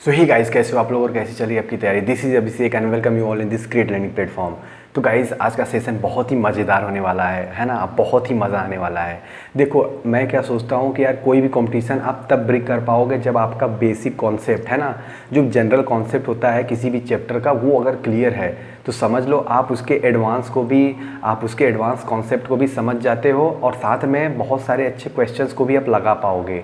सो ही guys, कैसे हो आप लोग और कैसी चली आपकी तैयारी। This is Abhishek and welcome you all in this great learning platform. तो गाइस, आज का सेशन बहुत ही मज़ेदार होने वाला है ना। बहुत ही मज़ा आने वाला है। देखो, मैं क्या सोचता हूँ कि यार कोई भी कंपटीशन आप तब ब्रेक कर पाओगे जब आपका बेसिक कॉन्सेप्ट है ना, जो जनरल कॉन्सेप्ट होता है किसी भी चैप्टर का, वो अगर क्लियर है तो समझ लो आप उसके एडवांस कॉन्सेप्ट को भी समझ जाते हो और साथ में बहुत सारे अच्छे क्वेश्चंस को भी आप लगा पाओगे।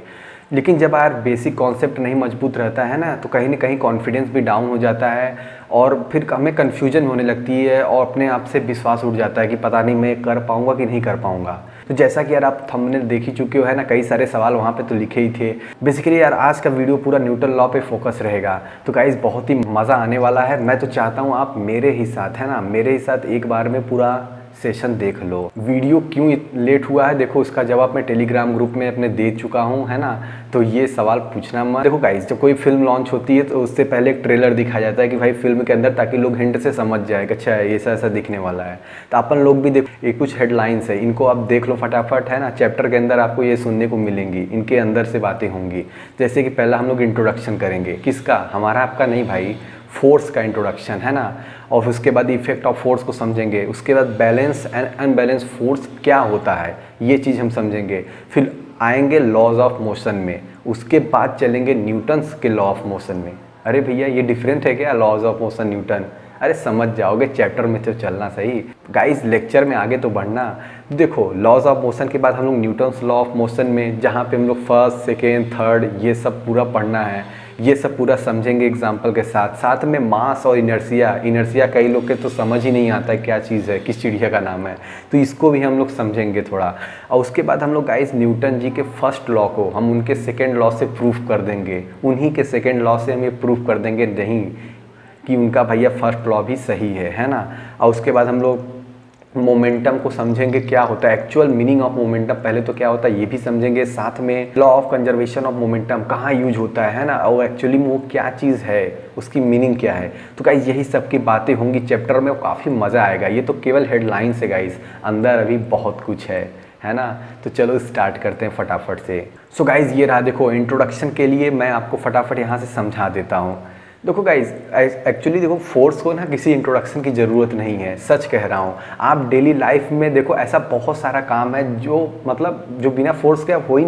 लेकिन जब यार बेसिक कॉन्सेप्ट नहीं मजबूत रहता है ना, तो कहीं ना कहीं कॉन्फिडेंस भी डाउन हो जाता है और फिर हमें कन्फ्यूजन होने लगती है और अपने आप से विश्वास उठ जाता है कि पता नहीं मैं कर पाऊँगा कि नहीं कर पाऊँगा। तो जैसा कि यार आप थंबनेल देख ही चुके हो है ना, कई सारे सवाल वहाँ पे तो लिखे ही थे। बेसिकली यार आज का वीडियो पूरा न्यूटन लॉ पे फोकस रहेगा। तो गाइस, बहुत ही मज़ा आने वाला है। मैं तो चाहता हूँ आप मेरे ही साथ है ना, मेरे ही साथ एक बार में पूरा सेशन देख लो। वीडियो क्यों लेट हुआ है, देखो उसका जवाब मैं टेलीग्राम ग्रुप में अपने दे चुका हूँ है ना। तो ये सवाल पूछना मत। देखो गाइस, जब कोई फिल्म लॉन्च होती है तो उससे पहले एक ट्रेलर दिखाया जाता है कि भाई फिल्म के अंदर, ताकि लोग हिंट से समझ जाए कि अच्छा ऐसा ऐसा दिखने वाला है। तो अपन लोग भी देखो, ये कुछ हेडलाइंस है, इनको आप देख लो फटाफट है ना। चैप्टर के अंदर आपको ये सुनने को मिलेंगी, इनके अंदर से बातें होंगी। जैसे कि पहला हम लोग इंट्रोडक्शन करेंगे, किसका, हमारा आपका नहीं भाई, फोर्स का इंट्रोडक्शन है ना। और उसके बाद इफेक्ट ऑफ फोर्स को समझेंगे। उसके बाद बैलेंस एंड अनबैलेंस फोर्स क्या होता है, ये चीज़ हम समझेंगे। फिर आएंगे लॉज ऑफ मोशन में। उसके बाद चलेंगे न्यूटन्स के लॉ ऑफ मोशन में। अरे भैया, ये डिफरेंट है क्या, लॉज ऑफ मोशन न्यूटन? अरे समझ जाओगे, चैप्टर में तो चलना सही। गाइस, लेक्चर में आगे तो बढ़ना। देखो, लॉज ऑफ मोशन के बाद हम लोग न्यूटन्स लॉ ऑफ मोशन में, जहाँ पे हम लोग फर्स्ट सेकेंड थर्ड ये सब पूरा पढ़ना है, ये सब पूरा समझेंगे एग्जाम्पल के साथ। साथ में मास और इनर्शिया कई लोग के तो समझ ही नहीं आता है क्या चीज़ है, किस चिड़िया का नाम है, तो इसको भी हम लोग समझेंगे थोड़ा। और उसके बाद हम लोग गाइस न्यूटन जी के फर्स्ट लॉ को हम उनके सेकेंड लॉ से प्रूफ कर देंगे। उन्हीं के सेकेंड लॉ से हम ये प्रूफ कर देंगे नहीं कि उनका भैया फर्स्ट लॉ भी सही है ना। और उसके बाद हम लोग मोमेंटम को समझेंगे, क्या होता है एक्चुअल मीनिंग ऑफ मोमेंटम, पहले तो क्या होता है ये भी समझेंगे। साथ में law of conservation of momentum कहाँ यूज होता है ना, और एक्चुअली वो क्या चीज़ है, उसकी मीनिंग क्या है। तो गाइस, यही सब की बातें होंगी चैप्टर में, काफ़ी मज़ा आएगा। ये तो केवल हेडलाइंस है गाइस, अंदर अभी बहुत कुछ है ना। तो चलो स्टार्ट करते हैं फटाफट से। सो गाइस, ये रहा, देखो इंट्रोडक्शन के लिए मैं आपको फटाफट यहाँ से समझा देता हूँ। देखो गाइज, एक्चुअली देखो, फोर्स को ना किसी इंट्रोडक्शन की ज़रूरत नहीं है, सच कह रहा हूँ। आप डेली लाइफ में देखो, ऐसा बहुत सारा काम है जो मतलब जो बिना फोर्स के आप हो ही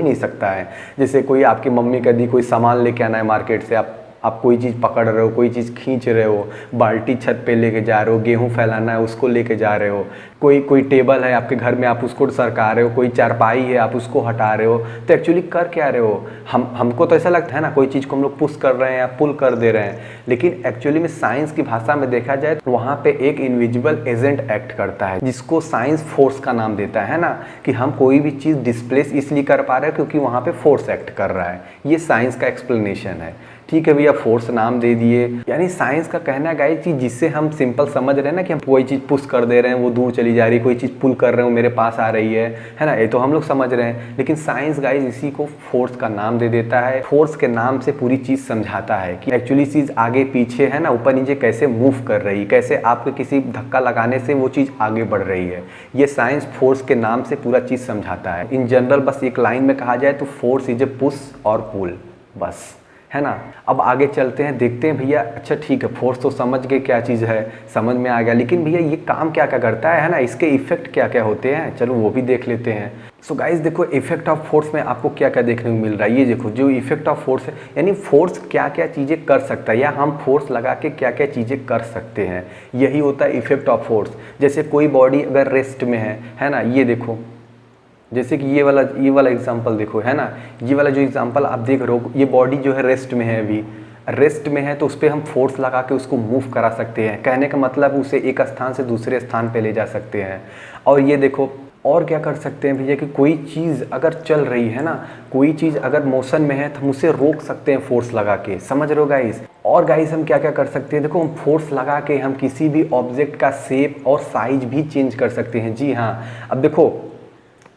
नहीं सकता है। जैसे कोई आपकी मम्मी कह दी कोई सामान लेके आना है मार्केट से, आप कोई चीज़ पकड़ रहे हो, कोई चीज़ खींच रहे हो, बाल्टी छत पे लेके जा रहे हो, गेहूं फैलाना है उसको लेके जा रहे हो, कोई टेबल है आपके घर में आप उसको सरका रहे हो, कोई चारपाई है आप उसको हटा रहे हो। तो एक्चुअली कर क्या रहे हो, हमको तो ऐसा लगता है ना कोई चीज़ को हम लोग पुश कर रहे हैं या पुल कर दे रहे हैं, लेकिन एक्चुअली में साइंस की भाषा में देखा जाए तो वहाँ पे एक इनविजिबल एजेंट एक्ट करता है, जिसको साइंस फोर्स का नाम देता है ना। कि हम कोई भी चीज़ डिस्प्लेस इसलिए कर पा रहे हैं क्योंकि वहाँ पे फोर्स एक्ट कर रहा है। ये साइंस का एक्सप्लेनेशन है, ठीक है भैया, फोर्स नाम दे दिए। यानी साइंस का कहना है गाइस कि जिससे हम सिंपल समझ रहे हैं ना कि हम कोई चीज़ पुश कर दे रहे हैं वो दूर चली जा रही है, कोई चीज़ पुल कर रहे हो मेरे पास आ रही है ना, ये तो हम लोग समझ रहे हैं। लेकिन साइंस गाइस इसी को फोर्स का नाम दे देता है। फोर्स के नाम से पूरी चीज़ समझाता है कि एक्चुअली चीज़ आगे पीछे है ना, ऊपर नीचे कैसे मूव कर रही है, कैसे आपके किसी धक्का लगाने से वो चीज़ आगे बढ़ रही है। ये साइंस फोर्स के नाम से पूरा चीज़ समझाता है। इन जनरल बस एक लाइन में कहा जाए तो फोर्स इज ए पुश और पुल, बस, है ना। अब आगे चलते हैं, देखते हैं भैया। अच्छा ठीक है, फोर्स तो समझ गए क्या चीज़ है, समझ में आ गया, लेकिन भैया ये काम क्या क्या करता है ना, इसके इफेक्ट क्या क्या होते हैं, चलो वो भी देख लेते हैं। सो गाइस, देखो इफेक्ट ऑफ फोर्स में आपको क्या क्या देखने को मिल रहा है। ये देखो, जो इफेक्ट ऑफ फोर्स है, यानी फोर्स क्या क्या चीज़ें कर सकता है, या हम फोर्स लगा के क्या क्या चीज़ें कर सकते हैं, यही होता है इफेक्ट ऑफ फोर्स। जैसे कोई बॉडी अगर रेस्ट में है ना, ये देखो, जैसे कि ये वाला एग्जांपल देखो है ना, ये वाला जो एग्जांपल आप देख रहे हो, ये बॉडी जो है रेस्ट में है, अभी रेस्ट में है, तो उस पर हम फोर्स लगा के उसको मूव करा सकते हैं। कहने का मतलब उसे एक स्थान से दूसरे स्थान पे ले जा सकते हैं। और ये देखो, और क्या कर सकते हैं भैया कि कोई चीज़ अगर चल रही है ना, कोई चीज़ अगर मोशन में है तो हम उसे रोक सकते हैं फोर्स लगा के, समझ रहे हो गाइस। और गाइस, हम क्या क्या कर सकते हैं, देखो हम फोर्स लगा के हम किसी भी ऑब्जेक्ट का शेप और साइज भी चेंज कर सकते हैं। जी हाँ, अब देखो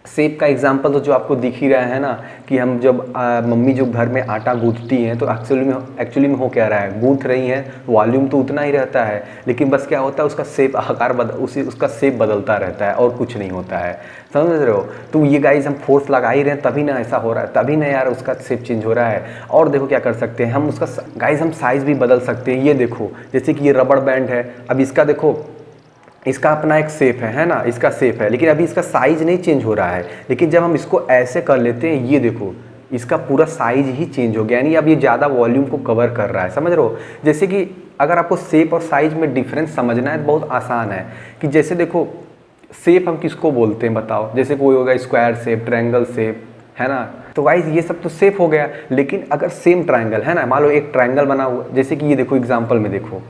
सेब का एग्जांपल तो जो आपको दिख ही रहा है ना, कि हम जब मम्मी जो घर में आटा गूंथती हैं तो एक्चुअली में हो क्या रहा है, गूंथ रही हैं, वॉल्यूम तो उतना ही रहता है, लेकिन बस क्या होता है उसका शेप आकार उसका शेप बदलता रहता है और कुछ नहीं होता है, समझ रहे हो। तो ये गाइस हम फोर्स लगा ही रहे हैं तभी ना ऐसा हो रहा है, तभी ना यार उसका शेप चेंज हो रहा है। और देखो क्या कर सकते हैं हम, उसका गाइस हम साइज़ भी बदल सकते हैं। ये देखो जैसे कि ये रबड़ बैंड है, अब इसका देखो इसका अपना एक शेप है ना, इसका शेप है, लेकिन अभी इसका साइज़ नहीं चेंज हो रहा है। लेकिन जब हम इसको ऐसे कर लेते हैं, ये देखो इसका पूरा साइज़ ही चेंज हो गया, यानी अब ये ज़्यादा वॉल्यूम को कवर कर रहा है, समझ रहे हो। जैसे कि अगर आपको शेप और साइज़ में डिफरेंस समझना है तो बहुत आसान है, कि जैसे देखो शेप हम किसको बोलते हैं बताओ, जैसे कोई होगा स्क्वायर शेप, ट्रायंगल शेप, है ना। तो गाइस ये सब तो शेप हो गया, लेकिन अगर सेम ट्रायंगल है ना, मान लो एक ट्रायंगल बना हुआ, जैसे कि ये देखो एग्जाम्पल में देखो,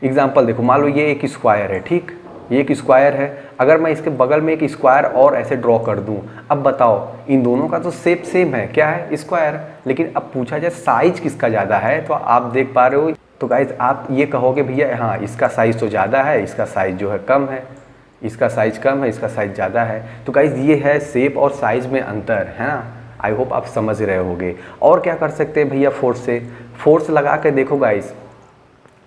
एग्जाम्पल देखो, मान लो ये एक स्क्वायर है, ठीक, ये एक स्क्वायर है, अगर मैं इसके बगल में एक स्क्वायर और ऐसे ड्रॉ कर दूं, अब बताओ इन दोनों का तो शेप सेम है, क्या है, स्क्वायर, लेकिन अब पूछा जाए साइज किसका ज़्यादा है, तो आप देख पा रहे हो, तो गाइज आप ये कहोगे भैया हाँ इसका साइज़ तो ज़्यादा है, इसका साइज़ जो है कम है, इसका साइज़ कम है, इसका साइज़ ज़्यादा है। तो गाइज ये है शेप और साइज़ में अंतर, है ना। आई होप आप समझ रहे होगे। और क्या कर सकते हैं भैया, फोर्स से, फोर्स लगा के देखो गाइज,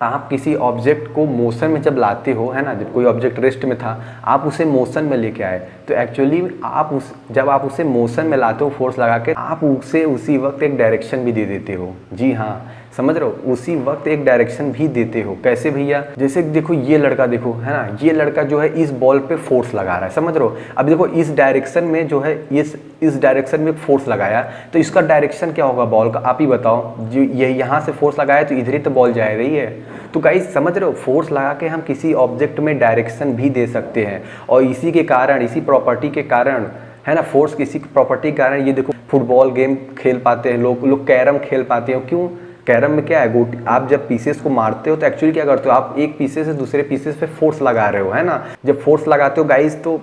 आप किसी ऑब्जेक्ट को मोशन में जब लाते हो, है ना, जब कोई ऑब्जेक्ट रेस्ट में था आप उसे मोशन में लेके आए, तो एक्चुअली जब आप उसे मोशन में लाते हो फोर्स लगा के, आप उसे उसी वक्त एक डायरेक्शन भी दे देते हो। जी हाँ, समझ रहे हो, उसी वक्त एक डायरेक्शन भी देते हो। कैसे भैया, जैसे देखो ये लड़का देखो, है ना, ये लड़का जो है इस बॉल पे फोर्स लगा रहा है, समझ रहे हो। अब देखो इस डायरेक्शन में जो है इस डायरेक्शन में फोर्स लगाया, तो इसका डायरेक्शन क्या होगा बॉल का, आप ही बताओ। जो ये यहाँ से फोर्स लगाया तो इधर ही तो बॉल जा रही है। तो गाइस समझ रहे हो, फोर्स लगा के हम किसी ऑब्जेक्ट में डायरेक्शन भी दे सकते हैं, और इसी के कारण, इसी प्रॉपर्टी के कारण, है ना, फोर्स किसी प्रॉपर्टी के कारण, ये देखो फुटबॉल गेम खेल पाते हैं लोग कैरम खेल पाते हैं। क्यों, कैरम में क्या है, गोटी, आप जब पीसेस को मारते हो तो एक्चुअली क्या करते हो, आप एक पीसेस से दूसरे पीसेस पे फोर्स लगा रहे हो, है ना। जब फोर्स लगाते हो गाइस तो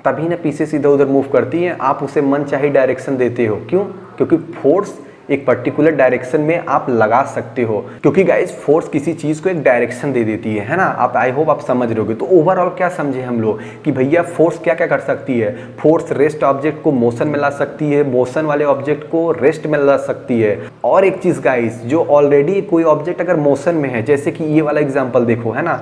तभी ना पीसेस इधर उधर मूव करती हैं, आप उसे मन चाहे डायरेक्शन देते हो। क्यों, क्योंकि फोर्स एक पर्टिकुलर डायरेक्शन में आप लगा सकते हो, क्योंकि गाइस फोर्स किसी चीज़ को एक डायरेक्शन दे देती है ना। आप आई होप आप समझ रहे होगे। तो ओवरऑल क्या समझे हम लोग कि भैया फोर्स क्या क्या कर सकती है, फोर्स रेस्ट ऑब्जेक्ट को मोशन में ला सकती है, मोशन वाले ऑब्जेक्ट को रेस्ट में ला सकती है। और एक चीज़ गाइस, जो ऑलरेडी कोई ऑब्जेक्ट अगर मोशन में है, जैसे कि ये वाला एग्जाम्पल देखो, है ना,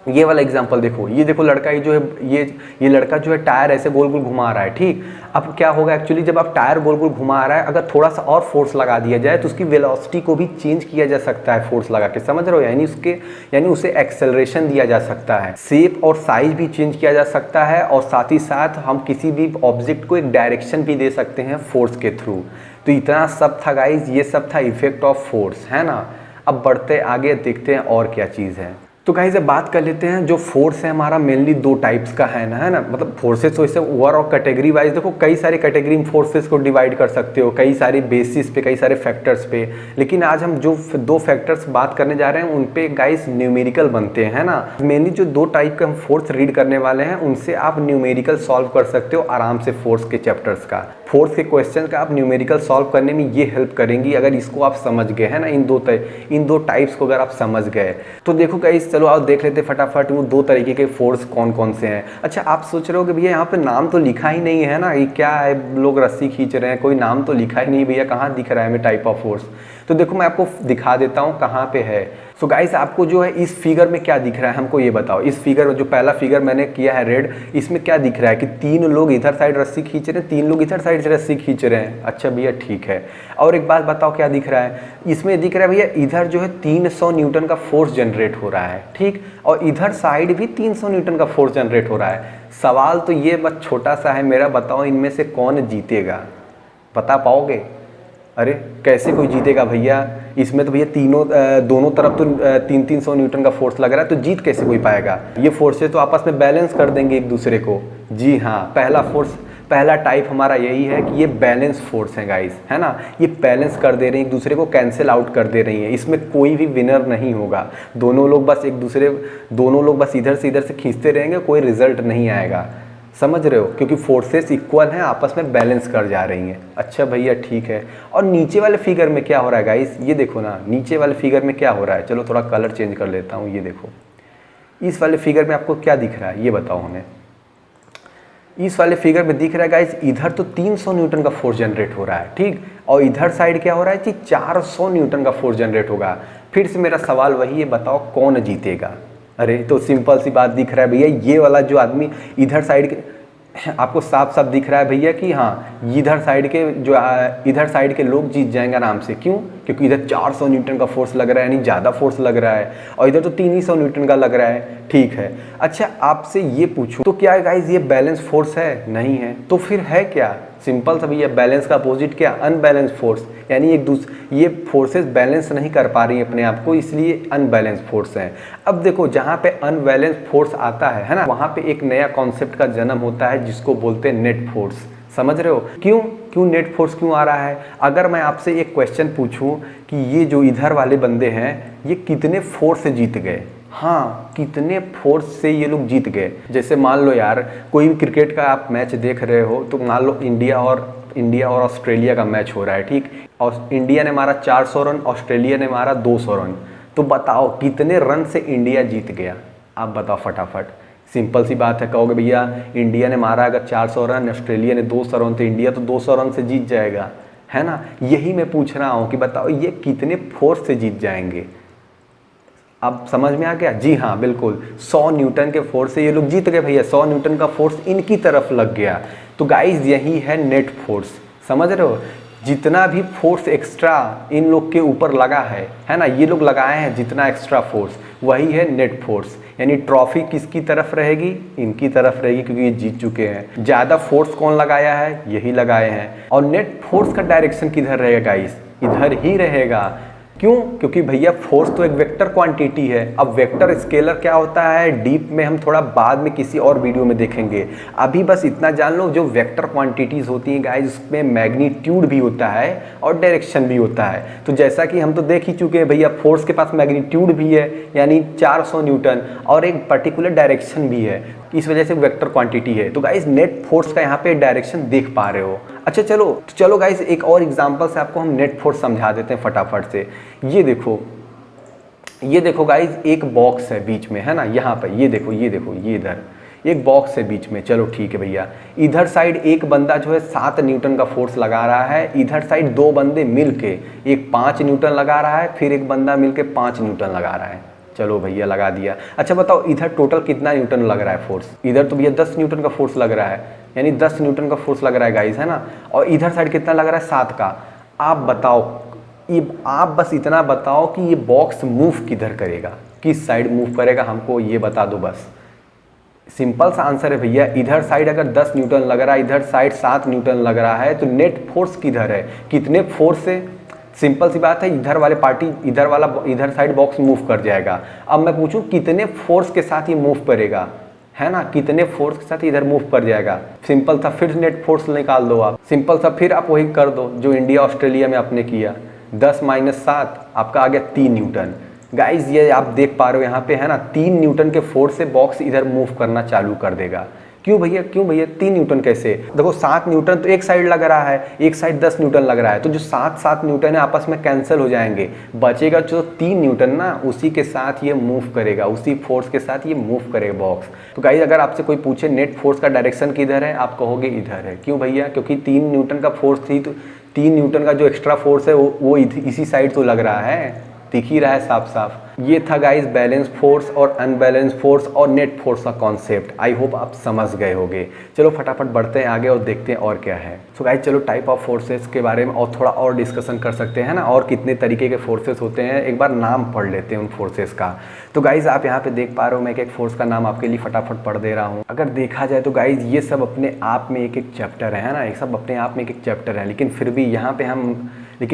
ये वाला एग्जाम्पल देखो, ये देखो लड़का, ये जो है ये लड़का जो है टायर ऐसे गोल गोल घुमा रहा है, ठीक। अब क्या होगा एक्चुअली, जब आप टायर गोल गोल घुमा रहा है, अगर थोड़ा सा और फोर्स लगा दिया जाए तो उसकी वेलोसिटी को भी चेंज किया जा सकता है फोर्स लगा के, समझ रहे हो, यानी उसे एक्सेलरेशन दिया जा सकता है, शेप और साइज भी चेंज किया जा सकता है, और साथ ही साथ हम किसी भी ऑब्जेक्ट को एक डायरेक्शन भी दे सकते हैं फोर्स के थ्रू। तो इतना सब था गाइज, ये सब था इफेक्ट ऑफ फोर्स, है ना। अब बढ़ते आगे, देखते हैं और क्या चीज़ है। तो गाइस अब बात कर लेते हैं, जो फोर्स है हमारा मेनली दो टाइप्स का है ना, मतलब फोर्सेस तो इसे ओवरऑल कैटेगरी वाइज देखो, कई सारी कैटेगरी में फोर्सेस को डिवाइड कर सकते हो, कई सारे बेसिस पे, कई सारे फैक्टर्स पे। लेकिन आज हम जो दो फैक्टर्स बात करने जा रहे हैं उन पे गाइस न्यूमेरिकल बनते हैं, है ना। मेनली जो दो टाइप के हम फोर्स रीड करने वाले हैं उनसे आप न्यूमेरिकल सॉल्व कर सकते हो आराम से, फोर्स के चैप्टर्स का, फोर्स के क्वेश्चन का आप न्यूमेरिकल सॉल्व करने में ये हेल्प करेंगी अगर इसको आप समझ गए, है ना। इन दो टाइप्स को अगर आप समझ गए तो देखो गाइस, चलो आओ देख लेते फटाफट वो दो तरीके के फोर्स कौन कौन से हैं। अच्छा, आप सोच रहे हो कि भैया यहाँ पे नाम तो लिखा ही नहीं है ना, ये क्या है, लोग रस्सी खींच रहे हैं, कोई नाम तो लिखा ही नहीं भैया, कहाँ दिख रहा है हमें टाइप ऑफ फोर्स। तो देखो मैं आपको दिखा देता हूँ कहाँ पे है। सो गाइस आपको जो है इस फिगर में क्या दिख रहा है हमको ये बताओ। इस फिगर में जो पहला फिगर मैंने किया है रेड, इसमें क्या दिख रहा है कि तीन लोग इधर साइड रस्सी खींच रहे हैं, तीन लोग इधर साइड से रस्सी खींच रहे हैं। अच्छा भैया ठीक है, और एक बात बताओ क्या दिख रहा है, इसमें दिख रहा है भैया इधर जो है 300 न्यूटन का फोर्स जनरेट हो रहा है, ठीक, और इधर साइड भी 300 न्यूटन का फोर्स जनरेट हो रहा है। सवाल तो ये बस छोटा सा है मेरा, बताओ इनमें से कौन जीतेगा, बता पाओगे? अरे कैसे कोई जीतेगा भैया, इसमें तो भैया दोनों तरफ तो 300 न्यूटन का फोर्स लग रहा है, तो जीत कैसे कोई पाएगा? ये फोर्सेस तो आपस में बैलेंस कर देंगे एक दूसरे को। जी हाँ, पहला टाइप हमारा यही है कि ये बैलेंस फोर्स है गाइस, है ना, ये बैलेंस कर दे रही है, एक दूसरे को कैंसिल आउट कर दे रही है, इसमें कोई भी विनर नहीं होगा, दोनों लोग बस इधर से खींचते रहेंगे, कोई रिजल्ट नहीं आएगा, समझ रहे हो, क्योंकि फोर्सेस इक्वल हैं, आपस में बैलेंस कर जा रही हैं। अच्छा भैया ठीक है, और नीचे वाले फिगर में क्या हो रहा है गाइस, ये देखो ना, नीचे वाले फिगर में क्या हो रहा है, चलो थोड़ा कलर चेंज कर लेता हूँ। ये देखो इस वाले फिगर में आपको क्या दिख रहा है ये बताओ हमें। इस वाले फिगर में दिख रहा है गाइस, इधर तो 300 न्यूटन का फोर्स जनरेट हो रहा है, ठीक, और इधर साइड क्या हो रहा है कि 400 न्यूटन का फोर्स जनरेट होगा। फिर से मेरा सवाल वही है, बताओ कौन जीतेगा? अरे तो सिंपल सी बात दिख रहा है भैया, ये वाला जो आदमी इधर साइड के, आपको साफ साफ दिख रहा है भैया कि हाँ इधर साइड के जो इधर साइड के लोग जीत जाएंगे आराम से। क्यों? क्योंकि इधर 400 न्यूटन का फोर्स लग रहा है, यानी ज़्यादा फोर्स लग रहा है, और इधर तो 300 न्यूटन का लग रहा है, ठीक है। अच्छा आपसे ये पूछूं तो क्या गाइस ये बैलेंस फोर्स है? नहीं है। तो फिर है क्या? सिंपल सा भैया, बैलेंस का अपोजिट क्या? अनबैलेंस फोर्स, यानी एक दूसरे ये फोर्सेस बैलेंस नहीं कर पा रही अपने आप को, इसलिए अनबैलेंस फोर्स है। अब देखो जहाँ पे अनबैलेंस फोर्स आता है ना, वहाँ पे एक नया कॉन्सेप्ट का जन्म होता है जिसको बोलते हैं नेट फोर्स। समझ रहे हो क्यों नेट फोर्स क्यों आ रहा है? अगर मैं आपसे एक क्वेश्चन पूछूं कि ये जो इधर वाले बंदे हैं ये कितने फोर्स से जीत गए, हाँ कितने फोर्स से ये लोग जीत गए। जैसे मान लो यार कोई भी क्रिकेट का आप मैच देख रहे हो, तो मान लो इंडिया और ऑस्ट्रेलिया का मैच हो रहा है, ठीक, और इंडिया ने मारा 400 रन, ऑस्ट्रेलिया ने मारा 200 रन, तो बताओ कितने रन से इंडिया जीत गया? आप बताओ फटाफट। सिंपल सी बात है, कहोगे भैया इंडिया ने मारा अगर 400 रन, ऑस्ट्रेलिया ने 200 रन, तो इंडिया तो 200 रन से जीत जाएगा, है ना। यही मैं पूछ रहा हूँ कि बताओ ये कितने फोर्स से जीत जाएंगे? अब समझ में आ गया? जी हाँ बिल्कुल, 100 न्यूटन के फोर्स से ये लोग जीत गए भैया, 100 न्यूटन का फोर्स इनकी तरफ लग गया। तो गाइज यही है नेट फोर्स, समझ रहे हो? जितना भी फोर्स एक्स्ट्रा इन लोग के ऊपर लगा है ना, ये लोग लगाए हैं जितना एक्स्ट्रा फोर्स, वही है नेट फोर्स। यानी ट्रॉफी किसकी तरफ रहेगी? इनकी तरफ रहेगी, क्योंकि ये जीत चुके हैं। ज़्यादा फोर्स कौन लगाया है? यही लगाए हैं। और नेट फोर्स का डायरेक्शन किधर रहेगा गाइस? इधर ही रहेगा। क्यों? क्योंकि भैया फोर्स तो एक वेक्टर क्वांटिटी है। अब वेक्टर स्केलर क्या होता है डीप में हम थोड़ा बाद में किसी और वीडियो में देखेंगे। अभी बस इतना जान लो, जो वेक्टर क्वांटिटीज़ होती हैं गाइस उसमें मैग्नीट्यूड भी होता है और डायरेक्शन भी होता है। तो जैसा कि हम तो देख ही चुके हैं भैया, फोर्स के पास मैग्नीट्यूड भी है यानी 400 न्यूटन, और एक पर्टिकुलर डायरेक्शन भी है, इस वजह से वेक्टर क्वांटिटी है। तो गाइस नेट फोर्स का यहाँ पे डायरेक्शन देख पा रहे हो। अच्छा चलो गाइस एक और एग्जांपल से आपको हम नेट फोर्स समझा देते हैं फटाफट से। ये देखो गाइस, एक बॉक्स है बीच में, है ना, यहाँ पे ये देखो ये इधर एक बॉक्स है बीच में। चलो ठीक है भैया, इधर साइड एक बंदा जो है 7 न्यूटन का फोर्स लगा रहा है, इधर साइड 2 बंदे मिलके एक 5 न्यूटन लगा रहा है, फिर एक बंदा मिलके 5 न्यूटन लगा रहा है। चलो भैया लगा दिया। अच्छा बताओ इधर टोटल कितना न्यूटन लग रहा है फोर्स? इधर तो भैया 10 न्यूटन का फोर्स लग रहा है, यानी 10 न्यूटन का फोर्स लग रहा है गाइस, है ना। और इधर साइड कितना लग रहा है? 7 का। आप बताओ, आप बस इतना बताओ कि ये बॉक्स मूव किधर करेगा, किस साइड मूव करेगा, हमको ये बता दो बस। सिंपल सा आंसर है भैया, इधर साइड अगर 10 न्यूटन लग रहा है, इधर साइड 7 न्यूटन लग रहा है, तो नेट फोर्स किधर है? कितने फोर्स से? सिंपल सी बात है, इधर साइड बॉक्स मूव कर जाएगा। अब मैं पूछूं कितने फोर्स के साथ ये मूव करेगा, है ना, कितने फोर्स के साथ इधर मूव कर जाएगा? सिंपल था, फिर नेट फोर्स निकाल दो आप। सिंपल सा, फिर आप वही कर दो जो इंडिया ऑस्ट्रेलिया में आपने किया। 10 - 7 आपका आ गया 3 न्यूटन। गाइज ये आप देख पा रहे हो यहाँ पे, है ना, 3 न्यूटन के फोर्स से बॉक्स इधर मूव करना चालू कर देगा। क्यों भैया 3 न्यूटन कैसे? देखो 7 न्यूटन तो एक साइड लग रहा है, एक साइड 10 न्यूटन लग रहा है, तो जो 7 न्यूटन है आपस में कैंसिल हो जाएंगे, बचेगा जो 3 न्यूटन ना, उसी के साथ ये मूव करेगा, उसी फोर्स के साथ ये मूव करेगा बॉक्स। तो गाइस अगर आपसे कोई पूछे नेट फोर्स का डायरेक्शन किधर है, आप कहोगे इधर है। क्यों भैया? क्योंकि 3 न्यूटन का फोर्स थी, तो 3 न्यूटन का जो एक्स्ट्रा फोर्स है वो इसी साइड तो लग रहा है, दिख ही रहा है साफ साफ। ये था गाइस बैलेंस फोर्स और अनबैलेंस फोर्स और नेट फोर्स का कॉन्सेप्ट। आई होप आप समझ गए होंगे। चलो फटाफट बढ़ते हैं आगे और देखते हैं और क्या है। सो गाइस चलो टाइप ऑफ फोर्सेस के बारे में और थोड़ा और डिस्कशन कर सकते हैं ना, और कितने तरीके के फोर्सेस होते हैं, एक बार नाम पढ़ लेते हैं उन फोर्सेस का। तो गाइस आप यहाँ पे देख पा रहे हो, मैं एक फोर्स का नाम आपके लिए फटाफट पढ़ दे रहा हूँ। अगर देखा जाए तो गाइस ये सब अपने आप में एक चैप्टर है ना, ये सब अपने आप में एक चैप्टर है, लेकिन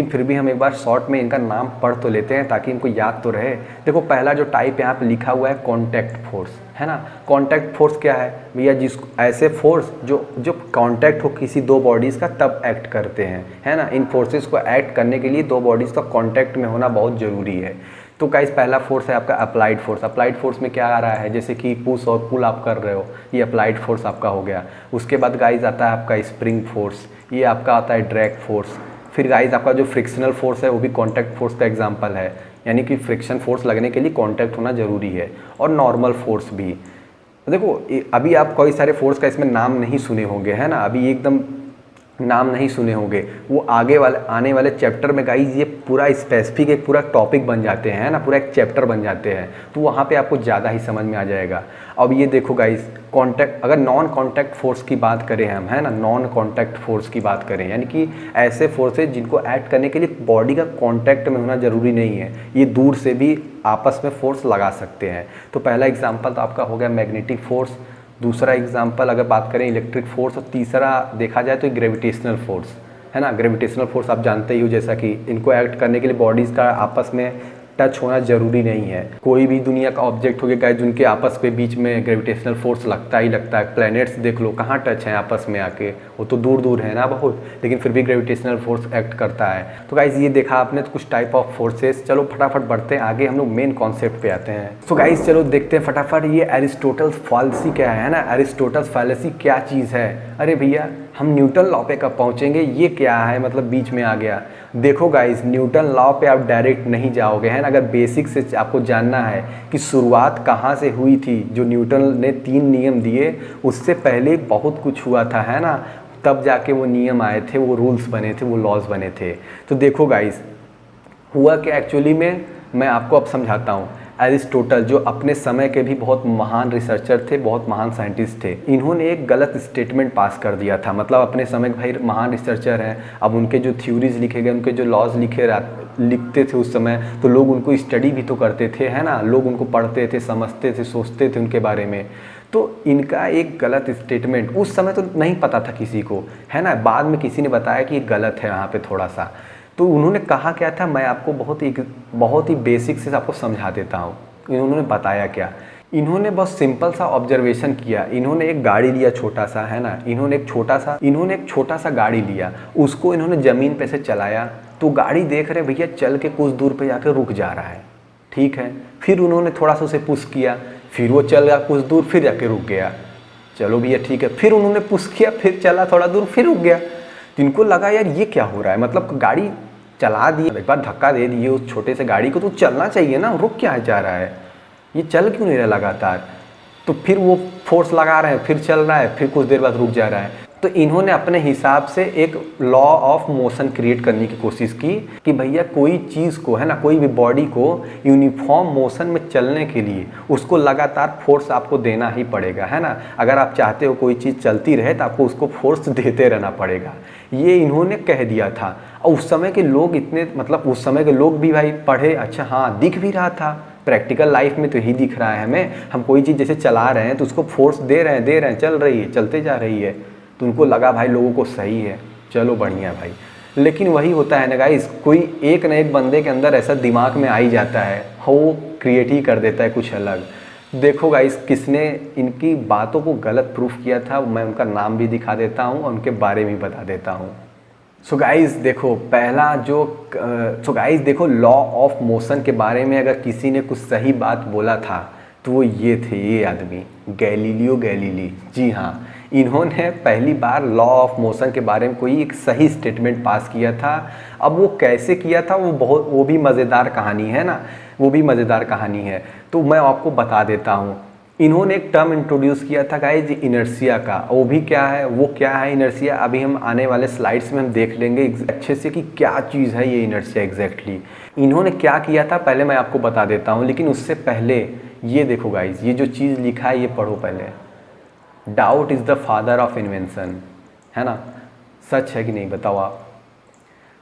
फिर भी हम एक बार शॉर्ट में इनका नाम पढ़ तो लेते हैं ताकि इनको याद तो रहे। देखो पहला जो टाइप यहाँ पे लिखा हुआ है कॉन्टैक्ट फोर्स, है ना। कॉन्टैक्ट फोर्स क्या है भैया? ऐसे फोर्स जो कॉन्टैक्ट हो किसी 2 बॉडीज़ का तब एक्ट करते हैं, है ना। इन फोर्सेस को एक्ट करने के लिए 2 बॉडीज़ का कॉन्टैक्ट में होना बहुत ज़रूरी है। तो गाइस पहला फोर्स है आपका अप्लाइड फोर्स। अप्लाइड फोर्स में क्या आ रहा है? जैसे कि पुश और पुल आप कर रहे हो, ये अप्लाइड फोर्स आपका हो गया। उसके बाद गाइस आता है आपका स्प्रिंग फोर्स, ये आपका आता है ड्रैग फोर्स। फिर गाइस आपका जो फ्रिक्शनल फोर्स है वो भी कॉन्टैक्ट फोर्स का एग्जांपल है, यानी कि फ्रिक्शन फोर्स लगने के लिए कॉन्टैक्ट होना ज़रूरी है। और नॉर्मल फोर्स भी, देखो अभी आप कोई सारे फोर्स का इसमें नाम नहीं सुने होंगे, है ना, अभी एकदम नाम नहीं सुने होंगे। वो आगे वाले आने वाले चैप्टर में गाइज ये पूरा स्पेसिफिक एक पूरा टॉपिक बन जाते हैं ना, पूरा एक चैप्टर बन जाते हैं, तो वहाँ पे आपको ज़्यादा ही समझ में आ जाएगा। अब ये देखो गाइज, कांटेक्ट, अगर नॉन कांटेक्ट फोर्स की बात करें हम, है ना, नॉन कांटेक्ट फोर्स की बात करें, यानी कि ऐसे फोर्सेज जिनको एक्ट करने के लिए बॉडी का कांटेक्ट में होना ज़रूरी नहीं है, ये दूर से भी आपस में फोर्स लगा सकते हैं। तो पहला एग्जाम्पल तो आपका हो गया मैग्नेटिक फोर्स, दूसरा एग्जाम्पल अगर बात करें इलेक्ट्रिक फोर्स, और तीसरा देखा जाए तो ग्रेविटेशनल फोर्स, है ना। ग्रेविटेशनल फोर्स आप जानते ही हो, जैसा कि इनको एक्ट करने के लिए बॉडीज़ का आपस में टच होना ज़रूरी नहीं है। कोई भी दुनिया का ऑब्जेक्ट हो गया जिनके आपस के बीच में ग्रेविटेशनल फोर्स लगता ही लगता है। प्लैनेट्स देख लो, कहाँ टच हैं आपस में आके, वो तो दूर दूर है ना बहुत, लेकिन फिर भी ग्रेविटेशनल फोर्स एक्ट करता है। तो गाइज़ ये देखा आपने तो कुछ टाइप ऑफ फोर्सेस। चलो फटाफट बढ़ते हैं आगे, हम लोग मेन कॉन्सेप्ट पे आते हैं। तो गाइज़ चलो देखते हैं फटाफट ये एरिस्टोटल्स फैलेसी क्या है ना। एरिस्टोटल्स फैलेसी क्या चीज़ है? अरे भैया हम न्यूटन लॉ पे कब पहुँचेंगे, ये क्या है, मतलब बीच में आ गया। देखो गाइस, न्यूटन लॉ पे आप डायरेक्ट नहीं जाओगे, है ना। अगर बेसिक से आपको जानना है कि शुरुआत कहाँ से हुई थी, जो न्यूटन ने 3 नियम दिए, उससे पहले बहुत कुछ हुआ था, है ना। तब जाके वो नियम आए थे, वो रूल्स बने थे, वो लॉज बने थे। तो देखो गाइस, हुआ कि एक्चुअली में मैं आपको अब समझाता हूँ। एरिस्टोटल जो अपने समय के भी बहुत महान रिसर्चर थे, बहुत महान साइंटिस्ट थे, इन्होंने एक गलत स्टेटमेंट पास कर दिया था। मतलब अपने समय के भाई महान रिसर्चर हैं, अब उनके जो थ्योरीज लिखे गए, उनके जो लॉज लिखते थे उस समय, तो लोग उनको स्टडी भी तो करते थे, है ना, लोग उनको पढ़ते थे, समझते थे, सोचते थे उनके बारे में। तो इनका एक गलत स्टेटमेंट उस समय तो नहीं पता था किसी को, है ना, बाद में किसी ने बताया कि ये गलत है यहाँ पे थोड़ा सा। तो उन्होंने कहा क्या था, मैं आपको बहुत ही बेसिक से आपको समझा देता हूँ। इन्होंने बताया क्या, इन्होंने बहुत सिंपल सा ऑब्जर्वेशन किया। इन्होंने एक गाड़ी लिया छोटा सा, है ना, इन्होंने एक छोटा सा गाड़ी लिया, उसको इन्होंने ज़मीन पे से चलाया, तो गाड़ी देख रहे भैया चल के कुछ दूर पे जाकर रुक जा रहा है, ठीक है। फिर उन्होंने थोड़ा सा उसे पुश किया, फिर वो चल गया कुछ दूर, फिर जाके रुक गया, चलो भैया ठीक है। फिर उन्होंने पुश किया, फिर चला थोड़ा दूर, फिर रुक गया। जिनको लगा यार ये क्या हो रहा है, मतलब गाड़ी चला दी, एक बार धक्का दे दिए उस छोटे से गाड़ी को, तो चलना चाहिए ना, रुक क्या जा रहा है, ये चल क्यों नहीं रहा लगातार। तो फिर वो फोर्स लगा रहे हैं, फिर चल रहा है, फिर कुछ देर बाद रुक जा रहा है। तो इन्होंने अपने हिसाब से एक लॉ ऑफ मोशन क्रिएट करने की कोशिश की कि भैया कोई चीज़ को, है ना, कोई भी बॉडी को यूनिफॉर्म मोशन में चलने के लिए उसको लगातार फोर्स आपको देना ही पड़ेगा, है ना। अगर आप चाहते हो कोई चीज़ चलती रहे तो आपको उसको फोर्स देते रहना पड़ेगा, ये इन्होंने कह दिया था। और उस समय के लोग इतने, मतलब उस समय के लोग भी भाई पढ़े, अच्छा हाँ दिख भी रहा था, प्रैक्टिकल लाइफ में तो यही दिख रहा है हमें, हम कोई चीज़ जैसे चला रहे हैं तो उसको फोर्स दे रहे हैं, चल रही है, चलते जा रही है, तो उनको लगा भाई लोगों को सही है, चलो बढ़िया भाई। लेकिन वही होता है ना गाइस, कोई एक न एक बंदे के अंदर ऐसा दिमाग में आ ही जाता है, वो क्रिएट ही कर देता है कुछ अलग। देखो गाइस, किसने इनकी बातों को गलत प्रूफ किया था, मैं उनका नाम भी दिखा देता हूँ और उनके बारे में भी बता देता हूँ। सो गाइस देखो, पहला जो देखो, लॉ ऑफ मोशन के बारे में अगर किसी ने कुछ सही बात बोला था तो वो ये थे, ये आदमी गैलीलियो गैलीली। जी हाँ, इन्होंने पहली बार लॉ ऑफ मोशन के बारे में कोई एक सही स्टेटमेंट पास किया था। अब वो कैसे किया था, वो भी मज़ेदार कहानी है ना, वो भी मज़ेदार कहानी है, तो मैं आपको बता देता हूँ। इन्होंने एक टर्म इंट्रोड्यूस किया था गाइज, इनर्शिया का। वो भी क्या है, वो क्या है इनर्शिया, अभी हम आने वाले स्लाइड्स में हम देख लेंगे अच्छे से कि क्या चीज़ है ये इनर्शिया एग्जैक्टली। इन्होंने क्या किया था पहले मैं आपको बता देता हूँ, लेकिन उससे पहले ये देखो गाइज, ये जो चीज़ लिखा है ये पढ़ो पहले। Doubt is the father of invention, है ना, सच है कि नहीं, बताओ आप,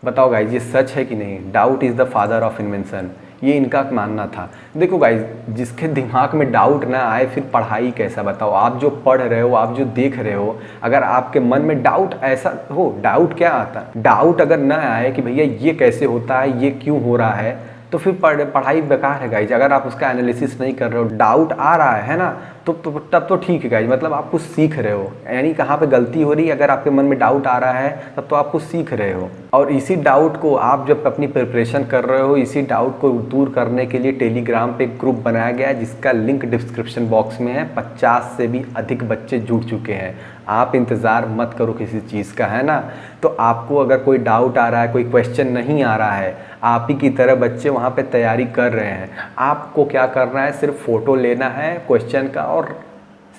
बताओ गाइज ये सच है कि नहीं। Doubt is the father of invention, ये इनका मानना था। देखो गाइज, जिसके दिमाग में डाउट ना आए फिर पढ़ाई कैसा, बताओ। आप जो पढ़ रहे हो, आप जो देख रहे हो, अगर आपके मन में डाउट ऐसा हो, डाउट क्या आता, डाउट अगर ना आए कि भैया ये कैसे होता है, ये क्यों हो रहा है, तो फिर पढ़ाई बेकार है गाइज। अगर आप उसका एनालिसिस नहीं कर रहे हो, डाउट आ रहा है ना, तो तब तो ठीक है गाइज, मतलब आप कुछ सीख रहे हो, यानी कहाँ पे गलती हो रही है। अगर आपके मन में डाउट आ रहा है तब तो आप कुछ सीख रहे हो। और इसी डाउट को आप जब अपनी प्रिपरेशन कर रहे हो, इसी डाउट को दूर करने के लिए टेलीग्राम पे एक ग्रुप बनाया गया है, जिसका लिंक डिस्क्रिप्शन बॉक्स में है। 50 से भी अधिक बच्चे जुड़ चुके हैं। आप इंतज़ार मत करो किसी चीज़ का, है ना। तो आपको अगर कोई डाउट आ रहा है, कोई क्वेश्चन नहीं आ रहा है, आप ही की तरह बच्चे वहाँ पे तैयारी कर रहे हैं, आपको क्या करना है, सिर्फ फ़ोटो लेना है क्वेश्चन का और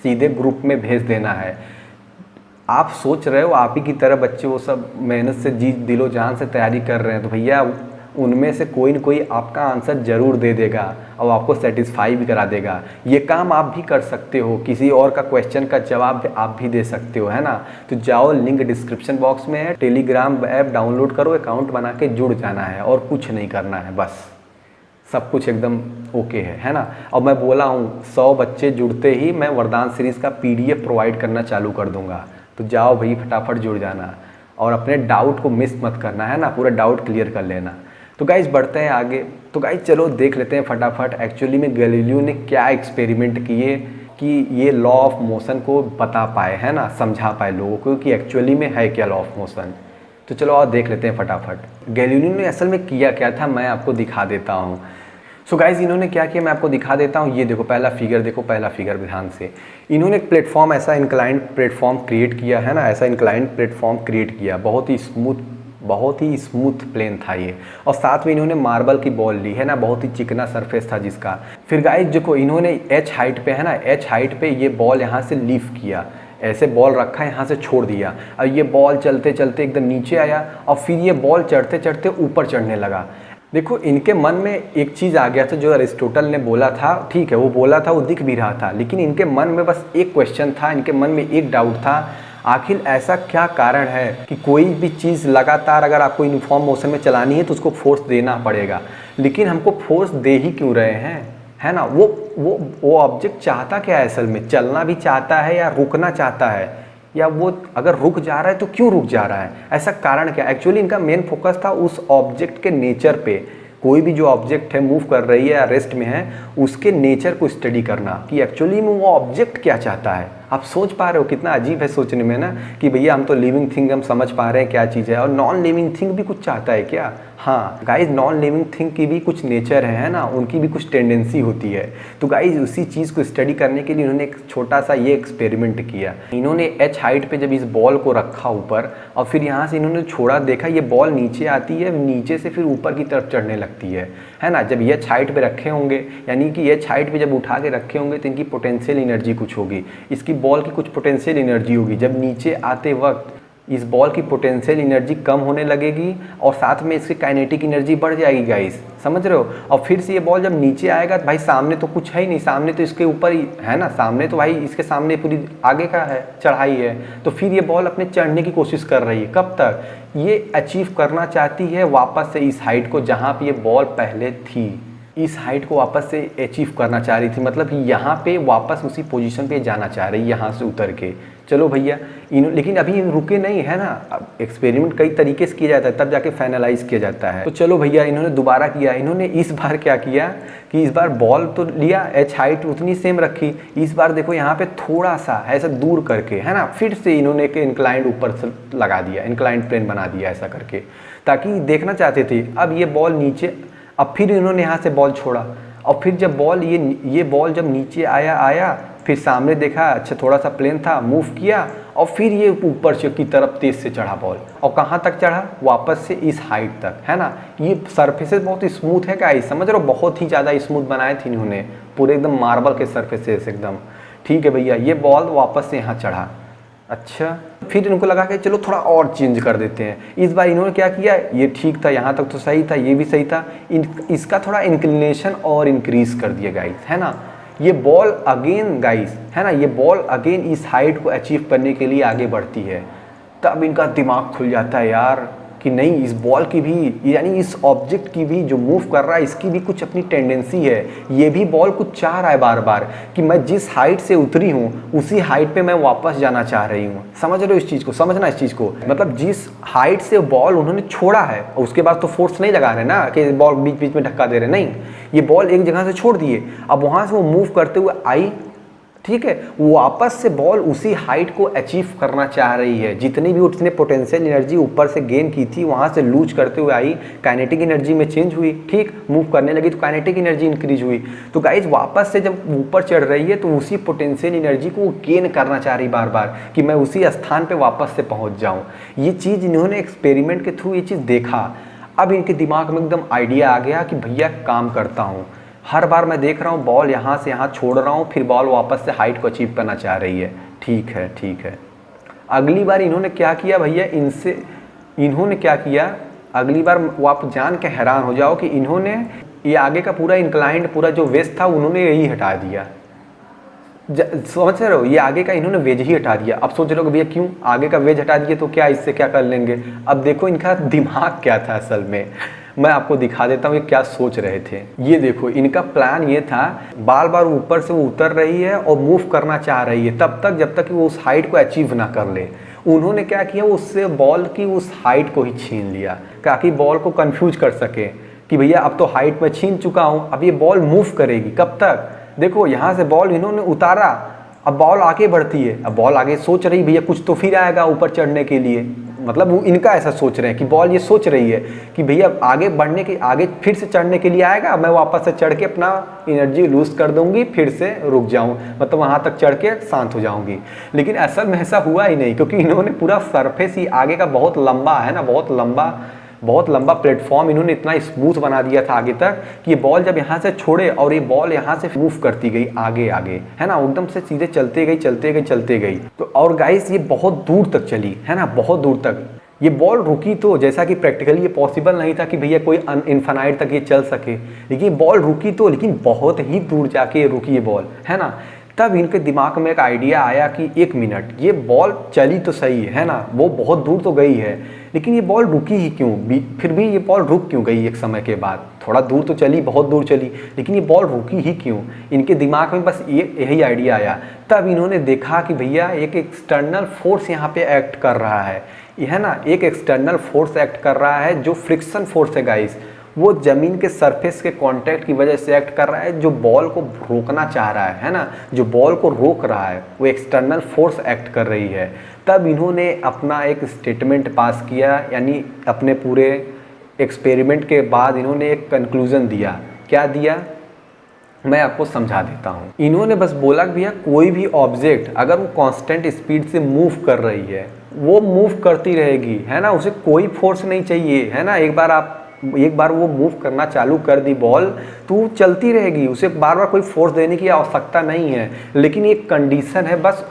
सीधे ग्रुप में भेज देना है। आप सोच रहे हो आप ही की तरह बच्चे वो सब मेहनत से जी दिलो जान से तैयारी कर रहे हैं, तो भैया उनमें से कोई न कोई आपका आंसर ज़रूर दे देगा और आपको सेटिस्फाई भी करा देगा। ये काम आप भी कर सकते हो, किसी और का क्वेश्चन का जवाब आप भी दे सकते हो, है ना। तो जाओ, लिंक डिस्क्रिप्शन बॉक्स में है, टेलीग्राम ऐप डाउनलोड करो, अकाउंट बना के जुड़ जाना है और कुछ नहीं करना है, बस सब कुछ एकदम ओके है ना। और मैं बोला हूँ 100 बच्चे जुड़ते ही मैं वरदान सीरीज़ का PDF प्रोवाइड करना चालू कर दूँगा। तो जाओ भाई फटाफट जुड़ जाना और अपने डाउट को मिस मत करना, है ना, पूरा डाउट क्लियर कर लेना। तो गाइज बढ़ते हैं आगे। तो गाइज चलो देख लेते हैं फटाफट एक्चुअली में गैलीलियो ने क्या एक्सपेरिमेंट किए कि ये लॉ ऑफ मोशन को बता पाए, है ना, समझा पाए लोगों को कि एक्चुअली में है क्या लॉ ऑफ मोशन। तो चलो और देख लेते हैं फटाफट गैलीलियो ने असल में किया क्या था, मैं आपको दिखा देता हूँ। सो गाइज इन्होंने क्या किया मैं आपको दिखा देता हूँ। ये देखो पहला फिगर, देखो पहला फिगर ध्यान से। इन्होंने एक प्लेटफॉर्म, ऐसा इंक्लाइंड प्लेटफॉर्म क्रिएट किया, है ना, ऐसा इंक्लाइंड प्लेटफॉर्म क्रिएट किया, बहुत ही स्मूथ प्लेन था ये। और साथ में इन्होंने मार्बल की बॉल ली, है ना, बहुत ही चिकना सरफेस था जिसका। फिर गाइज देखो इन्होंने H हाइट पे, है ना, H हाइट पे ये बॉल यहाँ से लिफ्ट किया, ऐसे बॉल रखा, यहाँ से छोड़ दिया। और ये बॉल चलते चलते एकदम नीचे आया और फिर ये बॉल चढ़ते चढ़ते ऊपर चढ़ने लगा। देखो इनके मन में एक चीज़ आ गया था जो अरिस्टोटल ने बोला था, ठीक है वो बोला था, वो दिख भी रहा था, लेकिन इनके मन में बस एक क्वेश्चन था, इनके मन में एक डाउट था, आखिर ऐसा क्या कारण है कि कोई भी चीज़ लगातार अगर आपको यूनिफॉर्म मोशन में चलानी है तो उसको फोर्स देना पड़ेगा, लेकिन हमको फोर्स दे ही क्यों रहे हैं, है ना। वो ऑब्जेक्ट चाहता क्या है असल में, चलना भी चाहता है या रुकना चाहता है, या वो अगर रुक जा रहा है तो क्यों रुक जा रहा है, ऐसा कारण क्या। एक्चुअली इनका मेन फोकस था उस ऑब्जेक्ट के नेचर पे। कोई भी जो ऑब्जेक्ट है मूव कर रही है या रेस्ट में है, उसके नेचर को स्टडी करना कि एक्चुअली में वो ऑब्जेक्ट क्या चाहता है। आप सोच पा रहे हो कितना अजीब है सोचने में ना कि भैया हम तो लिविंग थिंग हम समझ पा रहे हैं क्या चीज़ है, और नॉन लिविंग थिंग भी कुछ चाहता है क्या। हाँ गाइज, नॉन लिविंग थिंग की भी कुछ नेचर है ना, उनकी भी कुछ टेंडेंसी होती है। तो गाइज उसी चीज़ को स्टडी करने के लिए उन्होंने एक छोटा सा ये एक्सपेरिमेंट किया। इन्होंने H हाइट पे जब इस बॉल को रखा ऊपर और फिर यहाँ से इन्होंने छोड़ा, देखा ये बॉल नीचे आती है, नीचे से फिर ऊपर की तरफ चढ़ने लगती है ना। जब H हाइट पे रखे होंगे, यानी कि H हाइट पे जब उठा के रखे होंगे तो इनकी पोटेंशियल एनर्जी कुछ होगी, इसकी बॉल की कुछ पोटेंशियल एनर्जी होगी। जब नीचे आते वक्त इस बॉल की पोटेंशियल एनर्जी कम होने लगेगी और साथ में इसकी काइनेटिक एनर्जी बढ़ जाएगी गाइस, समझ रहे हो। और फिर से ये बॉल जब नीचे आएगा तो भाई सामने तो कुछ है ही नहीं, सामने तो इसके ऊपर ही है ना, सामने तो भाई इसके सामने पूरी आगे का है, चढ़ाई है। तो फिर ये बॉल अपने चढ़ने की कोशिश कर रही है, कब तक, ये अचीव करना चाहती है वापस से इस हाइट को जहाँ पर ये बॉल पहले थी, इस हाइट को वापस से अचीव करना चाह रही थी, मतलब यहाँ पे वापस उसी पोजीशन पे जाना चाह रही है यहाँ से उतर के। चलो भैया लेकिन अभी रुके नहीं है ना, अब एक्सपेरिमेंट कई तरीके से किया जाता है तब जाके फाइनलाइज किया जाता है। तो चलो भैया इन्होंने दोबारा किया, इन्होंने इस बार क्या किया कि इस बार बॉल तो लिया, H हाइट उतनी सेम रखी, इस बार देखो यहाँ पे थोड़ा सा ऐसा दूर करके, है ना, फिर से इन्होंने एक इंक्लाइंड ऊपर से लगा दिया, इंक्लाइंड प्लेन बना दिया ऐसा करके, ताकि देखना चाहते थे अब ये बॉल नीचे। अब फिर इन्होंने यहाँ से बॉल छोड़ा और फिर जब बॉल ये बॉल जब नीचे आया फिर सामने देखा, अच्छा थोड़ा सा प्लेन था, मूव किया और फिर ये ऊपर से की तरफ तेज से चढ़ा बॉल, और कहाँ तक चढ़ा, वापस से इस हाइट तक, है ना। ये सरफेसेस बहुत ही स्मूथ है गाइस, समझ रहे हो, बहुत ही ज़्यादा स्मूथ बनाए थे इन्होंने, पूरे एकदम मार्बल के सरफेसेस एकदम। ठीक है भैया, ये बॉल वापस से यहाँ चढ़ा, अच्छा फिर इनको लगा कि चलो थोड़ा और चेंज कर देते हैं। इस बार इन्होंने क्या किया, ये ठीक था, यहाँ तक तो सही था, ये भी सही था, इसका थोड़ा इंक्लिनेशन और इंक्रीज कर दिया गाइस, है ना। ये बॉल अगेन गाइस, है ना, ये बॉल अगेन इस हाइट को अचीव करने के लिए आगे बढ़ती है। तब इनका दिमाग खुल जाता है यार कि नहीं, इस बॉल की भी, यानी इस ऑब्जेक्ट की भी जो मूव कर रहा है इसकी भी कुछ अपनी टेंडेंसी है। ये भी बॉल कुछ चाह रहा है बार बार कि मैं जिस हाइट से उतरी हूँ उसी हाइट पे मैं वापस जाना चाह रही हूँ। समझ रहे हो इस चीज़ को, समझना इस चीज़ को, मतलब जिस हाइट से बॉल उन्होंने छोड़ा है उसके बाद तो फोर्स नहीं लगा रहे ना कि बॉल बीच बीच में धक्का दे रहे, नहीं, ये बॉल एक जगह से छोड़ दिए, अब वहाँ से वो मूव करते हुए आई, ठीक है, वापस से बॉल उसी हाइट को अचीव करना चाह रही है। जितनी भी उसने पोटेंशियल एनर्जी ऊपर से गेन की थी वहाँ से लूज करते हुए आई, काइनेटिक एनर्जी में चेंज हुई, ठीक, मूव करने लगी तो काइनेटिक एनर्जी इंक्रीज हुई। तो गाइज वापस से जब ऊपर चढ़ रही है तो उसी पोटेंशियल एनर्जी को गेन करना चाह रही बार बार कि मैं उसी स्थान पर वापस से पहुँच जाऊँ। ये चीज़ इन्होंने एक्सपेरिमेंट के थ्रू ये चीज़ देखा। अब इनके दिमाग में एकदम आइडिया आ गया कि भैया काम करता हूँ, हर बार मैं देख रहा हूँ बॉल यहाँ से यहाँ छोड़ रहा हूँ, फिर बॉल वापस से हाइट को अचीव करना चाह रही है। ठीक है, ठीक है। अगली बार इन्होंने क्या किया भैया, इन्होंने क्या किया अगली बार, वो आप जान के हैरान हो जाओ कि इन्होंने ये आगे का पूरा इंक्लाइंड, पूरा जो वेज था उन्होंने यही हटा दिया। समझ रहे हो, ये आगे का इन्होंने वेज ही हटा दिया। अब सोच रहे हो भैया क्यों आगे का वेज हटा दिए, तो क्या इससे क्या कर लेंगे। अब देखो इनका दिमाग क्या था असल में, मैं आपको दिखा देता हूँ ये क्या सोच रहे थे। ये देखो इनका प्लान ये था, बार बार ऊपर से वो उतर रही है और मूव करना चाह रही है तब तक जब तक कि वो उस हाइट को अचीव ना कर ले। उन्होंने क्या किया, उससे बॉल की उस हाइट को ही छीन लिया ताकि बॉल को कंफ्यूज कर सके कि भैया अब तो हाइट में छीन चुका हूँ, अब ये बॉल मूव करेगी कब तक। देखो यहाँ से बॉल इन्होंने उतारा, अब बॉल आगे बढ़ती है, अब बॉल आगे सोच रही भैया कुछ तो फिर आएगा ऊपर चढ़ने के लिए। मतलब वो इनका ऐसा सोच रहे हैं कि बॉल ये सोच रही है कि भैया आगे बढ़ने के, आगे फिर से चढ़ने के लिए आएगा, मैं वापस से चढ़ के अपना एनर्जी लूज कर दूंगी, फिर से रुक जाऊं, मतलब वहां तक चढ़ के शांत हो जाऊंगी। लेकिन असल में ऐसा हुआ ही नहीं, क्योंकि इन्होंने पूरा सरफेस ही आगे का बहुत लंबा है ना, बहुत लंबा प्लेटफॉर्म इन्होंने इतना स्मूथ बना दिया था आगे तक कि ये बॉल जब यहाँ से छोड़े और ये बॉल यहाँ से मूव करती गई आगे आगे, है ना, एकदम से सीधे चलते गई। तो और गाइस ये बहुत दूर तक चली, है ना, बहुत दूर तक। ये बॉल रुकी तो, जैसा कि प्रैक्टिकली ये पॉसिबल नहीं था कि भैया कोई इनफाइनाइट तक ये चल सके, लेकिन बॉल रुकी तो, लेकिन बहुत ही दूर जाके ये रुकी ये बॉल, है ना। तब इनके दिमाग में एक आइडिया आया कि 1 मिनट, ये बॉल चली तो सही है ना, वो बहुत दूर तो गई है, लेकिन ये बॉल रुकी ही क्यों, फिर भी ये बॉल रुक क्यों गई एक समय के बाद। थोड़ा दूर तो चली, बहुत दूर चली, लेकिन ये बॉल रुकी ही क्यों। इनके दिमाग में बस यही आइडिया आया। तब इन्होंने देखा कि भैया एक एक्सटर्नल फोर्स यहाँ पे एक्ट कर रहा है ना, एक एक्सटर्नल फोर्स एक्ट कर रहा है जो फ्रिक्शन फोर्स है गाइस। वो ज़मीन के सरफेस के कांटेक्ट की वजह से एक्ट कर रहा है, जो बॉल को रोकना चाह रहा है ना, जो बॉल को रोक रहा है, वो एक्सटर्नल फोर्स एक्ट कर रही है। तब इन्होंने अपना एक स्टेटमेंट पास किया, यानी अपने पूरे एक्सपेरिमेंट के बाद इन्होंने एक कंक्लूज़न दिया। क्या दिया, मैं आपको समझा देता हूँ। इन्होंने बस बोला कि भैया कोई भी ऑब्जेक्ट अगर वो कांस्टेंट स्पीड से मूव कर रही है, वो मूव करती रहेगी, है ना, उसे कोई फोर्स नहीं चाहिए, है ना। एक बार वो मूव करना चालू कर दी बॉल, तो चलती रहेगी, उसे बार बार कोई फोर्स देने की आवश्यकता नहीं है। लेकिन एक कंडीशन है, बस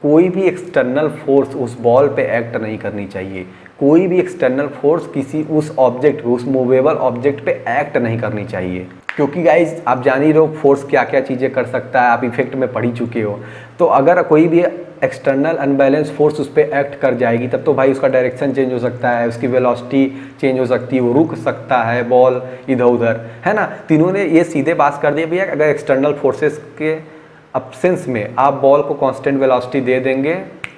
कोई भी एक्सटर्नल फोर्स उस बॉल पे एक्ट नहीं करनी चाहिए। कोई भी एक्सटर्नल फोर्स किसी उस ऑब्जेक्ट, उस मूवेबल ऑब्जेक्ट पे एक्ट नहीं करनी चाहिए। क्योंकि गाइज आप जान ही रहो फोर्स क्या क्या चीज़ें कर सकता है, आप इफेक्ट में पढ़ ही चुके हो। तो अगर कोई भी एक्सटर्नल अनबैलेंस फोर्स उस पर एक्ट कर जाएगी, तब तो भाई उसका डायरेक्शन चेंज हो सकता है, उसकी वेलोसिटी चेंज हो सकती है, वो रुक सकता है बॉल इधर उधर, है ना। तीनों ने ये सीधे बात कर दिया भैया अगर एक्सटर्नल फोर्सेस के अब्सेंस में आप बॉल को कांस्टेंट वेलोसिटी दे देंगे,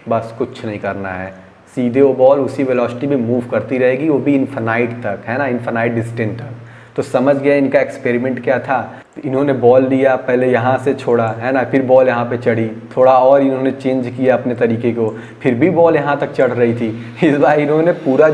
बस कुछ नहीं करना है, सीधे वो बॉल उसी वेलोसिटी में मूव करती रहेगी, वो भी इन्फिनाइट तक, है ना, इन्फिनाइट डिस्टेंस तक। तो समझ गया इनका एक्सपेरिमेंट क्या था। इन्होंने बॉल लिया, पहले यहाँ से छोड़ा, है ना, फिर बॉल यहाँ पे चढ़ी, थोड़ा और इन्होंने चेंज किया अपने तरीके को, फिर भी बॉल यहाँ तक चढ़ रही थी। इस बार इन्होंने पूरा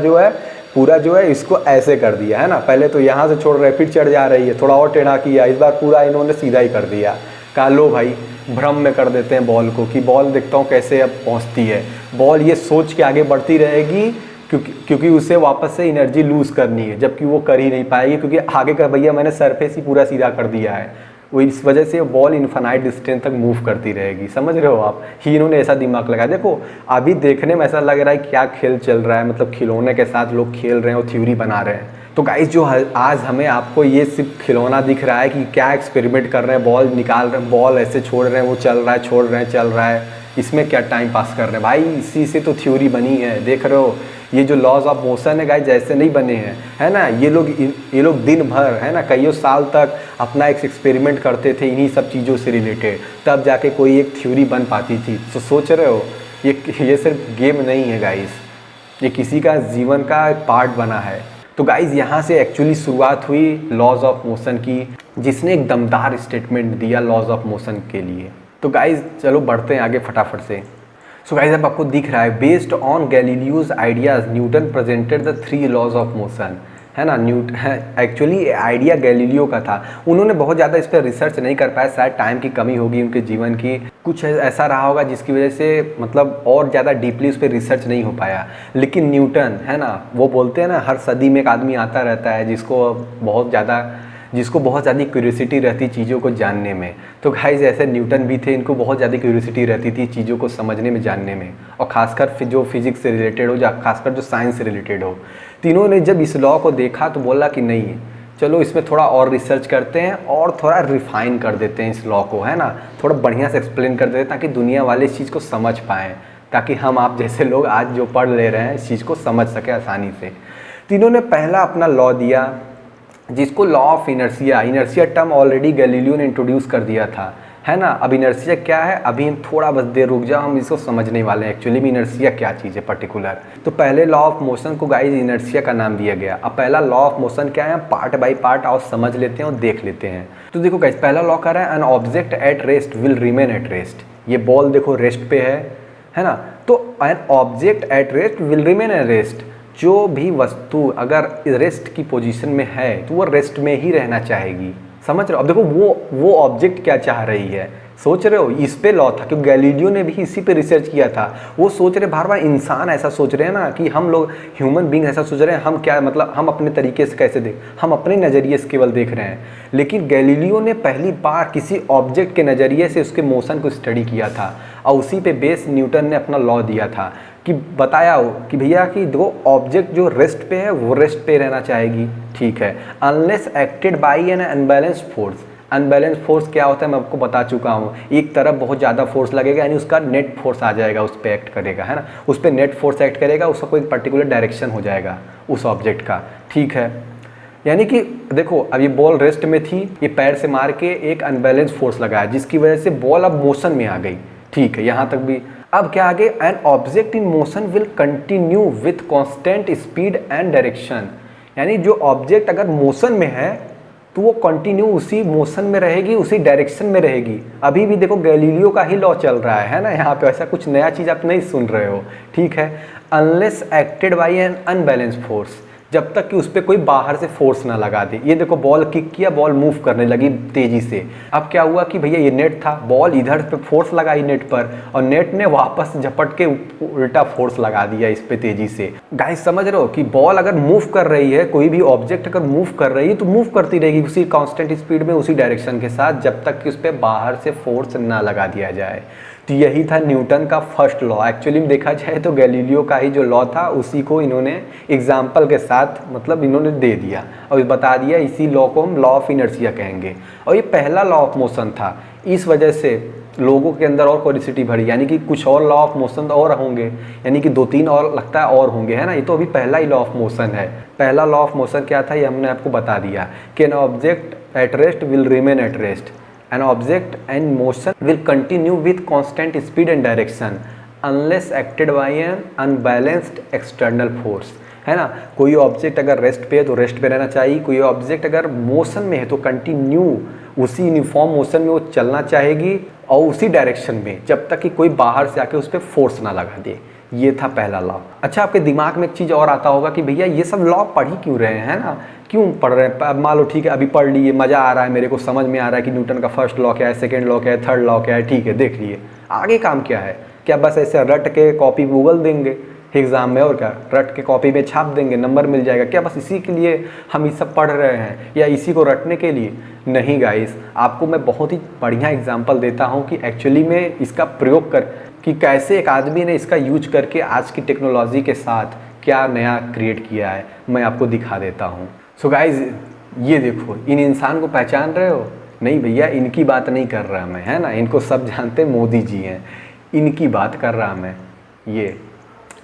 जो है इसको ऐसे कर दिया, है ना, पहले तो यहाँ से छोड़ रहे फिर चढ़ जा रही है, थोड़ा और टेढ़ा किया, इस बार पूरा इन्होंने सीधा ही कर दिया। कहा लो भाई भ्रम में कर देते हैं बॉल को कि बॉल देखता हूँ कैसे अब पहुँचती है। बॉल ये सोच के आगे बढ़ती रहेगी क्योंकि उसे वापस से एनर्जी लूज़ करनी है, जबकि वो कर ही नहीं पाएगी क्योंकि आगे का भैया मैंने सरफेस ही पूरा सीधा कर दिया है। वो इस वजह से बॉल इन्फिनाइट डिस्टेंस तक मूव करती रहेगी। समझ रहे हो आप, ही इन्होंने ऐसा दिमाग लगाया। देखो अभी देखने में ऐसा लग रहा है क्या खेल चल रहा है, मतलब खिलौने के साथ लोग खेल रहे हैं और थ्योरी बना रहे हैं। तो गाइस जो आज हमें आपको ये सिर्फ खिलौना दिख रहा है कि क्या एक्सपेरिमेंट कर रहे हैं, बॉल निकाल रहे हैं, बॉल ऐसे छोड़ रहे हैं, वो चल रहा है, छोड़ रहे हैं, चल रहा है, इसमें क्या टाइम पास कर रहे हैं भाई, इसी से तो थ्योरी बनी है। देख रहे हो ये जो लॉज ऑफ मोशन है गाइस जैसे नहीं बने हैं, है ना। ये लोग दिन भर, है ना, कईयों साल तक अपना एक एक्सपेरिमेंट करते थे इन्हीं सब चीज़ों से रिलेटेड, तब जाके कोई एक थ्योरी बन पाती थी। तो सोच रहे हो ये सिर्फ गेम नहीं है गाइस, ये किसी का जीवन का एक पार्ट बना है। तो गाइज़ यहाँ से एक्चुअली शुरुआत हुई लॉज ऑफ मोशन की, जिसने एक दमदार स्टेटमेंट दिया लॉज ऑफ मोशन के लिए। तो गाइज़ चलो बढ़ते हैं आगे फटाफट से। सो गाइज़ अब आपको दिख रहा है based on Galileo's ideas Newton presented the 3 laws of motion, है ना। एक्चुअली आइडिया गैलीलियो का था, उन्होंने बहुत ज़्यादा इस पर रिसर्च नहीं कर पाया, शायद टाइम की कमी होगी उनके जीवन की, कुछ ऐसा रहा होगा जिसकी वजह से मतलब और ज़्यादा डीपली उस पर रिसर्च नहीं हो पाया। लेकिन न्यूटन, है ना, वो बोलते हैं ना हर सदी में एक आदमी आता रहता है जिसको बहुत ज़्यादा जिसको बहुत ज़्यादा क्यूरियोसिटी रहती चीज़ों को जानने में। तो गाइस ऐसे न्यूटन भी थे, इनको बहुत ज़्यादा क्यूरियोसिटी रहती थी चीज़ों को समझने में, जानने में, और ख़ासकर जो फिजिक्स से रिलेटेड हो या खासकर जो साइंस से रिलेटेड हो। तीनों ने जब इस लॉ को देखा तो बोला कि नहीं, चलो इसमें थोड़ा और रिसर्च करते हैं और थोड़ा रिफाइन कर देते हैं इस लॉ को, है ना, थोड़ा बढ़िया से एक्सप्लेन कर देते हैं ताकि दुनिया वाले इस चीज़ को समझ पाएँ, ताकि हम आप जैसे लोग आज जो पढ़ ले रहे हैं इस चीज़ को समझ सकें आसानी से। तीनों ने पहला अपना लॉ दिया जिसको law of inertia, inertia term already Galileo ने इंट्रोड्यूस कर दिया था, है ना। अब इनर्शिया क्या है, अभी हम थोड़ा बस देर रुक जाओ, हम इसको समझने वाले हैं एक्चुअली में इनर्शिया क्या चीज़ है पर्टिकुलर। तो पहले लॉ ऑफ मोशन को गाइस इनर्शिया का नाम दिया गया। अब पहला लॉ ऑफ मोशन क्या है, पार्ट बाय पार्ट आओ समझ लेते हैं और देख लेते हैं। तो देखो गाइस, पहला लॉ कह रहा है an object at rest will remain at rest. ये बॉल देखो रेस्ट पे है ना, तो an object at rest will remain at rest. जो भी वस्तु अगर रेस्ट की पोजीशन में है तो वो रेस्ट में ही रहना चाहेगी, समझ रहे हो। अब देखो वो ऑब्जेक्ट क्या चाह रही है, सोच रहे हो, इस पे लॉ था क्योंकि गैलीलियो ने भी इसी पे रिसर्च किया था। वो सोच रहे बार बार इंसान ऐसा सोच रहे हैं ना कि हम लोग ह्यूमन बींग ऐसा सोच रहे हैं, हम क्या मतलब हम अपने तरीके से कैसे देख, हम अपने नज़रिए से केवल देख रहे हैं। लेकिन गैलीलियो ने पहली बार किसी ऑब्जेक्ट के नज़रिए से उसके मोशन को स्टडी किया था और उसी पे बेस न्यूटन ने अपना लॉ दिया था कि बताया हो कि भैया कि दो ऑब्जेक्ट जो रेस्ट पे है वो रेस्ट पे रहना चाहेगी, ठीक है, unless acted by N unbalanced force. Unbalance force क्या होता है मैं आपको बता चुका हूँ, एक तरफ बहुत ज़्यादा फोर्स लगेगा यानी उसका नेट फोर्स आ जाएगा, उस पर एक्ट करेगा, है ना, उस पर नेट फोर्स एक्ट करेगा, उसका कोई पर्टिकुलर डायरेक्शन हो जाएगा उस ऑब्जेक्ट का, ठीक है। यानी कि देखो अब ये बॉल रेस्ट में थी, ये पैर से मार के एक अनबैलेंस फोर्स लगाया जिसकी वजह से बॉल अब मोशन में आ गई, ठीक है, यहाँ तक भी। अब क्या आगे, an object in motion will continue with constant speed and direction. यानी जो ऑब्जेक्ट अगर मोशन में है तो वो कंटिन्यू उसी मोशन में रहेगी, उसी डायरेक्शन में रहेगी। अभी भी देखो गैलीलियो का ही लॉ चल रहा है ना, यहाँ पे ऐसा कुछ नया चीज़ आप नहीं सुन रहे हो, ठीक है। Unless acted by an unbalance force, जब तक कि उस पर कोई बाहर से फोर्स ना लगा दे। ये देखो बॉल किक किया, बॉल मूव करने लगी तेजी से। अब क्या हुआ कि भैया ये नेट था, बॉल इधर पे फोर्स लगाई नेट पर और नेट ने वापस झपट के उल्टा फोर्स लगा दिया इस पे तेजी से। गाइस समझ रहे हो कि बॉल अगर मूव कर रही है, कोई भी ऑब्जेक्ट अगर मूव कर रही है तो मूव करती रहेगी उसी कांस्टेंट स्पीड में, उसी डायरेक्शन के साथ, जब तक कि उस पर बाहर से फोर्स ना लगा दिया जाए। तो यही था न्यूटन का फर्स्ट लॉ। एक्चुअली में देखा जाए तो गैलीलियो का ही जो लॉ था उसी को इन्होंने एग्जाम्पल के साथ मतलब इन्होंने दे दिया और बता दिया, इसी लॉ को हम लॉ ऑफ इनर्शिया कहेंगे। और ये पहला लॉ ऑफ मोशन था, इस वजह से लोगों के अंदर और क्यूरियोसिटी बढ़ी, यानी कि कुछ और लॉ ऑफ मोशन और होंगे, यानी कि 2-3 और लगता है और होंगे, है ना। ये तो अभी पहला ही लॉ ऑफ मोशन है। पहला लॉ ऑफ मोशन क्या था ये हमने आपको बता दिया कि an object at rest will remain at rest, an object in motion will continue with constant speed and direction unless acted by an unbalanced external force, है ना। कोई ऑब्जेक्ट अगर रेस्ट पे है तो रेस्ट पे रहना चाहिए, कोई ऑब्जेक्ट अगर मोशन में है तो कंटिन्यू उसी यूनिफॉर्म मोशन में वो चलना चाहेगी और उसी डायरेक्शन में, जब तक कि कोई बाहर से आके उस पर फोर्स ना लगा दे। ये था पहला लॉ। अच्छा, आपके दिमाग में एक चीज़ और आता होगा कि भैया ये सब लॉ पढ़ ही क्यों रहे हैं, है ना, क्यों पढ़ रहे हैं। अब मान लो ठीक है अभी पढ़ लिए, मज़ा आ रहा है, मेरे को समझ में आ रहा है कि न्यूटन का फर्स्ट लॉ क्या है, सेकंड लॉ क्या है, थर्ड लॉ क्या है, ठीक है देख लिए, आगे काम क्या है। क्या बस ऐसे रट के कॉपी गूगल देंगे एग्ज़ाम में और क्या रट के कॉपी में छाप देंगे, नंबर मिल जाएगा, क्या बस इसी के लिए हम ये सब पढ़ रहे हैं या इसी को रटने के लिए? नहीं गाइस, आपको मैं बहुत ही बढ़िया एग्जाम्पल देता हूँ कि एक्चुअली में इसका प्रयोग कर कि कैसे एक आदमी ने इसका यूज करके आज की टेक्नोलॉजी के साथ क्या नया क्रिएट किया है, मैं आपको दिखा देता हूँ। सो गाइस ये देखो, इन इंसान को पहचान रहे हो? नहीं भैया, इनकी बात नहीं कर रहा मैं, है ना, इनको सब जानते मोदी जी हैं, इनकी बात कर रहा मैं। ये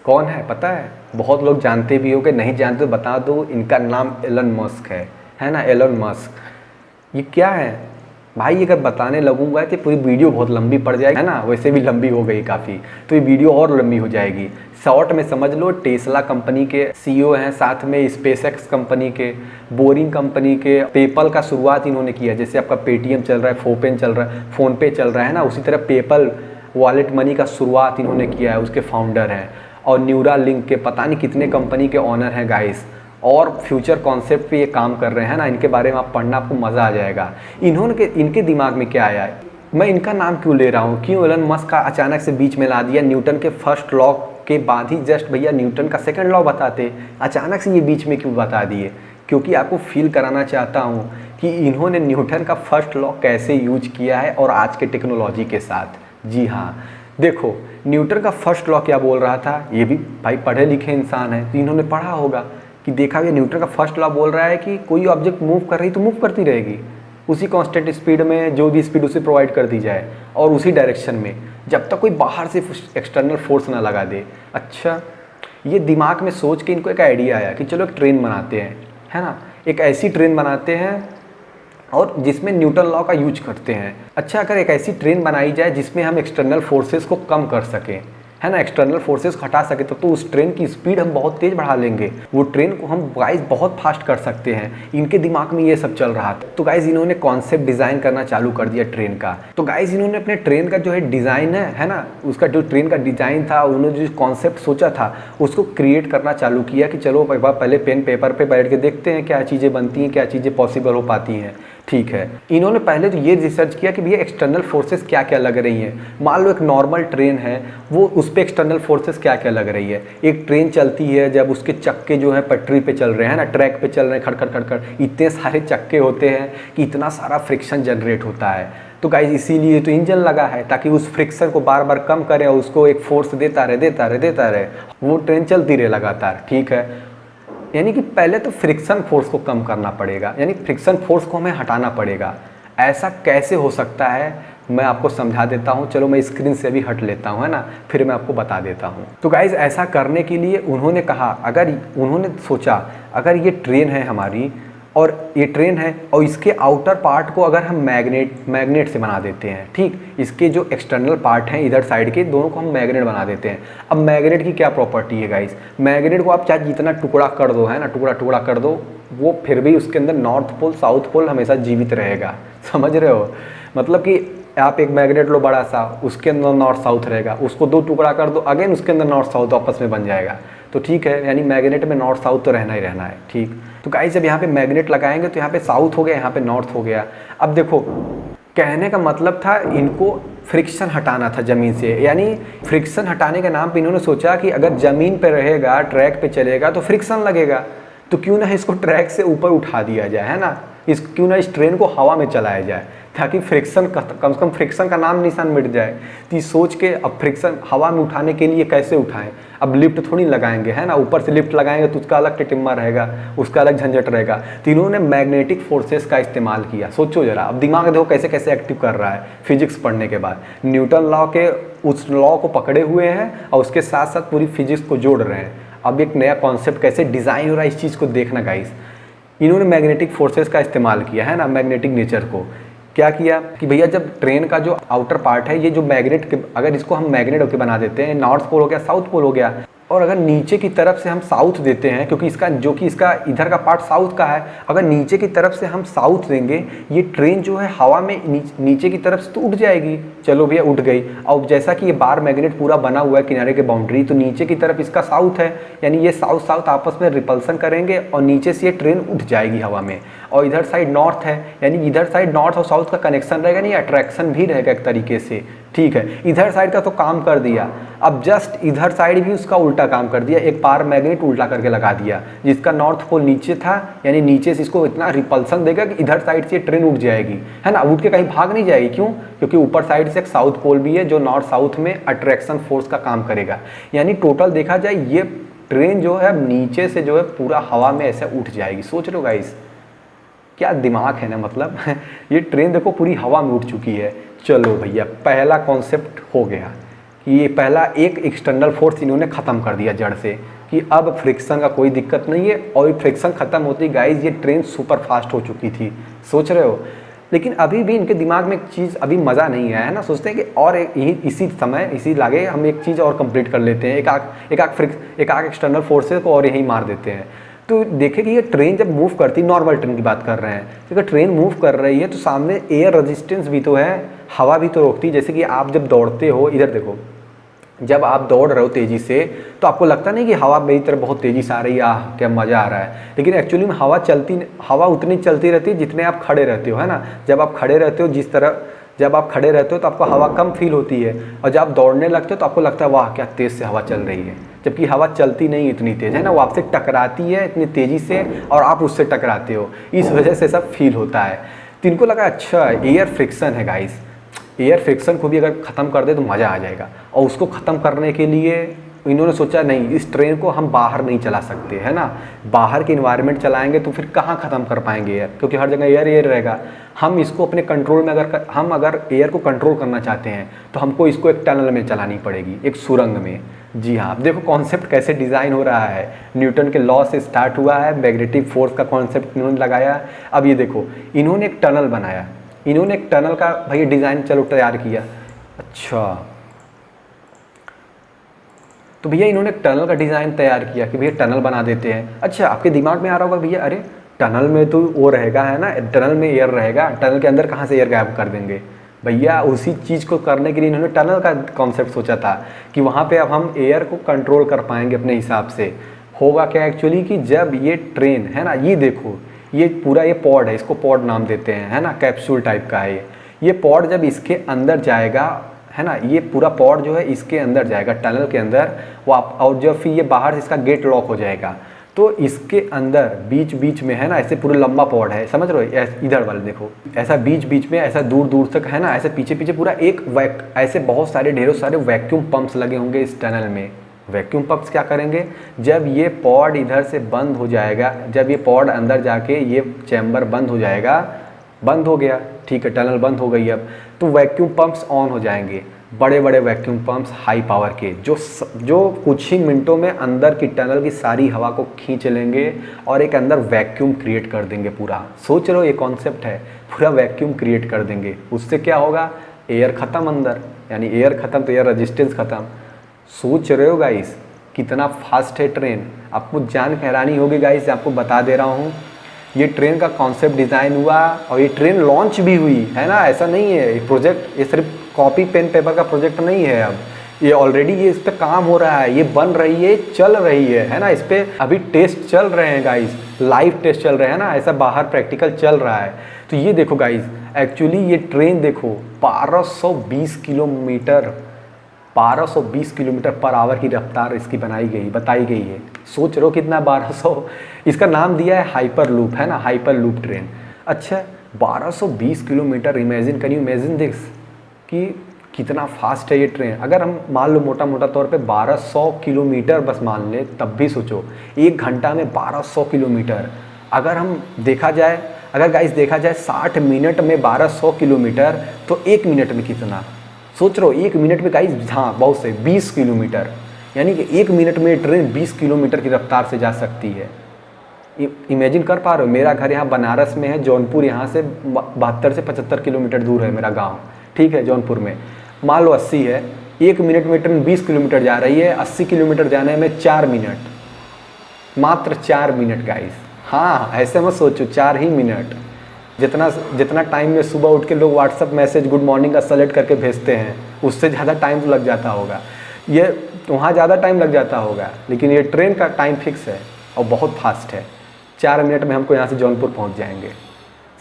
कौन है पता है? बहुत लोग जानते भी हो कि नहीं जानते तो बता दो, इनका नाम एलन मस्क है ना, एलन मस्क। ये क्या है भाई, अगर बताने लगूंगा तो पूरी वीडियो बहुत लंबी पड़ जाएगी, है ना, वैसे भी लंबी हो गई काफ़ी, तो ये वीडियो और लंबी हो जाएगी। शॉर्ट में समझ लो, टेस्ला कंपनी के सीईओ हैं, साथ में स्पेसएक्स कंपनी के, बोरिंग कंपनी के, पेपल का शुरुआत इन्होंने किया। जैसे आपका पेटीएम चल रहा है, फोपेन चल रहा है, फ़ोनपे चल रहा है ना, उसी तरह पेपल वॉलेट मनी का शुरुआत इन्होंने किया है, उसके फाउंडर हैं। और न्यूरा लिंक के पता नहीं कितने कंपनी के ऑनर हैं गाइस, और फ्यूचर कॉन्सेप्ट पे ये काम कर रहे हैं ना, इनके बारे में आप पढ़ना, आपको मज़ा आ जाएगा। इनके दिमाग में क्या आया है, मैं इनका नाम क्यों ले रहा हूँ, क्यों एलन मस्क का अचानक से बीच में ला दिया? न्यूटन के फर्स्ट लॉ के बाद ही जस्ट भैया न्यूटन का सेकंड लॉ बताते, अचानक से ये बीच में क्यों बता दिए? क्योंकि आपको फील कराना चाहता हूँ कि इन्होंने न्यूटन का फर्स्ट लॉ कैसे यूज किया है और आज के टेक्नोलॉजी के साथ। जी हाँ, देखो न्यूटन का फर्स्ट लॉ क्या बोल रहा था, ये भी भाई पढ़े लिखे इंसान है तो इन्होंने पढ़ा होगा कि देखा ये न्यूटन का फर्स्ट लॉ बोल रहा है कि कोई ऑब्जेक्ट मूव कर रही तो मूव करती रहेगी उसी कांस्टेंट स्पीड में, जो भी स्पीड उसे प्रोवाइड कर दी जाए और उसी डायरेक्शन में, जब तक कोई बाहर से एक्सटर्नल फोर्स ना लगा दे। अच्छा, ये दिमाग में सोच के इनको एक आइडिया आया कि चलो एक ट्रेन बनाते हैं, है ना, एक ऐसी ट्रेन बनाते हैं और जिसमें न्यूटन लॉ का यूज करते हैं। अच्छा, अगर एक ऐसी ट्रेन बनाई जाए जिसमें हम एक्सटर्नल फोर्सेस को कम कर सकें, है ना, एक्सटर्नल फोर्सेस हटा सके, तो उस ट्रेन की स्पीड हम बहुत तेज़ बढ़ा लेंगे, वो ट्रेन को हम गाइस बहुत फास्ट कर सकते हैं। इनके दिमाग में ये सब चल रहा था। तो गाइस इन्होंने कॉन्सेप्ट डिज़ाइन करना चालू कर दिया ट्रेन का। तो गाइस इन्होंने अपने ट्रेन का जो है डिज़ाइन है ना, उसका जो ट्रेन का डिज़ाइन था, उन्होंने जो कॉन्सेप्ट सोचा था उसको क्रिएट करना चालू किया कि चलो एक बार पहले पेन पेपर पर बैठ के देखते हैं क्या चीज़ें बनती हैं, क्या चीज़ें पॉसिबल हो पाती हैं। ठीक है, इन्होंने पहले तो ये रिसर्च किया कि भैया एक्सटर्नल फोर्सेस क्या क्या लग रही हैं। मान लो एक नॉर्मल ट्रेन है, वो उस पर एक्सटर्नल फोर्सेस क्या क्या लग रही है। एक ट्रेन चलती है जब उसके चक्के जो है पटरी पे चल रहे हैं ना, ट्रैक पे चल रहे हैं, खड़खड़ खड़खड़, इतने सारे चक्के होते हैं कि इतना सारा फ्रिक्शन जनरेट होता है। तो गाइस इसीलिए तो इंजन लगा है, ताकि उस फ्रिक्शन को बार बार कम करे और उसको एक फोर्स देता रहे, वो ट्रेन चलती रहे लगातार। ठीक है, यानी कि पहले तो फ्रिक्शन फोर्स को कम करना पड़ेगा, यानी फ्रिक्शन फोर्स को हमें हटाना पड़ेगा। ऐसा कैसे हो सकता है मैं आपको समझा देता हूँ। चलो मैं स्क्रीन से भी हट लेता हूँ, है ना, फिर मैं आपको बता देता हूँ। तो गाइज ऐसा करने के लिए उन्होंने कहा, उन्होंने सोचा अगर ये ट्रेन है हमारी और ये ट्रेन है और इसके आउटर पार्ट को अगर हम मैग्नेट से बना देते हैं, ठीक, इसके जो एक्सटर्नल पार्ट हैं इधर साइड के, दोनों को हम मैग्नेट बना देते हैं। अब मैग्नेट की क्या प्रॉपर्टी है गाइस, मैग्नेट को आप चाहे जितना टुकड़ा कर दो, है ना, टुकड़ा कर दो, वो फिर भी उसके अंदर नॉर्थ पोल साउथ पोल हमेशा जीवित रहेगा। समझ रहे हो, मतलब कि आप एक मैग्नेट लो बड़ा सा, उसके अंदर नॉर्थ साउथ रहेगा, उसको दो टुकड़ा कर दो, अगेन उसके अंदर नॉर्थ साउथ आपस में बन जाएगा। तो ठीक है, यानी मैग्नेट में नॉर्थ साउथ तो रहना ही रहना है। ठीक, तो गाइस जब यहाँ पे मैग्नेट लगाएंगे तो यहाँ पे साउथ हो गया, यहाँ पे नॉर्थ हो गया। अब देखो कहने का मतलब था इनको फ्रिक्शन हटाना था ज़मीन से, यानी फ्रिक्शन हटाने के नाम पे इन्होंने सोचा कि अगर ज़मीन पे रहेगा, ट्रैक पे चलेगा तो फ्रिक्शन लगेगा, तो क्यों ना इसको ट्रैक से ऊपर उठा दिया जाए, है ना, क्यों ना इस ट्रेन को हवा में चलाया जाए, ताकि फ्रिक्शन कम से कम फ्रिक्शन का नाम निशान मिट जाए। तो ये सोच के अब फ्रिक्शन हवा में उठाने के लिए कैसे उठाएं, अब लिफ्ट थोड़ी लगाएंगे, है ना, ऊपर से लिफ्ट लगाएंगे तो उसका अलग टिटिम्मा रहेगा, उसका अलग झंझट रहेगा। तो इन्होंने मैग्नेटिक फोर्सेस का इस्तेमाल किया। सोचो जरा, अब दिमाग देखो कैसे कैसे एक्टिव कर रहा है फिजिक्स पढ़ने के बाद। न्यूटन लॉ के उस लॉ को पकड़े हुए हैं और उसके साथ साथ पूरी फिजिक्स को जोड़ रहे हैं। अब एक नया कॉन्सेप्ट कैसे डिज़ाइन हो रहा है, इस चीज़ को देखना गाइस। इन्होंने मैग्नेटिक फोर्सेस का इस्तेमाल किया, है ना, मैग्नेटिक नेचर को क्या किया कि भैया जब ट्रेन का जो आउटर पार्ट है, ये जो मैग्नेट के, अगर इसको हम मैग्नेट होकर बना देते हैं, नॉर्थ पोल हो गया, साउथ पोल हो गया, और अगर नीचे की तरफ से हम साउथ देते हैं, क्योंकि इसका इधर का पार्ट साउथ का है, अगर नीचे की तरफ से हम साउथ देंगे, ये ट्रेन जो है हवा में नीचे की तरफ से तो उठ जाएगी। चलो भैया उठ गई। और जैसा कि ये बार मैग्नेट पूरा बना हुआ है किनारे के बाउंड्री, तो नीचे की तरफ इसका साउथ है, यानी ये साउथ आपस में रिपल्सन करेंगे और नीचे से ये ट्रेन उठ जाएगी हवा में। और इधर साइड नॉर्थ है, यानी इधर साइड नॉर्थ और साउथ का कनेक्शन रहेगा, नहीं अट्रैक्शन भी रहेगा एक तरीके से। ठीक है, इधर साइड का तो काम कर दिया, अब जस्ट इधर साइड भी उसका उल्टा काम कर दिया, एक पार मैग्नेट उल्टा करके लगा दिया, जिसका नॉर्थ पोल नीचे था, यानी नीचे से इसको इतना रिपल्सन देगा कि इधर साइड से ट्रेन उठ जाएगी, है ना, उठ के कहीं भाग नहीं जाएगी। क्यों? क्योंकि ऊपर साइड से एक साउथ पोल भी है जो नॉर्थ साउथ में अट्रैक्शन फोर्स का काम करेगा। यानी टोटल देखा जाए ये ट्रेन जो है नीचे से जो है पूरा हवा में ऐसे उठ जाएगी। सोच रहे हो गाइस, क्या दिमाग है ना, मतलब ये ट्रेन देखो पूरी हवा में उठ चुकी है। चलो भैया पहला कॉन्सेप्ट हो गया कि ये पहला एक एक्सटर्नल फोर्स इन्होंने ख़त्म कर दिया जड़ से, कि अब फ्रिक्शन का कोई दिक्कत नहीं है। और फ्रिक्शन ख़त्म होती गाइस ये ट्रेन सुपर फास्ट हो चुकी थी। सोच रहे हो, लेकिन अभी भी इनके दिमाग में एक चीज़ अभी मज़ा नहीं आया, है ना, सोचते हैं कि और इसी समय इसी लागे हम एक चीज़ और कंप्लीट कर लेते हैं, एक आग एक्सटर्नल फोर्सेस को और यहीं मार देते हैं। तो देखें कि ये ट्रेन जब मूव करती, नॉर्मल ट्रेन की बात कर रहे हैं, अगर ट्रेन मूव कर रही है तो सामने एयर रेजिस्टेंस भी तो है, हवा भी तो रोकती है। जैसे कि आप जब दौड़ते हो, इधर देखो, जब आप दौड़ रहे हो तेज़ी से तो आपको लगता नहीं कि हवा मेरी तरफ बहुत तेज़ी से आ रही है, आह क्या मज़ा आ रहा है, लेकिन एक्चुअली में हवा उतनी चलती रहती है जितने आप खड़े रहते हो, है ना। जब आप खड़े रहते हो, जिस तरह जब आप खड़े रहते हो तो आपको हवा कम फील होती है, और जब आप दौड़ने लगते हो तो आपको लगता है वाह क्या तेज़ से हवा चल रही है, जबकि हवा चलती नहीं इतनी तेज़ है ना, वो आपसे टकराती है इतनी तेज़ी से और आप उससे टकराते हो, इस वजह से सब फील होता है। तो इनको लगा अच्छा एयर फ्रिक्शन है गाइस, एयर फ्रिक्शन को भी अगर ख़त्म कर दे तो मज़ा आ जाएगा। और उसको ख़त्म करने के लिए इन्होंने सोचा नहीं, इस ट्रेन को हम बाहर नहीं चला सकते, है ना, बाहर के इन्वायरमेंट चलाएंगे तो फिर कहाँ ख़त्म कर पाएंगे एयर, क्योंकि हर जगह एयर एयर रहेगा। हम इसको अपने कंट्रोल में अगर एयर को कंट्रोल करना चाहते हैं तो हमको इसको एक टनल में चलानी पड़ेगी, एक सुरंग में। जी हाँ, देखो कॉन्सेप्ट कैसे डिज़ाइन हो रहा है, न्यूटन के लॉ से स्टार्ट हुआ है, मैग्नेटिक फोर्स का कॉन्सेप्ट इन्होंने लगाया। अब ये देखो इन्होंने एक टनल बनाया, इन्होंने एक टनल का भैया डिज़ाइन चलो तैयार किया। अच्छा तो भैया इन्होंने एक टनल का डिज़ाइन तैयार किया कि भैया टनल बना देते हैं। अच्छा आपके दिमाग में आ रहा होगा भैया अरे टनल में तो वो रहेगा, है ना, टनल में एयर रहेगा, टनल के अंदर कहाँ से एयर गायब कर देंगे। भैया उसी चीज़ को करने के लिए इन्होंने टनल का कॉन्सेप्ट सोचा था कि वहाँ पे अब हम एयर को कंट्रोल कर पाएंगे अपने हिसाब से। होगा क्या एक्चुअली कि जब ये ट्रेन, है ना, ये देखो ये पूरा ये पॉड है, इसको पॉड नाम देते हैं, है ना, कैप्सूल टाइप का है ये पॉड जब इसके अंदर जाएगा, है ना, ये पूरा पॉड जो है इसके अंदर जाएगा टनल के अंदर, वो आप और जब फिर ये बाहर से इसका गेट लॉक हो जाएगा तो इसके अंदर बीच बीच में, है ना, ऐसे पूरा लंबा पॉड है, समझ रहे हो, इधर वाले देखो ऐसा बीच बीच में ऐसा दूर दूर तक, है ना, ऐसे पीछे पीछे पूरा एक ऐसे बहुत सारे ढेरों सारे वैक्यूम पंप्स लगे होंगे इस टनल में। वैक्यूम पंप्स क्या करेंगे, जब ये पॉड इधर से बंद हो जाएगा, जब ये पॉड अंदर जाके ये चैम्बर बंद हो जाएगा, बंद हो गया, ठीक है, टनल बंद हो गई अब, तो वैक्यूम पंप्स ऑन हो जाएंगे, बड़े बड़े वैक्यूम पंप्स हाई पावर के जो कुछ ही मिनटों में अंदर की टनल की सारी हवा को खींच लेंगे और एक अंदर वैक्यूम क्रिएट कर देंगे। पूरा सोच रहे हो ये कॉन्सेप्ट है, पूरा वैक्यूम क्रिएट कर देंगे। उससे क्या होगा, एयर ख़त्म अंदर, यानी एयर ख़त्म तो एयर रेजिस्टेंस ख़त्म। सोच रहे हो गाइस कितना फास्ट है ट्रेन, आपको जान के हैरानी होगी गाइस, आपको बता दे रहा हूँ ये ट्रेन का कॉन्सेप्ट डिज़ाइन हुआ और ये ट्रेन लॉन्च भी हुई, है ना, ऐसा नहीं है ये प्रोजेक्ट, ये सिर्फ कॉपी पेन पेपर का प्रोजेक्ट नहीं है, अब ये ऑलरेडी ये इस पर काम हो रहा है, ये बन रही है, चल रही है ना, इस पर अभी टेस्ट चल रहे हैं गाइस, लाइव टेस्ट चल रहे हैं ना, ऐसा बाहर प्रैक्टिकल चल रहा है। तो ये देखो गाइस एक्चुअली ये ट्रेन देखो 1220 किलोमीटर 1220 किलोमीटर पर आवर की रफ्तार इसकी बताई गई है। सोच रहे हो कितना 1200, इसका नाम दिया है हाइपर लूप, है ना, हाइपर लूप ट्रेन। अच्छा 1220 kilometre, imagine, can you imagine this कि कितना फास्ट है ये ट्रेन। अगर हम मान लो मोटा मोटा तौर पे 1200 किलोमीटर बस मान ले, तब भी सोचो 1 घंटा में 1200 किलोमीटर। अगर हम देखा जाए, अगर गाइस देखा जाए 60 मिनट में 1200 किलोमीटर, तो 1 मिनट में कितना, सोच रहे हो 1 मिनट में गाइस, हाँ बहुत से 20 किलोमीटर, यानी कि 1 मिनट में ट्रेन 20 किलोमीटर की रफ्तार से जा सकती है। इमेजिन कर पा रहे हो, मेरा घर यहाँ बनारस में है, जौनपुर यहाँ से 72 से 75 किलोमीटर दूर है मेरा गांव, ठीक है, जौनपुर में। मान लो 80 है, 1 मिनट में ट्रेन 20 किलोमीटर जा रही है, 80 किलोमीटर जाने में 4 मिनट, मात्र 4 मिनट गाइस। हाँ ऐसे मत सोचो, 4 ही मिनट, जितना टाइम में सुबह उठ के लोग व्हाट्सअप मैसेज गुड मॉर्निंग का सेलेक्ट करके भेजते हैं, उससे ज़्यादा टाइम तो लग जाता होगा, ये वहाँ ज़्यादा टाइम लग जाता होगा, लेकिन ये ट्रेन का टाइम फिक्स है और बहुत फास्ट है। 4 मिनट में हमको यहाँ से जौनपुर पहुँच जाएंगे,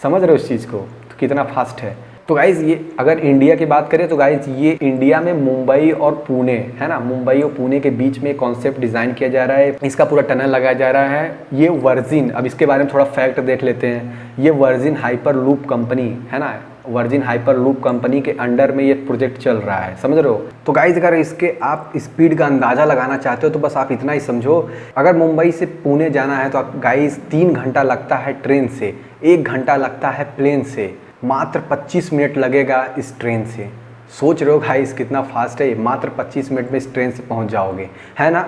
समझ रहे हो इस चीज़ को, तो कितना फास्ट है। तो गाइज़ ये अगर इंडिया की बात करें तो गाइज़ ये इंडिया में मुंबई और पुणे, है ना, मुंबई और पुणे के बीच में कॉन्सेप्ट डिज़ाइन किया जा रहा है, इसका पूरा टनल लगाया जा रहा है। ये वर्जिन, अब इसके बारे में थोड़ा फैक्ट देख लेते हैं, ये वर्जिन हाइपर लूप कंपनी, है ना, वर्जिन हाइपर लूप कंपनी के अंडर में ये प्रोजेक्ट चल रहा है, समझ रहे हो। तो गाइज़ अगर इसके आप स्पीड का अंदाज़ा लगाना चाहते हो तो बस आप इतना ही समझो, अगर मुंबई से पुणे जाना है तो आप गाइज़ 3 घंटा लगता है ट्रेन से, 1 घंटा लगता है प्लेन से, मात्र 25 मिनट लगेगा इस ट्रेन से। सोच रहे हो गाइस कितना फास्ट है, मात्र 25 मिनट में इस ट्रेन से पहुंच जाओगे, है ना।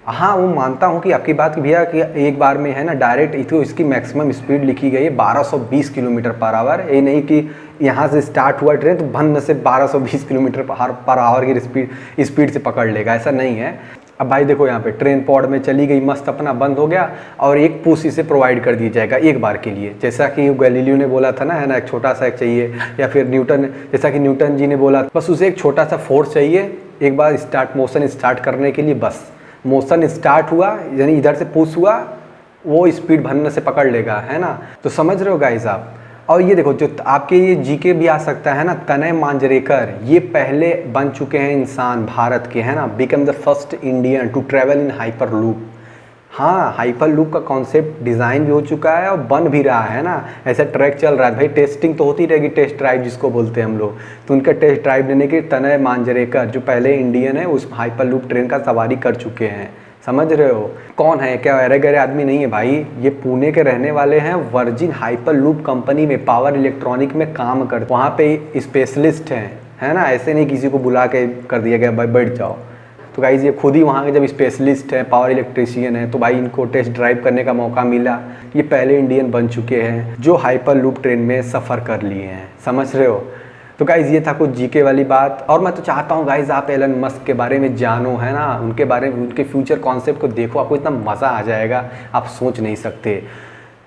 हाँ वो मानता हूँ कि आपकी बात भैया कि एक बार में, है ना, डायरेक्ट तो इसकी मैक्सिमम स्पीड लिखी गई है 1220 किलोमीटर पर आवर। ये नहीं कि यहाँ से स्टार्ट हुआ ट्रेन तो भन्न से 1220 किलोमीटर पर आवर की स्पीड से पकड़ लेगा, ऐसा नहीं है। अब भाई देखो यहाँ पे ट्रेन पॉड में चली गई, मस्त अपना बंद हो गया और एक पुश इसे प्रोवाइड कर दिया जाएगा एक बार के लिए, जैसा कि गैलीलियो ने बोला था ना, है ना, एक छोटा सा एक चाहिए, या फिर न्यूटन, जैसा कि न्यूटन जी ने बोला, बस उसे एक छोटा सा फोर्स चाहिए एक बार मोशन स्टार्ट करने के लिए, बस मोशन स्टार्ट हुआ यानी इधर से पुश हुआ, वो स्पीड भरने से पकड़ लेगा, है ना। तो समझ रहे हो गाइस आप। और ये देखो जो आपके ये जीके भी आ सकता है ना, तनय मांजरेकर ये पहले बन चुके हैं इंसान भारत के, है ना, become the first Indian to travel in hyperloop. हाँ, हाइपर लूप का कॉन्सेप्ट डिज़ाइन भी हो चुका है और बन भी रहा है ना, ऐसा ट्रैक चल रहा है भाई, टेस्टिंग तो होती रहेगी, टेस्ट ड्राइव जिसको बोलते हैं हम लोग। तो उनका टेस्ट ड्राइव लेने के तनय मांजरेकर जो पहले इंडियन है उस हाइपर लूप ट्रेन का सवारी कर चुके हैं। समझ रहे हो कौन है? क्या अरे गरे आदमी नहीं है भाई, ये पुणे के रहने वाले हैं, वर्जिन हाइपर लूप कंपनी में पावर इलेक्ट्रॉनिक में काम करते, वहाँ पे स्पेशलिस्ट हैं, है ना, ऐसे नहीं किसी को बुला के कर दिया गया भाई बैठ जाओ। तो गाइज़ ये खुद ही वहाँ के जब स्पेशलिस्ट हैं, पावर इलेक्ट्रीशियन है, तो भाई इनको टेस्ट ड्राइव करने का मौका मिला। ये पहले इंडियन बन चुके हैं जो हाइपर लूप ट्रेन में सफ़र कर लिए हैं। समझ रहे हो? तो गाइज़ ये था कुछ जीके वाली बात। और मैं तो चाहता हूँ गाइज़ आप एलन मस्क के बारे में जानो, है ना, उनके बारे में, उनके फ्यूचर कॉन्सेप्ट को देखो, आपको इतना मज़ा आ जाएगा आप सोच नहीं सकते।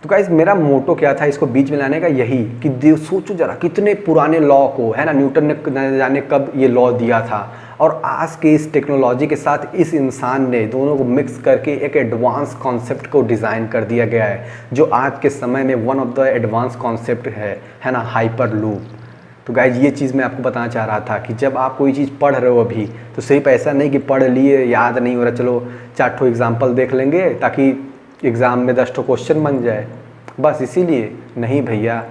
तो गाइज़ मेरा मोटो क्या था इसको बीच में लाने का, यही कि सोचो जरा कितने पुराने लॉ को, है ना, न्यूटन ने न जाने कब ये लॉ दिया था, और आज के इस टेक्नोलॉजी के साथ इस इंसान ने दोनों को मिक्स करके एक एडवांस कॉन्सेप्ट को डिज़ाइन कर दिया गया है, जो आज के समय में one of the advance concept है ना, हाइपर लूप। तो गाइज ये चीज़ मैं आपको बताना चाह रहा था कि जब आप कोई चीज़ पढ़ रहे हो अभी, तो सिर्फ ऐसा नहीं कि पढ़ लिए याद नहीं हो रहा, चलो 4 ठो एग्जाम्पल देख लेंगे ताकि एग्ज़ाम में 10 ठो क्वेश्चन बन जाए, बस इसीलिए नहीं भैया।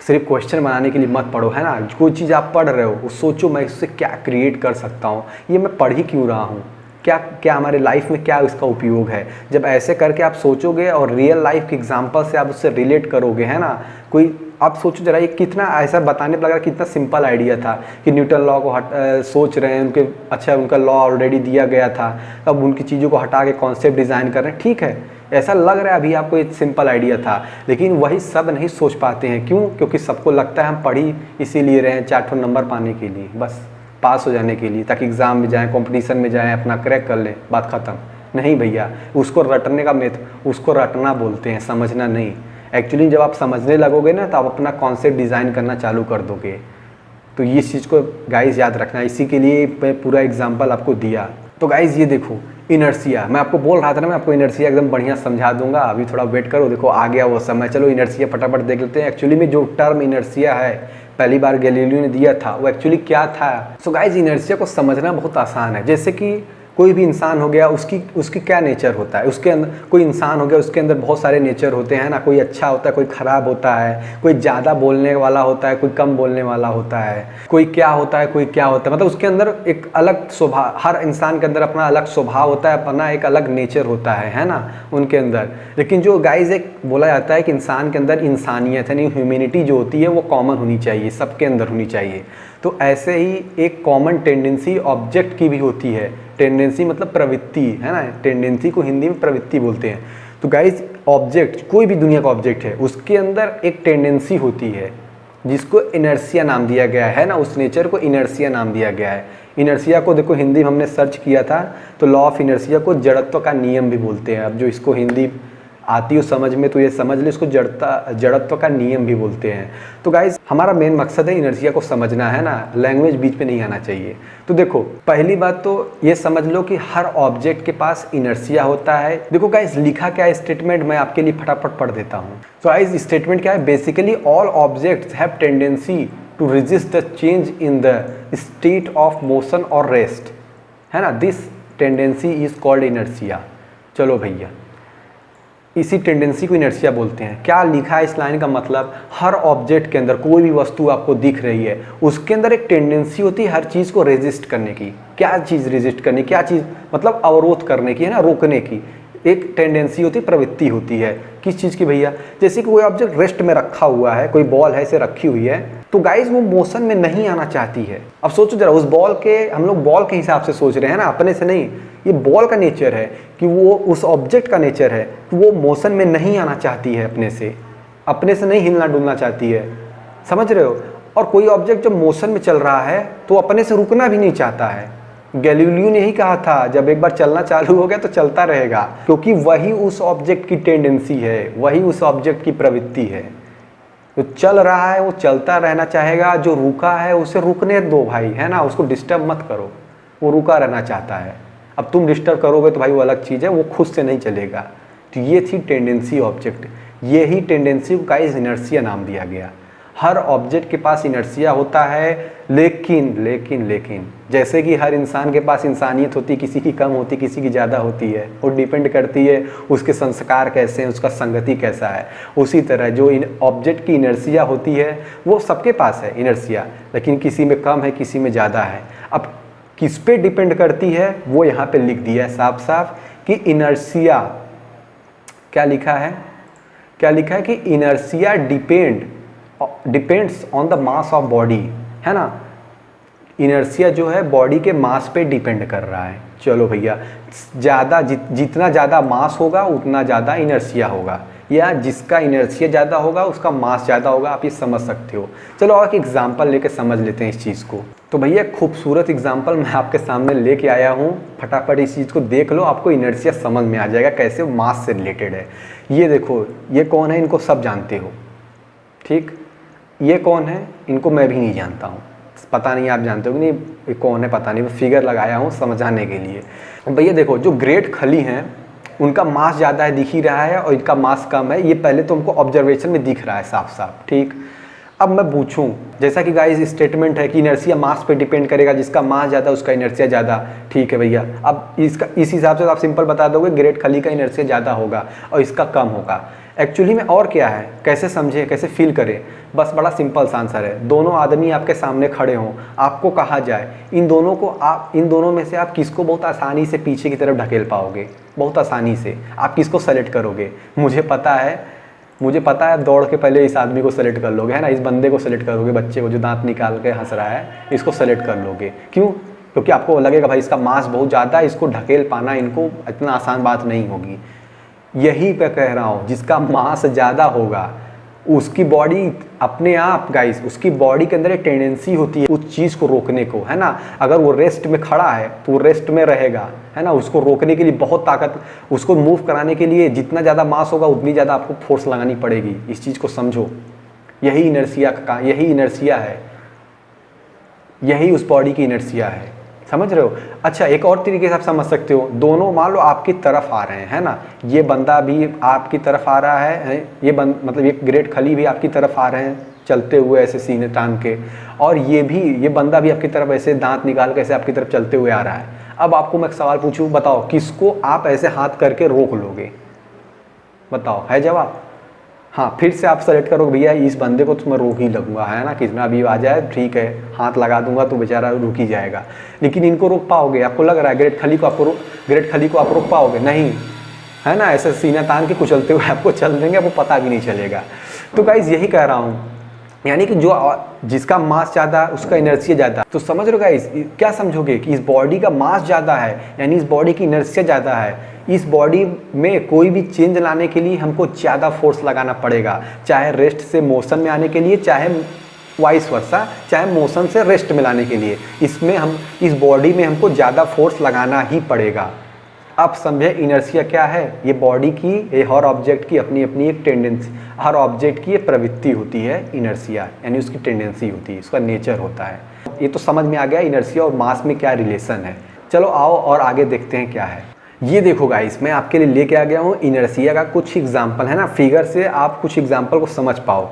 सिर्फ क्वेश्चन बनाने के लिए मत पढ़ो, है ना, कोई चीज़ आप पढ़ रहे हो वो सोचो मैं इससे क्या क्रिएट कर सकता हूँ, ये मैं पढ़ ही क्यों रहा हूँ, क्या क्या हमारे लाइफ में क्या इसका उपयोग है। जब ऐसे करके आप सोचोगे और रियल लाइफ के एग्जांपल से आप उससे रिलेट करोगे, है ना, कोई आप सोचो जरा ये कितना ऐसा बताने पर लग रहा कितना सिंपल आइडिया था कि न्यूटन लॉ को सोच रहे हैं उनके, अच्छा उनका लॉ ऑलरेडी दिया गया था, अब उनकी चीज़ों को हटा के कॉन्सेप्ट डिज़ाइन कर रहे हैं, ठीक है, ऐसा लग रहा है अभी आपको एक सिंपल आइडिया था, लेकिन वही सब नहीं सोच पाते हैं। क्यों? क्योंकि सबको लगता है हम पढ़ ही इसीलिए रहे हैं 4 ठो नंबर पाने के लिए, बस पास हो जाने के लिए, ताकि एग्ज़ाम में जाएँ, कंपटीशन में जाएँ, अपना क्रैक कर लें, बात ख़त्म। नहीं भैया, उसको रटने का उसको रटना बोलते हैं, समझना नहीं। एक्चुअली जब आप समझने लगोगे ना तो आप अपना कॉन्सेप्ट डिज़ाइन करना चालू कर दोगे। तो ये चीज़ को गाइज़ याद रखना, इसी के लिए मैं पूरा एग्जाम्पल आपको दिया। तो गाइज़ ये देखो इनर्शिया, मैं आपको बोल रहा था ना, मैं आपको इनर्शिया एकदम बढ़िया समझा दूंगा, अभी थोड़ा वेट करो, देखो आ गया वो समय। चलो इनर्शिया फटाफट देख लेते हैं। एक्चुअली में जो टर्म इनर्शिया है पहली बार गैलीलियो ने दिया था, वो एक्चुअली क्या था। सो गाइज़ इनर्शिया को समझना बहुत आसान है। जैसे कि कोई भी इंसान हो गया, उसकी क्या नेचर होता है, उसके अंदर कोई इंसान हो गया, उसके अंदर बहुत सारे नेचर होते हैं ना, कोई अच्छा होता है, कोई ख़राब होता है, कोई ज़्यादा बोलने वाला होता है, कोई कम बोलने वाला होता है, कोई क्या होता है, कोई क्या होता है, मतलब उसके अंदर एक अलग स्वभाव, हर इंसान के अंदर अपना अलग स्वभाव होता है, अपना एक अलग नेचर होता है ना उनके अंदर। लेकिन जो गाइज एक बोला जाता है कि इंसान के अंदर इंसानियत यानी ह्यूमैनिटी जो होती है वो कॉमन होनी चाहिए, सबके अंदर होनी चाहिए। तो ऐसे ही एक कॉमन टेंडेंसी ऑब्जेक्ट की भी होती है। टेंडेंसी मतलब प्रवृत्ति, है ना, टेंडेंसी को हिंदी में प्रवृत्ति बोलते हैं। तो गाइज ऑब्जेक्ट, कोई भी दुनिया का ऑब्जेक्ट है, उसके अंदर एक टेंडेंसी होती है जिसको इनर्शिया नाम दिया गया है ना, उस नेचर को इनर्शिया नाम दिया गया है। इनर्शिया को देखो हिंदी में हमने सर्च किया था तो लॉ ऑफ इनर्शिया को जड़त्व का नियम भी बोलते हैं। अब जो इसको हिंदी आती हो समझ में तो ये समझ ले, इसको जड़त्व का नियम भी बोलते हैं। तो गाइज हमारा मेन मकसद है इनर्शिया को समझना, है ना, लैंग्वेज बीच में नहीं आना चाहिए। तो देखो पहली बात तो ये समझ लो कि हर ऑब्जेक्ट के पास इनर्शिया होता है। देखो गाइज लिखा क्या है स्टेटमेंट, मैं आपके लिए फटाफट पढ़ देता हूँ। तो गाइज स्टेटमेंट क्या है, basically all objects have tendency to resist the change in the state of motion और रेस्ट, है ना, this tendency is called inertia. चलो भैया इसी टेंडेंसी को इनर्शिया बोलते हैं। क्या लिखा है इस लाइन का मतलब, हर ऑब्जेक्ट के अंदर कोई भी वस्तु आपको दिख रही है उसके अंदर एक टेंडेंसी होती है हर चीज़ को रेजिस्ट करने की। क्या चीज़ रेजिस्ट करने, क्या चीज़ मतलब अवरोध करने की, है ना, रोकने की एक टेंडेंसी होती है, प्रवृत्ति होती है। किस चीज़ की भैया, जैसे कि कोई ऑब्जेक्ट रेस्ट में रखा हुआ है, कोई बॉल है इसे रखी हुई है, तो गाइज वो मोशन में नहीं आना चाहती है। अब सोचो जरा उस बॉल के, हम लोग बॉल के हिसाब से सोच रहे हैं ना, अपने से नहीं, ये बॉल का नेचर है कि वो उस ऑब्जेक्ट का नेचर है कि वो मोशन में नहीं आना चाहती है, अपने से नहीं हिलना डुलना चाहती है, समझ रहे हो। और कोई ऑब्जेक्ट जब मोशन में चल रहा है तो अपने से रुकना भी नहीं चाहता है। गैलीलियो ने ही कहा था जब एक बार चलना चालू हो गया तो चलता रहेगा, क्योंकि वही उस ऑब्जेक्ट की टेंडेंसी है, वही उस ऑब्जेक्ट की प्रवृत्ति है। जो चल रहा है वो चलता रहना चाहेगा, जो रुका है उसे रुकने दो भाई, है ना, उसको डिस्टर्ब मत करो, वो रुका रहना चाहता है। अब तुम डिस्टर्ब करोगे तो भाई वो अलग चीज़ है, वो खुद से नहीं चलेगा। तो ये थी टेंडेंसी ऑब्जेक्ट, यही टेंडेंसी को गाइस इनर्शिया नाम दिया गया। हर ऑब्जेक्ट के पास इनर्शिया होता है, लेकिन जैसे कि हर इंसान के पास इंसानियत होती है, किसी की कम होती, किसी की ज़्यादा होती है, वो डिपेंड करती है उसके संस्कार कैसे हैं, उसका संगति कैसा है। उसी तरह जो ऑब्जेक्ट की इनर्शिया होती है वो सबके पास है इनर्शिया, लेकिन किसी में कम है, किसी में ज़्यादा है। अब किस पे डिपेंड करती है वो यहाँ पे लिख दिया है साफ साफ कि इनर्शिया, क्या लिखा है कि inertia depends on the mass of body, है ना। इनर्शिया जो है बॉडी के मास पे डिपेंड कर रहा है। चलो भैया, जितना ज़्यादा मास होगा उतना ज़्यादा इनर्शिया होगा, या जिसका इनर्शिया ज़्यादा होगा उसका मास ज़्यादा होगा। आप ये समझ सकते हो। चलो और एक एग्जांपल लेके समझ लेते हैं इस चीज़ को। तो भैया खूबसूरत एग्जांपल मैं आपके सामने लेके आया हूँ, फटाफट इस चीज़ को देख लो, आपको इनर्शिया समझ में आ जाएगा कैसे मास से रिलेटेड है। ये देखो, ये कौन है, इनको सब जानते हो, ठीक। ये कौन है, इनको मैं भी नहीं जानता हूँ, पता नहीं आप जानते हो कि नहीं ये कौन है, पता नहीं, मैं फिगर लगाया हूँ समझाने के लिए। भैया देखो, जो ग्रेट खली हैं उनका मास ज़्यादा है, दिख ही रहा है, और इनका मास कम है। ये पहले तो हमको ऑब्जर्वेशन में दिख रहा है साफ साफ, ठीक। अब मैं पूछूं, जैसा कि गाइस स्टेटमेंट है कि इनर्शिया मास पे डिपेंड करेगा, जिसका मास ज़्यादा उसका इनर्शिया ज़्यादा, ठीक है भैया। अब इसका इस हिसाब से आप सिंपल बता दोगे ग्रेट खली का इनर्शिया ज़्यादा होगा और इसका कम होगा। एक्चुअली में और क्या है, कैसे समझे, कैसे फील करें, बस बड़ा सिंपल सा आंसर है। दोनों आदमी आपके सामने खड़े हों, आपको कहा जाए इन दोनों में से आप किसको बहुत आसानी से पीछे की तरफ ढकेल पाओगे, बहुत आसानी से आप किसको सेलेक्ट करोगे। मुझे पता है दौड़ के पहले इस आदमी को सेलेक्ट कर लोगे, है ना, इस बंदे को सेलेक्ट करोगे, बच्चे को जो दांत निकाल के हंस रहा है, इसको सेलेक्ट कर लोगे। क्यों? क्योंकि आपको लगेगा भाई इसका मास बहुत ज़्यादा है, इसको ढकेल पाना इनको इतना आसान बात नहीं होगी। यही पे कह रहा हूँ, जिसका मास ज़्यादा होगा उसकी बॉडी अपने आप गाइस, उसकी बॉडी के अंदर एक टेंडेंसी होती है उस चीज़ को रोकने को, है ना। अगर वो रेस्ट में खड़ा है तो वो रेस्ट में रहेगा, है ना। उसको रोकने के लिए बहुत ताकत, उसको मूव कराने के लिए जितना ज़्यादा मास होगा उतनी ज़्यादा आपको फोर्स लगानी पड़ेगी। इस चीज़ को समझो, यही इनर्शिया है, यही उस बॉडी की इनर्शिया है, समझ रहे हो। अच्छा, एक और तरीके से आप समझ सकते हो, दोनों मान लो आपकी तरफ आ रहे हैं, है ना, ये बंदा भी आपकी तरफ आ रहा है, मतलब ये ग्रेट खली भी आपकी तरफ आ रहे हैं चलते हुए ऐसे सीने तान के, और ये बंदा भी आपकी तरफ ऐसे दांत निकाल के ऐसे आपकी तरफ चलते हुए आ रहा है। अब आपको मैं एक सवाल पूछूं, बताओ किसको आप ऐसे हाथ करके रोक लोगे, बताओ, है जवाब? हाँ, फिर से आप सेलेक्ट करो भैया इस बंदे को तो मैं रोक ही लगूंगा, है ना, कितना अभी आ जाए ठीक है, हाथ लगा दूंगा तो बेचारा रुक ही जाएगा। लेकिन इनको रोक पाओगे? आपको लग रहा है ग्रेट खली को आप रोक पाओगे? नहीं, है ना। ऐसे सीना तान के कुचलते हुए आपको चल देंगे, आपको पता भी नहीं चलेगा। तो गाइस यही कह रहा हूँ, यानी कि जिसका मास ज़्यादा उसका इनर्शिया ज़्यादा। तो समझ रहे हो गाइस, क्या समझोगे कि इस बॉडी का मास ज़्यादा है, यानी इस बॉडी की इनर्शिया ज़्यादा है। इस बॉडी में कोई भी चेंज लाने के लिए हमको ज़्यादा फोर्स लगाना पड़ेगा, चाहे रेस्ट से मोशन में आने के लिए, चाहे वाइस वर्सा, चाहे मोशन से रेस्ट में लाने के लिए। इस बॉडी में हमको ज़्यादा फोर्स लगाना ही पड़ेगा। अब समझे इनर्शिया क्या है। ये बॉडी की, हर ऑब्जेक्ट की अपनी अपनी एक टेंडेंसी, हर ऑब्जेक्ट की एक प्रवृत्ति होती है इनर्शिया, यानी उसकी टेंडेंसी होती है, उसका नेचर होता है। ये तो समझ में आ गया इनर्शिया और मास में क्या रिलेशन है। चलो आओ और आगे देखते हैं क्या है। ये देखो गाइस, मैं आपके लिए लेके आ गया हूँ इनर्शिया का कुछ एग्जाम्पल, है ना, फिगर से आप कुछ एग्जाम्पल को समझ पाओ।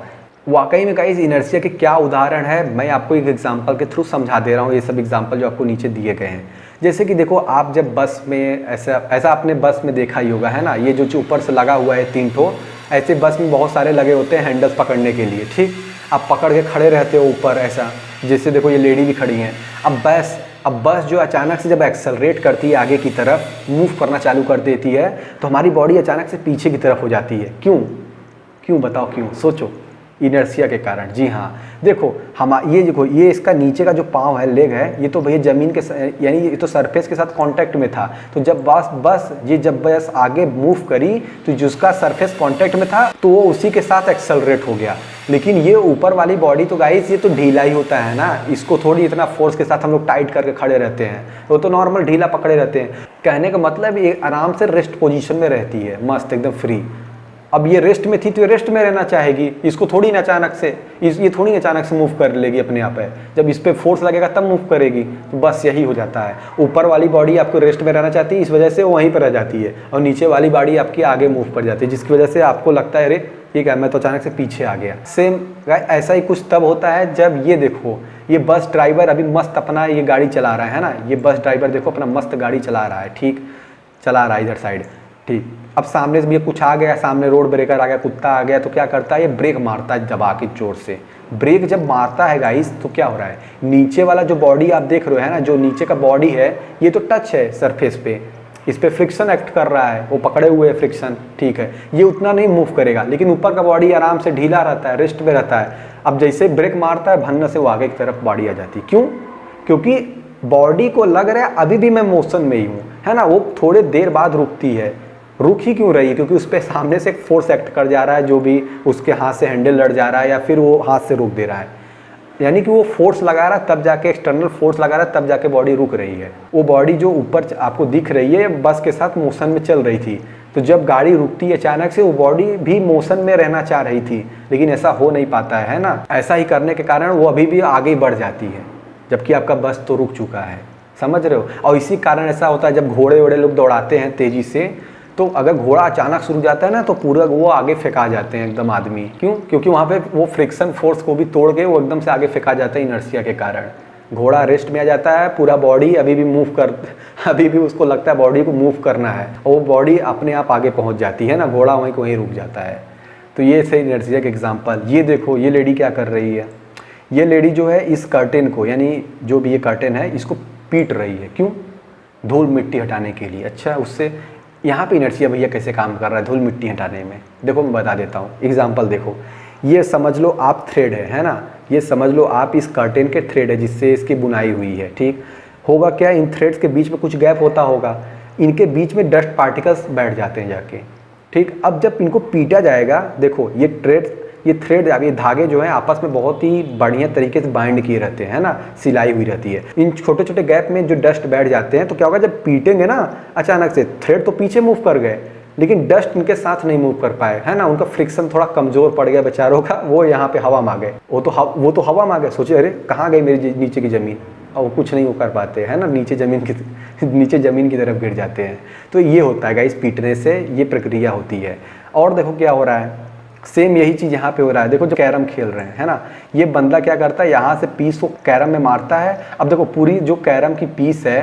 वाकई में गाइस इनर्शिया के क्या उदाहरण है, मैं आपको एक एग्जाम्पल के थ्रू समझा दे रहा हूँ। ये सब एग्जाम्पल जो आपको नीचे दिए गए हैं, जैसे कि देखो, आप जब बस में ऐसा आपने बस में देखा ही होगा, है ना, ये जो ऊपर से लगा हुआ है 3 ठो, ऐसे बस में बहुत सारे लगे होते हैं हैंडल्स पकड़ने के लिए, ठीक। आप पकड़ के खड़े रहते हो ऊपर ऐसा, जैसे देखो ये लेडी भी खड़ी हैं। अब बस जो अचानक से जब एक्सेलरेट करती है, आगे की तरफ मूव करना चालू कर देती है, तो हमारी बॉडी अचानक से पीछे की तरफ हो जाती है। क्यों बताओ क्यों? सोचो, इनर्शिया के कारण। जी हाँ, देखो ये इसका नीचे का जो पाँव है, लेग है, ये तो भैया ज़मीन के, यानी ये तो सरफेस के साथ कांटेक्ट में था। तो जब जब बस आगे मूव करी तो जिसका सरफेस कांटेक्ट में था तो वो उसी के साथ एक्सेलरेट हो गया। लेकिन ये ऊपर वाली बॉडी तो गाइस ये तो ढीला ही होता है ना, इसको थोड़ी इतना फोर्स के साथ हम लोग टाइट करके खड़े रहते हैं, वो तो नॉर्मल ढीला पकड़े रहते हैं। कहने का मतलब ये आराम से रेस्ट पोजीशन में रहती है, मस्त एकदम फ्री। अब ये रेस्ट में थी तो ये रेस्ट में रहना चाहेगी, इसको थोड़ी ना अचानक से ये थोड़ी ना अचानक से मूव कर लेगी अपने आप है, जब इस पर फोर्स लगेगा तब मूव करेगी। तो बस यही हो जाता है, ऊपर वाली बॉडी आपको रेस्ट में रहना चाहती है, इस वजह से वो वहीं पर रह जाती है, और नीचे वाली बॉडी आपकी आगे मूव कर जाती है, जिसकी वजह से आपको लगता है अरे ये क्या, मैं तो अचानक से पीछे आ गया। सेम ऐसा ही कुछ तब होता है जब ये देखो, ये बस ड्राइवर अभी मस्त अपना ये गाड़ी चला रहा है ना, ये बस ड्राइवर देखो अपना मस्त गाड़ी चला रहा है, ठीक चला रहा है इधर साइड, ठीक। अब सामने से ये कुछ आ गया, सामने रोड ब्रेकर आ गया, कुत्ता आ गया, तो क्या करता है ये ब्रेक मारता है दबा के जोर से। ब्रेक जब मारता है गाइस तो क्या हो रहा है, नीचे वाला जो बॉडी आप देख रहे हो है ना, जो नीचे का बॉडी है ये तो टच है सरफेस पे, इस पे फ्रिक्शन एक्ट कर रहा है, वो पकड़े हुए है फ्रिक्शन, ठीक है, ये उतना नहीं मूव करेगा, लेकिन ऊपर का बॉडी आराम से ढीला रहता है, रेस्ट पे रहता है। अब जैसे ब्रेक मारता है भन्न से वो आगे की तरफ बॉडी आ जाती है। क्यों? क्योंकि बॉडी को लग रहा है अभी भी मैं मोशन में ही हूँ, है ना, वो थोड़े देर बाद रुकती है। रुक ही क्यों रही है? क्योंकि उस पर सामने से एक फोर्स एक्ट कर जा रहा है, जो भी उसके हाथ से हैंडल लड़ जा रहा है या फिर वो हाथ से रोक दे रहा है, यानी कि वो फोर्स लगा रहा है तब जाके, एक्सटर्नल फोर्स लगा रहा है तब जाके बॉडी रुक रही है। वो बॉडी जो ऊपर आपको दिख रही है बस के साथ मोशन में चल रही थी, तो जब गाड़ी रुकती है अचानक से, वो बॉडी भी मोशन में रहना चाह रही थी, लेकिन ऐसा हो नहीं पाता है ना। ऐसा ही करने के कारण वो अभी भी आगे बढ़ जाती है, जबकि आपका बस तो रुक चुका है, समझ रहे हो। और इसी कारण ऐसा होता है जब घोड़े वोड़े लोग दौड़ाते हैं तेज़ी से, तो अगर घोड़ा अचानक से रुक जाता है ना तो पूरा वो आगे फेंका जाते हैं एकदम आदमी। क्यों? क्योंकि वहाँ पे वो फ्रिक्शन फोर्स को भी तोड़ के वो एकदम से आगे फेंका जाता है इनर्शिया के कारण। घोड़ा रेस्ट में आ जाता है, पूरा बॉडी अभी भी उसको लगता है बॉडी को मूव करना है, और वो बॉडी अपने आप आगे पहुँच जाती है ना, घोड़ा वहीं को वहीं रुक जाता है। तो ये सही इनर्शिया का एग्जाम्पल। ये देखो ये लेडी क्या कर रही है, ये लेडी जो है इस कर्टेन को, यानी जो भी ये कर्टेन है इसको पीट रही है। क्यों? धूल मिट्टी हटाने के लिए। अच्छा, उससे यहाँ पे इनर्शिया भैया कैसे काम कर रहा है धूल मिट्टी हटाने में? देखो मैं बता देता हूँ, एग्जाम्पल देखो, ये समझ लो आप थ्रेड है ना, ये समझ लो आप इस कर्टेन के थ्रेड है जिससे इसकी बुनाई हुई है, ठीक। होगा क्या, इन थ्रेड्स के बीच में कुछ गैप होता होगा, इनके बीच में डस्ट पार्टिकल्स बैठ जाते हैं जाके, ठीक। अब जब इनको पीटा जाएगा, देखो ये थ्रेड ये धागे जो हैं आपस में बहुत ही बढ़िया तरीके से बाइंड किए रहते हैं ना, सिलाई हुई रहती है। इन छोटे छोटे गैप में जो डस्ट बैठ जाते हैं, तो क्या होगा जब पीटेंगे ना अचानक से, थ्रेड तो पीछे मूव कर गए लेकिन डस्ट इनके साथ नहीं मूव कर पाए, है ना, उनका फ्रिक्शन थोड़ा कमज़ोर पड़ गया बेचारों का, वो यहाँ पे हवा में आ गए, वो तो हवा में आ गए। सोचे अरे कहाँ गई मेरी नीचे की ज़मीन, और वो कुछ नहीं वो कर पाते हैं ना, नीचे ज़मीन की तरफ गिर जाते हैं। तो ये होता है गाइस, पीटने से ये प्रक्रिया होती है। और देखो क्या हो रहा है, सेम यही चीज़ यहाँ पे हो रहा है। देखो जो कैरम खेल रहे हैं, है ना, ये बंदा क्या करता है, यहाँ से पीस को कैरम में मारता है। अब देखो पूरी जो कैरम की पीस है,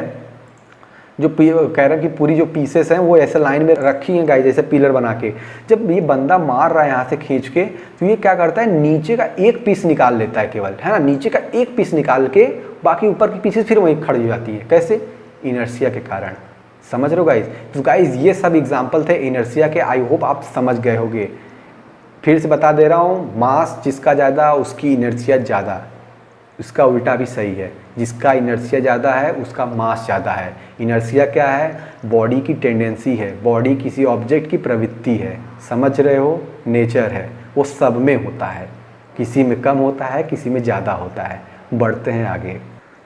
कैरम की पूरी जो पीसेस हैं वो ऐसे लाइन में रखी हैं गाइस, जैसे पिलर बना के। जब ये बंदा मार रहा है यहाँ से खींच के, तो ये क्या करता है, नीचे का एक पीस निकाल लेता है केवल, है ना, नीचे का एक पीस निकाल के बाकी ऊपर की पीसेस फिर वहीं खड़ी हो जाती है। कैसे? इनर्शिया के कारण। समझ रहे हो गाइस? तो गाइस ये सब एग्जाम्पल थे इनर्शिया के, आई होप आप समझ गए होंगे। फिर से बता दे रहा हूँ, मास जिसका ज़्यादा उसकी इनर्शिया ज़्यादा, इसका उल्टा भी सही है, जिसका इनर्शिया ज़्यादा है उसका मास ज़्यादा है। इनर्शिया क्या है? बॉडी की टेंडेंसी है, बॉडी किसी ऑब्जेक्ट की प्रवृत्ति है, समझ रहे हो, नेचर है, वो सब में होता है, किसी में कम होता है किसी में ज़्यादा होता है। बढ़ते हैं आगे।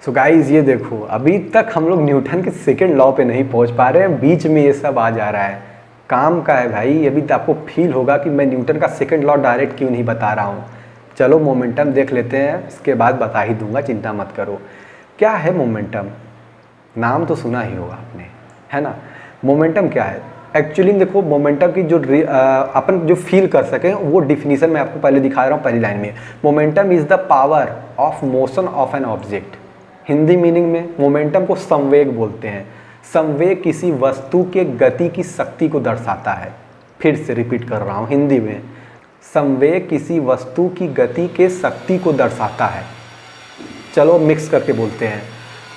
सो गाइज ये देखो, अभी तक हम लोग न्यूटन के सेकेंड लॉ पे नहीं पहुँच पा रहे हैं, बीच में ये सब आ जा रहा है, काम का है भाई। अभी तो आपको फील होगा कि मैं न्यूटन का सेकेंड लॉ डायरेक्ट क्यों नहीं बता रहा हूँ। चलो मोमेंटम देख लेते हैं, इसके बाद बता ही दूंगा, चिंता मत करो। क्या है मोमेंटम? नाम तो सुना ही होगा आपने, है ना। मोमेंटम क्या है एक्चुअली? देखो मोमेंटम की जो अपन जो फील कर सकें वो डिफिनीशन मैं आपको पहले दिखा रहा हूँ पहली लाइन में। Momentum is the power of motion of an object. Hindi meaning में मोमेंटम को संवेग बोलते हैं। संवेग किसी वस्तु के गति की शक्ति को दर्शाता है। फिर से रिपीट कर रहा हूँ हिंदी में, संवेग किसी वस्तु की गति के शक्ति को दर्शाता है। चलो मिक्स करके बोलते हैं,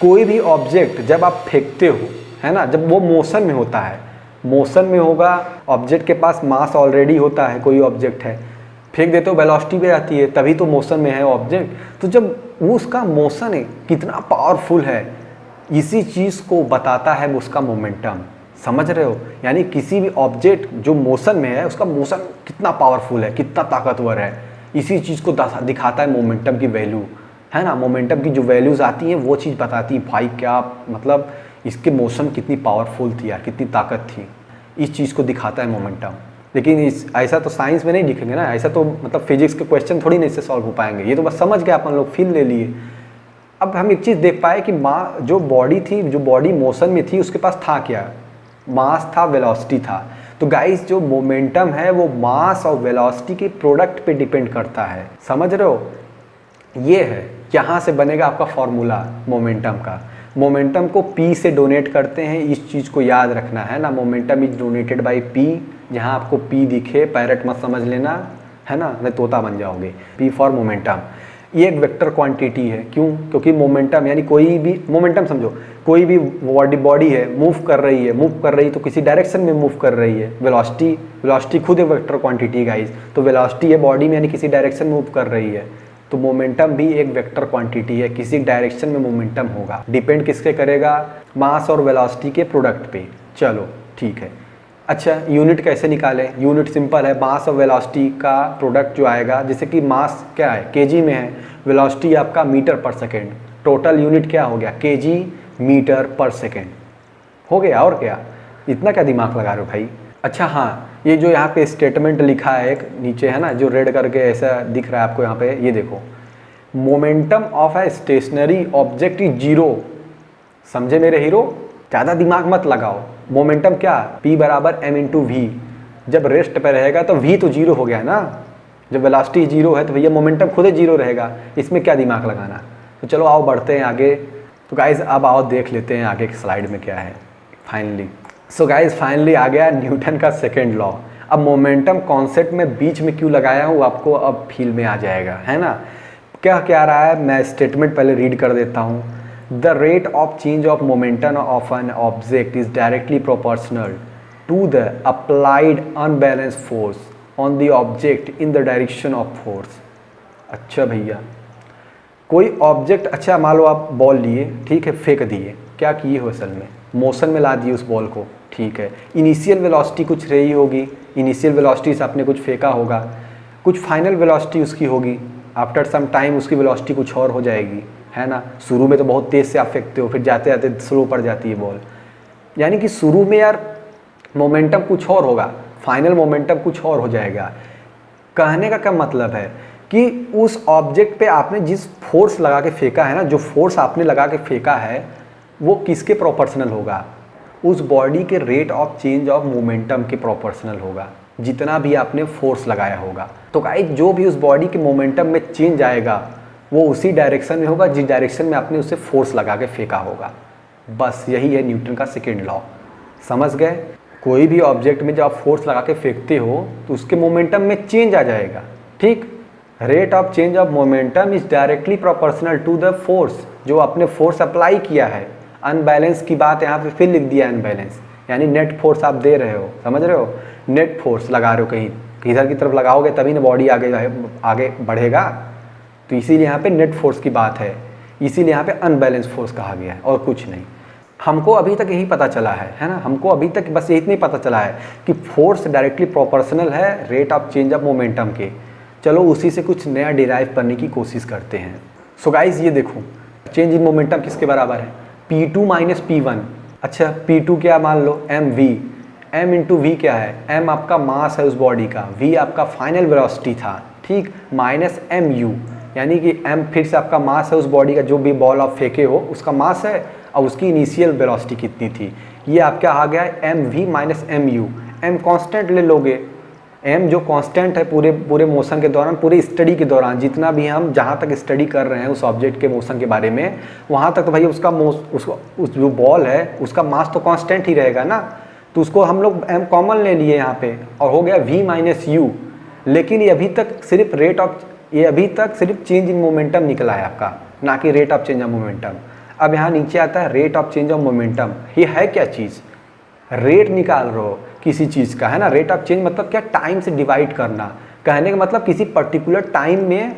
कोई भी ऑब्जेक्ट जब आप फेंकते हो, है ना, जब वो मोशन में होता है, मोशन में होगा, ऑब्जेक्ट के पास मास ऑलरेडी होता है, कोई ऑब्जेक्ट है, फेंक देते हो वेलोसिटी पे आती है, तभी तो मोशन में है ऑब्जेक्ट। तो जब वो उसका मोशन है कितना पावरफुल है, इसी चीज़ को बताता है उसका मोमेंटम। समझ रहे हो? यानी किसी भी ऑब्जेक्ट जो मोशन में है उसका मोशन कितना पावरफुल है, कितना ताकतवर है, इसी चीज़ को दिखाता है मोमेंटम की वैल्यू, है ना। मोमेंटम की जो वैल्यूज़ आती हैं वो चीज़ बताती है भाई क्या मतलब इसके मोशन कितनी पावरफुल थी यार, कितनी ताकत थी, इस चीज़ को दिखाता है मोमेंटम। लेकिन ऐसा तो साइंस में नहीं लिखेंगे ना, ऐसा तो मतलब फिजिक्स के क्वेश्चन थोड़ी नहीं इससे सॉल्व हो पाएंगे। ये तो बस समझ गए अपन लोग, फील ले लिए। अब हम एक चीज़ देख पाए कि जो बॉडी थी, जो बॉडी मोशन में थी, उसके पास था क्या? मास था, वेलोसिटी था। तो गाइस जो मोमेंटम है वो मास और वेलोसिटी के प्रोडक्ट पे डिपेंड करता है, समझ रहे हो। ये है, यहाँ से बनेगा आपका फॉर्मूला मोमेंटम का। मोमेंटम को P से डोनेट करते हैं, इस चीज़ को याद रखना है ना। Momentum is donated bye P, जहाँ आपको P दिखे पैरेट मत समझ लेना, है ना, नहीं तोता बन जाओगे। P for momentum. ये एक वेक्टर क्वांटिटी है, क्यों? क्योंकि मोमेंटम यानी कोई भी मोमेंटम समझो, कोई भी बॉडी है, मूव कर रही तो किसी डायरेक्शन में मूव कर रही है। वेलोसिटी खुद एक वेक्टर क्वांटिटी गाइस, तो वेलोसिटी है बॉडी में यानी किसी डायरेक्शन में मूव कर रही है, तो मोमेंटम भी एक वेक्टर क्वांटिटी है, किसी डायरेक्शन में मोमेंटम होगा। डिपेंड किसके करेगा? मास और वेलोसिटी के प्रोडक्ट पे। चलो ठीक है। अच्छा, यूनिट कैसे निकालें? यूनिट सिंपल है, मास और वेलोसिटी का प्रोडक्ट जो आएगा, जैसे कि मास क्या है केजी में है, वेलोसिटी आपका मीटर पर सेकेंड, टोटल यूनिट क्या हो गया? केजी मीटर पर सेकेंड हो गया। और क्या, इतना क्या दिमाग लगा रहे हो भाई। अच्छा हाँ, ये जो यहाँ पे स्टेटमेंट लिखा है एक नीचे, है ना, जो रेड करके ऐसा दिख रहा है आपको यहाँ पे, ये देखो, momentum of a stationary object is zero. समझे मेरे हीरो, ज़्यादा दिमाग मत लगाओ। मोमेंटम क्या? P बराबर m इंटू वी। जब रेस्ट पे रहेगा तो v तो जीरो हो गया ना, जब वेलोसिटी जीरो है तो भैया मोमेंटम खुद ही जीरो रहेगा, इसमें क्या दिमाग लगाना। तो चलो आओ बढ़ते हैं आगे। तो गाइज़ अब आओ देख लेते हैं आगे की स्लाइड में क्या है फाइनली। सो गाइज़ फाइनली आ गया न्यूटन का सेकेंड लॉ। अब मोमेंटम कॉन्सेप्ट में बीच में क्यों लगाया हूँ आपको अब फील में आ जाएगा, है ना। क्या क्या रहा है, मैं स्टेटमेंट पहले रीड कर देता हूँ। The rate of change of momentum of an object is directly proportional to the applied unbalance force on the object in the direction of force. अच्छा भैया, कोई ऑब्जेक्ट, अच्छा मान लो आप बॉल लिए, ठीक है, फेंक दिए, क्या किए हो असल में? मोशन में ला दिए उस बॉल को, ठीक है। इनिशियल वेलोसिटी कुछ रही होगी, इनिशियल वेलोसिटी से आपने कुछ फेंका होगा, कुछ फाइनल वेलोसिटी उसकी होगी, आफ्टर सम टाइम उसकी वेलोसिटी कुछ और हो जाएगी, है ना। शुरू में तो बहुत तेज़ से आप फेंकते हो, फिर जाते जाते स्लो पड़ जाती है बॉल, यानी कि शुरू में यार मोमेंटम कुछ और होगा, फाइनल मोमेंटम कुछ और हो जाएगा। कहने का क्या मतलब है कि उस ऑब्जेक्ट पे आपने जिस फोर्स लगा के फेंका है ना, जो फोर्स आपने लगा के फेंका है वो किसके प्रोपोर्शनल होगा? उस बॉडी के rate of change of momentum के प्रोपोर्शनल होगा, जितना भी आपने फोर्स लगाया होगा। तो गाइस जो भी उस बॉडी के मोमेंटम में चेंज आएगा वो उसी डायरेक्शन में होगा जिस डायरेक्शन में आपने उसे फोर्स लगा के फेंका होगा। बस यही है न्यूटन का सेकेंड लॉ, समझ गए। कोई भी ऑब्जेक्ट में जब आप फोर्स लगा के फेंकते हो तो उसके मोमेंटम में चेंज आ जाएगा, ठीक। Rate of change of momentum is directly proportional to the force, जो आपने फोर्स अप्लाई किया है। अनबैलेंस की बात यहाँ पे फिर लिख दिया, अनबैलेंस यानी नेट फोर्स आप दे रहे हो, समझ रहे हो, नेट फोर्स लगा रहे हो, कहीं किधर की तरफ लगाओगे तभी ना बॉडी आगे बढ़ेगा। तो इसीलिए यहाँ पे नेट फोर्स की बात है, इसीलिए यहाँ पे अनबैलेंस फोर्स कहा गया है और कुछ नहीं। हमको अभी तक यही पता चला है ना, हमको अभी तक बस यही नहीं पता चला है कि फोर्स डायरेक्टली प्रोपोर्शनल है rate of change of momentum के। चलो उसी से कुछ नया डिराइव करने की कोशिश करते हैं। सो गाइस ये देखो, चेंज इन मोमेंटम किसके बराबर है? P2 minus P1। अच्छा P2 क्या मान लो? mv। m इंटू वी क्या है? m आपका मास है उस बॉडी का, v आपका फाइनल वेलोसिटी था, ठीक, माइनस mu यानी कि m फिर से आपका मास है उस बॉडी का, जो भी बॉल आप फेंके हो उसका मास है, और उसकी इनिशियल वेलोसिटी कितनी थी। ये आपका आ गया है mv minus mu। m constant ले लोगे, m जो कांस्टेंट है पूरे मोशन के दौरान, पूरे स्टडी के दौरान, जितना भी हम जहाँ तक स्टडी कर रहे हैं उस ऑब्जेक्ट के मोशन के बारे में, वहाँ तक तो भाई उसका उस जो बॉल है उसका मास तो कांस्टेंट ही रहेगा ना। तो उसको हम लोग m कॉमन ले लिए यहाँ पे और हो गया v माइनस u। लेकिन ये अभी तक सिर्फ चेंज इन मोमेंटम निकला है आपका, ना कि rate of change of momentum. अब यहाँ नीचे आता है rate of change of momentum. ये है क्या चीज़? रेट निकाल रहे हो किसी चीज़ का, है ना। रेट ऑफ चेंज मतलब क्या? टाइम से डिवाइड करना। कहने का मतलब किसी पर्टिकुलर टाइम में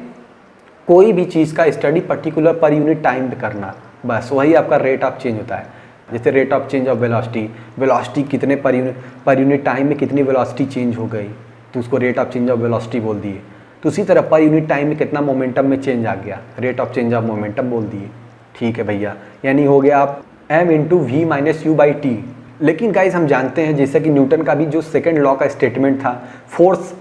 कोई भी चीज़ का study particular per unit time पे करना, बस वही आपका रेट ऑफ चेंज होता है। जैसे rate of change of velocity कितने पर यूनिट टाइम में कितनी वेलोसिटी चेंज हो गई, तो उसको rate of change of velocity बोल दिए। तो उसी तरह पर यूनिट टाइम में कितना मोमेंटम में चेंज आ गया, rate of change of momentum बोल दिए, ठीक है भैया। यानी हो गया आप m into v minus u by t. लेकिन गाइस हम जानते हैं, जैसे कि न्यूटन का भी जो सेकेंड लॉ का स्टेटमेंट था, फोर्स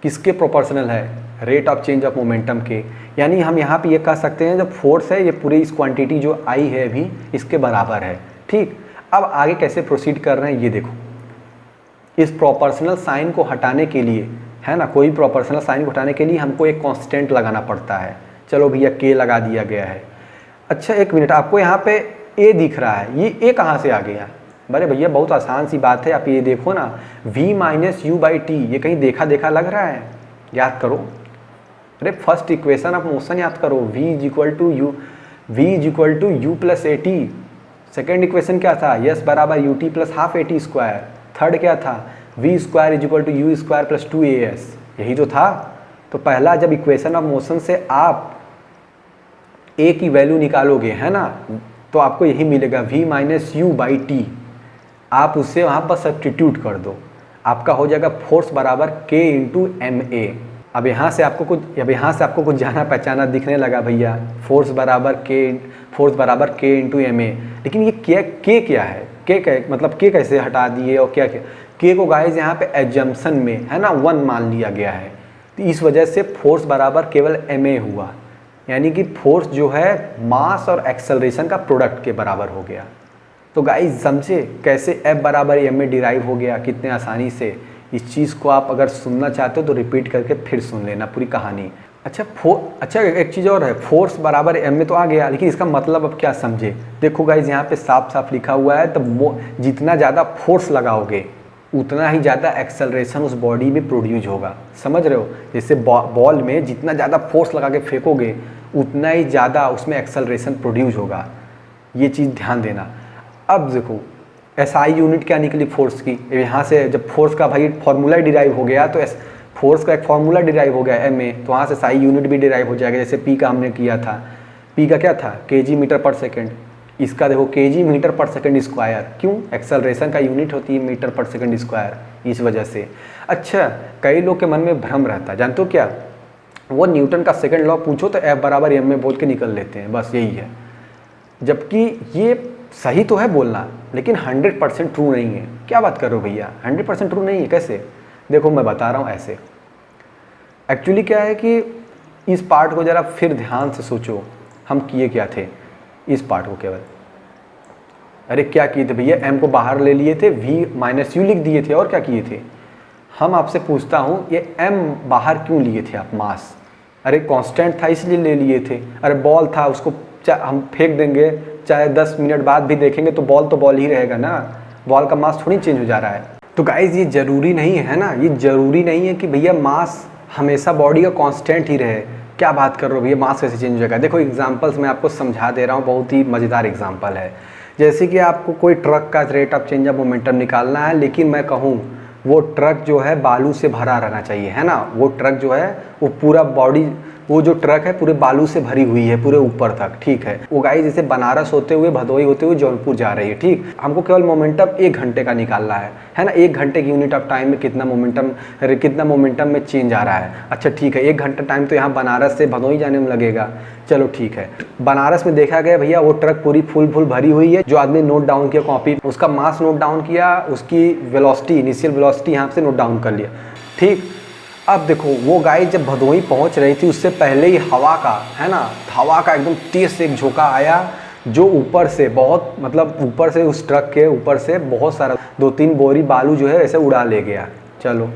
किसके प्रोपोर्शनल है? Rate of change of momentum के। यानी हम यहाँ पे ये कह सकते हैं जब फोर्स है ये पूरी इस क्वांटिटी जो आई है अभी इसके बराबर है, ठीक। अब आगे कैसे प्रोसीड कर रहे हैं ये देखो। इस प्रोपोर्शनल साइन को हटाने के लिए, है ना, कोई प्रोपोर्शनल साइन को हटाने के लिए हमको एक कांस्टेंट लगाना पड़ता है। चलो भैया के लगा दिया गया है। अच्छा एक मिनट, आपको यहाँ पे ए दिख रहा है, ये ए कहाँ से आ गया? अरे भैया बहुत आसान सी बात है, आप ये देखो ना, v minus u by T, ये कहीं देखा देखा लग रहा है? याद करो, अरे फर्स्ट इक्वेशन ऑफ मोशन याद करो, v is equal to u plus a t. Second equation क्या था? यस बराबर u t plus half a t square. Third क्या था? V square is equal to u square plus two a s, यही तो था। तो पहला जब इक्वेशन ऑफ मोशन से आप ए की वैल्यू निकालोगे, है ना, तो आपको यही मिलेगा v minus u by T. आप उससे वहाँ पर सब्स्टिट्यूट कर दो, आपका हो जाएगा फोर्स बराबर k इंटू एम ए। अब यहाँ से आपको कुछ जाना पहचाना दिखने लगा भैया, फोर्स बराबर k इंटू एम ए। लेकिन ये k क्या है? मतलब k कैसे हटा दिए और क्या k को गाइस यहाँ पे एजम्पशन में, है ना, 1 मान लिया गया है। तो इस वजह से फोर्स बराबर केवल एम ए हुआ, यानी कि फोर्स जो है मास और एक्सेलरेशन का प्रोडक्ट के बराबर हो गया। तो गाइस समझे कैसे F बराबर एम में डिराइव हो गया, कितने आसानी से। इस चीज़ को आप अगर सुनना चाहते हो तो रिपीट करके फिर सुन लेना पूरी कहानी। अच्छा एक चीज़ और है, फोर्स बराबर एम में तो आ गया, लेकिन इसका मतलब अब क्या समझे? देखो गाइस यहाँ पे साफ साफ लिखा हुआ है, तो जितना ज़्यादा फोर्स लगाओगे उतना ही ज़्यादा एक्सेलरेशन उस बॉडी में प्रोड्यूस होगा। समझ रहे हो? जैसे बॉल में जितना ज़्यादा फोर्स लगा के फेंकोगे उतना ही ज़्यादा उसमें एक्सेलरेशन प्रोड्यूस होगा, ये चीज़ ध्यान देना। अब देखो एसआई यूनिट क्या निकली फोर्स की, यहाँ से जब फोर्स का भाई फार्मूला डिराइव हो गया, तो फोर्स का एक फार्मूला डिराइव हो गया एम में, तो वहाँ से एसआई यूनिट भी डिराइव हो जाएगा। जैसे पी का हमने किया था, पी का क्या था? केजी मीटर पर सेकेंड। इसका देखो केजी मीटर पर सेकेंड स्क्वायर, क्यों? एक्सेलरेशन का यूनिट होती है मीटर पर सेकेंड स्क्वायर, इस वजह से। अच्छा कई लोग के मन में भ्रम रहता है, जानते हो क्या? वो न्यूटन का सेकंड लॉ पूछो तो F बराबर एम में बोल के निकल लेते हैं, बस यही है। जबकि ये सही तो है बोलना, लेकिन 100% ट्रू नहीं है। क्या बात कर रहे हो भैया, 100% ट्रू नहीं है कैसे? देखो मैं बता रहा हूँ ऐसे। एक्चुअली क्या है कि इस पार्ट को ज़रा फिर ध्यान से सोचो, हम किए क्या थे इस पार्ट को केवल। अरे क्या किए थे भैया, m को बाहर ले लिए थे, v माइनस यू लिख दिए थे, और क्या किए थे? हम आपसे पूछता हूँ ये m बाहर क्यों लिए थे आप? मास, अरे कांस्टेंट था इसलिए ले लिए थे। अरे बॉल था, उसको हम फेंक देंगे, चाहे 10 मिनट बाद भी देखेंगे तो बॉल ही रहेगा ना, बॉल का मास थोड़ी चेंज हो जा रहा है। तो गाइज ये ज़रूरी नहीं है ना, ये ज़रूरी नहीं है कि भैया मास हमेशा बॉडी का कांस्टेंट ही रहे। क्या बात कर रहे हो भैया, मास कैसे चेंज हो जाएगा? देखो एग्जांपल्स मैं आपको समझा दे रहा हूँ, बहुत ही मज़ेदार एग्जांपल है। जैसे कि आपको कोई ट्रक का rate of change of momentum निकालना है, लेकिन मैं कहूँ वो ट्रक जो है बालू से भरा रहना चाहिए, है ना, वो ट्रक जो है वो पूरा बॉडी, वो जो ट्रक है पूरे बालू से भरी हुई है पूरे ऊपर तक, ठीक है। वो गाइस जैसे बनारस होते हुए, भदोही होते हुए जौनपुर जा रही है, ठीक। हमको केवल मोमेंटम 1 घंटे का निकालना है ना। 1 घंटे की यूनिट ऑफ टाइम में कितना मोमेंटम में चेंज आ रहा है। अच्छा ठीक है, 1 घंटा टाइम तो यहाँ बनारस से भदोही जाने में लगेगा, चलो ठीक है। बनारस में देखा गया भैया वो ट्रक पूरी फुल भरी हुई है। जो आदमी नोट डाउन किया कॉपी, उसका मास नोट डाउन किया, उसकी वेलोसिटी, इनिशियल वेलोसिटी यहाँ से नोट डाउन कर लिया, ठीक। अब देखो वो गाय जब भदोही पहुंच रही थी उससे पहले ही हवा का, है ना, हवा का एकदम तेज से एक झोंका आया, जो ऊपर से बहुत, मतलब ऊपर से उस ट्रक के ऊपर से बहुत सारा 2-3 बोरी बालू जो है ऐसे उड़ा ले गया। चलो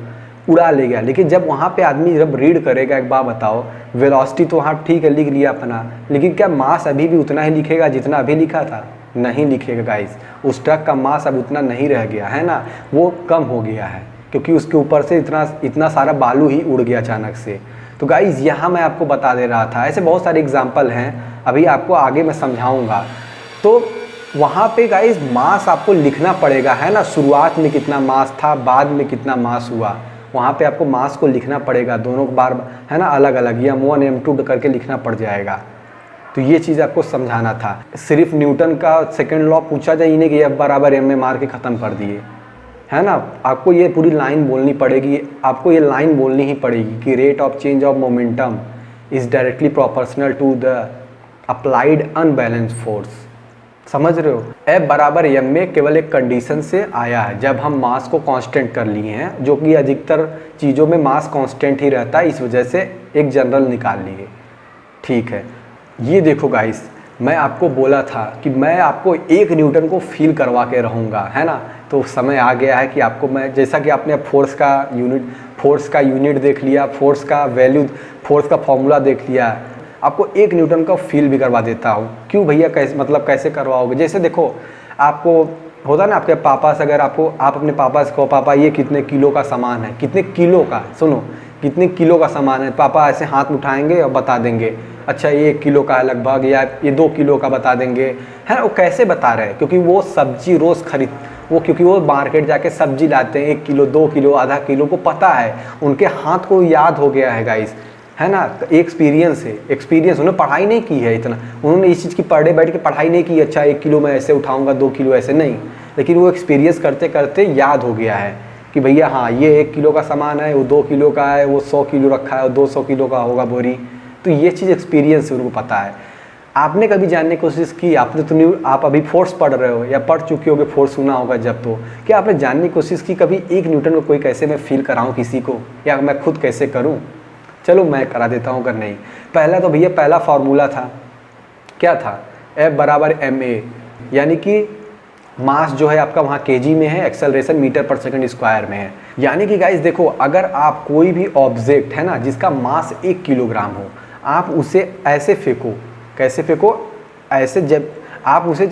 उड़ा ले गया, लेकिन जब वहाँ पे आदमी जब रीड करेगा, एक बात बताओ, वेलोसिटी तो वहाँ ठीक है लिख लिया अपना, लेकिन क्या मास अभी भी उतना ही लिखेगा जितना अभी लिखा था? नहीं लिखेगा गाइस। उस ट्रक का मास अब उतना नहीं रह गया, है ना, वो कम हो गया है, क्योंकि उसके ऊपर से इतना सारा बालू ही उड़ गया अचानक से। तो गाइज़ यहाँ मैं आपको बता दे रहा था, ऐसे बहुत सारे एग्जाम्पल हैं, अभी आपको आगे मैं समझाऊंगा। तो वहाँ पे गाइज़ मास आपको लिखना पड़ेगा, है ना, शुरुआत में कितना मास था, बाद में कितना मास हुआ, वहाँ पे आपको मास को लिखना पड़ेगा दोनों बार, है ना, अलग अलग, m1 m2 करके लिखना पड़ जाएगा। तो ये चीज़ आपको समझाना था। सिर्फ न्यूटन का सेकेंड लॉ पूछा जाए, इन्हें कि F बराबर m में मार के ख़त्म कर दिए, है ना। आपको ये पूरी लाइन बोलनी पड़ेगी, आपको ये लाइन बोलनी ही पड़ेगी कि rate of change of momentum is directly proportional to the applied unbalance force. समझ रहे हो? F बराबर m में केवल एक कंडीशन से आया है, जब हम मास को कांस्टेंट कर लिए हैं, जो कि अधिकतर चीज़ों में मास कांस्टेंट ही रहता है, इस वजह से एक जनरल निकाल लिए, ठीक है। ये देखो गाइस, मैं आपको बोला था कि मैं आपको 1 न्यूटन को फील करवा के रहूँगा, है ना। तो समय आ गया है कि आपको मैं, जैसा कि आपने फोर्स का यूनिट देख लिया, फोर्स का वैल्यू, फोर्स का फॉर्मूला देख लिया, आपको 1 न्यूटन का फील भी करवा देता हूँ। क्यों भैया, कैसे मतलब कैसे करवाओगे? जैसे देखो, आपको होता ना आपके पापा से, अगर आप अपने पापा से कहो पापा ये कितने किलो का सामान है, कितने किलो का, सुनो कितने किलो का सामान है, पापा ऐसे हाथ में उठाएंगे और बता देंगे अच्छा ये 1 किलो का है लगभग, या ये 2 किलो का बता देंगे, है। वो कैसे बता रहे हैं? क्योंकि वो सब्जी रोज़ क्योंकि वो मार्केट जाके सब्जी लाते हैं, 1 किलो 2 किलो आधा किलो, को पता है, उनके हाथ को याद हो गया है गाइस, है ना। एक्सपीरियंस है, एक्सपीरियंस, उन्होंने पढ़ाई नहीं की है इतना, उन्होंने इस चीज़ की पर डे बैठ के पढ़ाई नहीं की, अच्छा 1 किलो मैं ऐसे उठाऊंगा 2 किलो ऐसे नहीं, लेकिन वो एक्सपीरियंस करते करते याद हो गया है कि भैया हाँ ये 1 किलो का सामान है, वो 2 किलो का है, वो 100 किलो रखा है, 200 किलो का होगा बोरी। तो ये चीज़ एक्सपीरियंस से उनको पता है। आपने कभी जानने की कोशिश की? आपने तो नहीं, आप अभी फोर्स पढ़ रहे हो या पढ़ चुके होगे, फोर्स सुना होगा जब, तो क्या आपने जानने की कोशिश की कभी 1 न्यूटन को कोई कैसे मैं फील कराऊँ किसी को, या मैं खुद कैसे करूँ? चलो मैं करा देता हूँ अगर नहीं। पहला तो भैया पहला फार्मूला था, क्या था? F = ma, यानी कि मास जो है आपका वहाँ केजी में है, एक्सेलरेशन मीटर/सेकंड² में है। यानी कि गाइस देखो, अगर आप कोई भी ऑब्जेक्ट है ना जिसका मास 1 किलोग्राम हो, आप उसे ऐसे फेंको, कैसे फेंको? ऐसे, जब आप उसे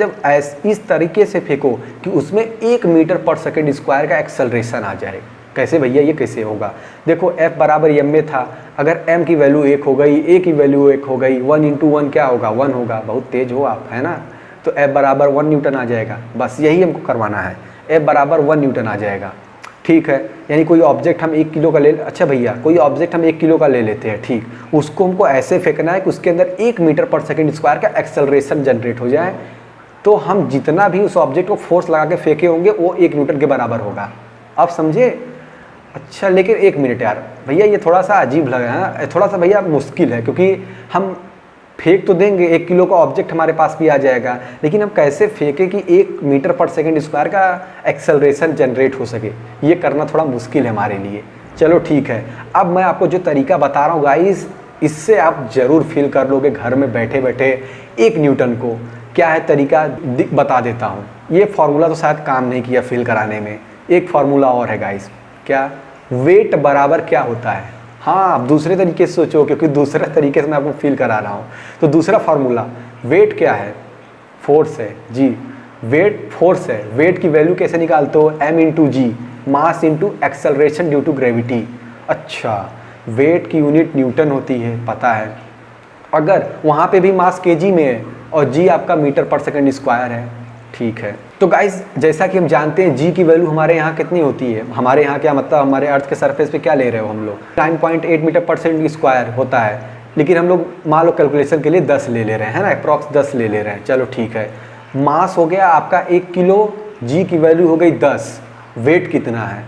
इस तरीके से फेंको कि उसमें 1 मीटर/सेकंड² का एक्सेलरेशन आ जाए। कैसे भैया, ये कैसे होगा? देखो F = ma था, अगर m की वैल्यू 1 हो गई, a की वैल्यू 1 हो गई, 1 × 1 क्या होगा? 1 होगा। बहुत तेज हो आप, है ना। तो F = 1 न्यूटन आ जाएगा, बस यही हमको करवाना है। F = 1 न्यूटन आ जाएगा, ठीक है। यानी कोई ऑब्जेक्ट हम 1 किलो का अच्छा भैया कोई ऑब्जेक्ट हम 1 किलो का ले लेते हैं, ठीक, उसको हमको ऐसे फेंकना है कि उसके अंदर 1 मीटर/सेकंड² का एक्सेलरेशन जनरेट हो जाए, तो हम जितना भी उस ऑब्जेक्ट को फोर्स लगा के फेंके होंगे वो 1 न्यूटन के बराबर होगा। आप समझे? अच्छा, लेकिन 1 मिनट यार भैया, ये थोड़ा सा अजीब लगा है, थोड़ा सा भैया मुश्किल है, क्योंकि हम फेंक तो देंगे, 1 किलो का ऑब्जेक्ट हमारे पास भी आ जाएगा, लेकिन हम कैसे फेंकें कि 1 मीटर/सेकंड² का एक्सेलरेशन जनरेट हो सके, ये करना थोड़ा मुश्किल है हमारे लिए। चलो ठीक है, अब मैं आपको जो तरीका बता रहा हूँ गाइस, इससे आप ज़रूर फील कर लोगे घर में बैठे बैठे 1 न्यूटन को। क्या है तरीका, बता देता हूँ। ये फार्मूला तो शायद काम नहीं किया फील कराने में, एक फार्मूला और है गाइस। क्या? वेट बराबर क्या होता है? हाँ, आप दूसरे तरीके से सोचो, क्योंकि दूसरे तरीके से मैं आपको फील करा रहा हूँ। तो दूसरा फार्मूला, वेट क्या है? फोर्स है जी, वेट फोर्स है। वेट की वैल्यू कैसे निकालते हो? m × g, mass × acceleration due to gravity. अच्छा, वेट की यूनिट न्यूटन होती है, पता है। अगर वहाँ पे भी मास केजी में है और g आपका मीटर/सेकंड² है, ठीक है। तो गाइस, जैसा कि हम जानते हैं g की वैल्यू हमारे यहाँ कितनी होती है, हमारे यहाँ क्या मतलब हमारे अर्थ के सरफेस पे क्या ले रहे हो हम लोग, 9.8 मीटर/सेकंड² होता है, लेकिन हम लोग मान लो कैलकुलेशन के लिए 10 ले रहे हैं, है ना, अप्रॉक्स 10 ले रहे हैं। चलो ठीक है, मास हो गया आपका 1 किलो, g की वैल्यू हो गई 10, वेट कितना है?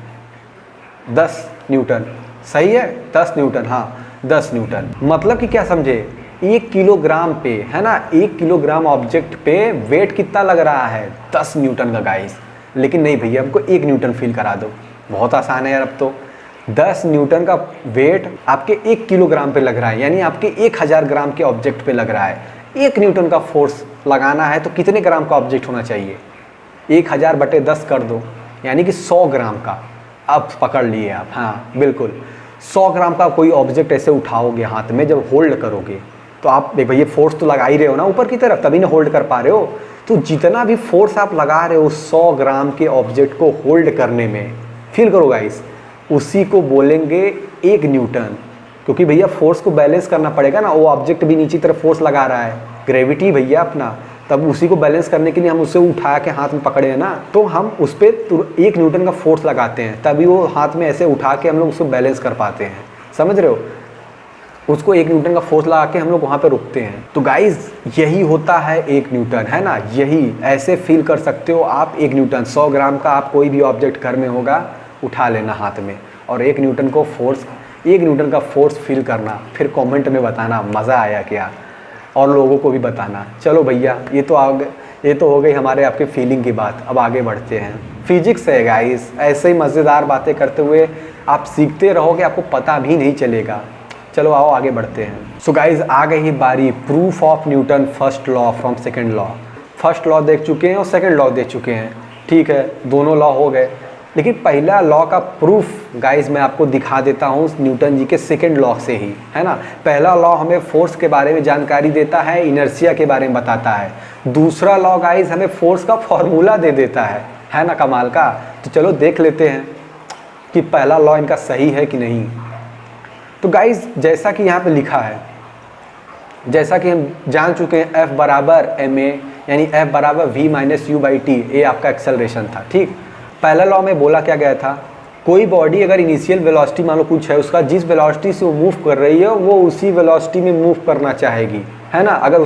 10 न्यूटन, सही है, 10 न्यूटन, हाँ 10 न्यूटन। मतलब कि क्या समझे, 1 किलोग्राम पे, है ना, 1 किलोग्राम ऑब्जेक्ट पे वेट कितना लग रहा है? 10 न्यूटन का गाइस। लेकिन नहीं भैया, हमको 1 न्यूटन फील करा दो, बहुत आसान है यार। अब तो 10 न्यूटन का वेट आपके 1 किलोग्राम पे लग रहा है, यानी आपके 1000 ग्राम के ऑब्जेक्ट पे लग रहा है। 1 न्यूटन का फोर्स लगाना है तो कितने ग्राम का ऑब्जेक्ट होना चाहिए? 1000/10 कर दो, यानी कि 100 ग्राम का। अब पकड़ लिए आप, हाँ बिल्कुल, 100 ग्राम का कोई ऑब्जेक्ट ऐसे उठाओगे हाथ में, जब होल्ड करोगे तो आप भैया फोर्स तो लगा ही रहे हो ना ऊपर की तरफ, तभी ना होल्ड कर पा रहे हो। तो जितना भी फोर्स आप लगा रहे हो 100 ग्राम के ऑब्जेक्ट को होल्ड करने में, फील करो गाइस, उसी को बोलेंगे 1 न्यूटन। क्योंकि भैया फोर्स को बैलेंस करना पड़ेगा ना, वो ऑब्जेक्ट भी नीचे तरफ फोर्स लगा रहा है, ग्रेविटी भैया अपना, तब उसी को बैलेंस करने के लिए हम उसे उठा के हाथ में पकड़े हैं ना, तो हम उस पर 1 न्यूटन का फोर्स लगाते हैं, तभी वो हाथ में ऐसे उठा के हम लोग उसको बैलेंस कर पाते हैं। समझ रहे हो? उसको 1 न्यूटन का फोर्स लगा के हम लोग वहाँ पे रुकते हैं। तो गाइज, यही होता है 1 न्यूटन, है ना, यही ऐसे फील कर सकते हो आप 1 न्यूटन। 100 ग्राम का आप कोई भी ऑब्जेक्ट घर में होगा, उठा लेना हाथ में, और 1 न्यूटन का फोर्स फील करना, फिर कमेंट में बताना मज़ा आया क्या, और लोगों को भी बताना। चलो भैया, ये तो हो गई हमारे आपके फीलिंग की बात। अब आगे बढ़ते हैं। फिजिक्स है गाइस, ऐसे ही मज़ेदार बातें करते हुए आप सीखते रहोगे, आपको पता भी नहीं चलेगा। चलो आओ आगे बढ़ते हैं। सो गाइज, आ गई ही बारी proof of Newton first law from second law. First law देख चुके हैं और सेकंड लॉ देख चुके हैं। ठीक है, दोनों लॉ हो गए। लेकिन पहला लॉ का प्रूफ गाइस मैं आपको दिखा देता हूँ न्यूटन जी के सेकंड लॉ से ही, है ना। पहला लॉ हमें फोर्स के बारे में जानकारी देता है, इनर्शिया के बारे में बताता है। दूसरा लॉ गाइस हमें फोर्स का फॉर्मूला दे देता है ना, कमाल का। तो चलो देख लेते हैं कि पहला लॉ इनका सही है कि नहीं। तो गाइस जैसा कि यहाँ पे लिखा है, जैसा कि हम जान चुके हैं F बराबर ma, यानी F बराबर v minus u by T, ये आपका एक्सेलरेशन था, ठीक। पहला लॉ में बोला क्या गया था, कोई बॉडी अगर इनिशियल वेलोसिटी मान लो कुछ है, उसका जिस वेलोसिटी से वो मूव कर रही है वो उसी वेलोसिटी में मूव करना चाहेगी, है ना, अगर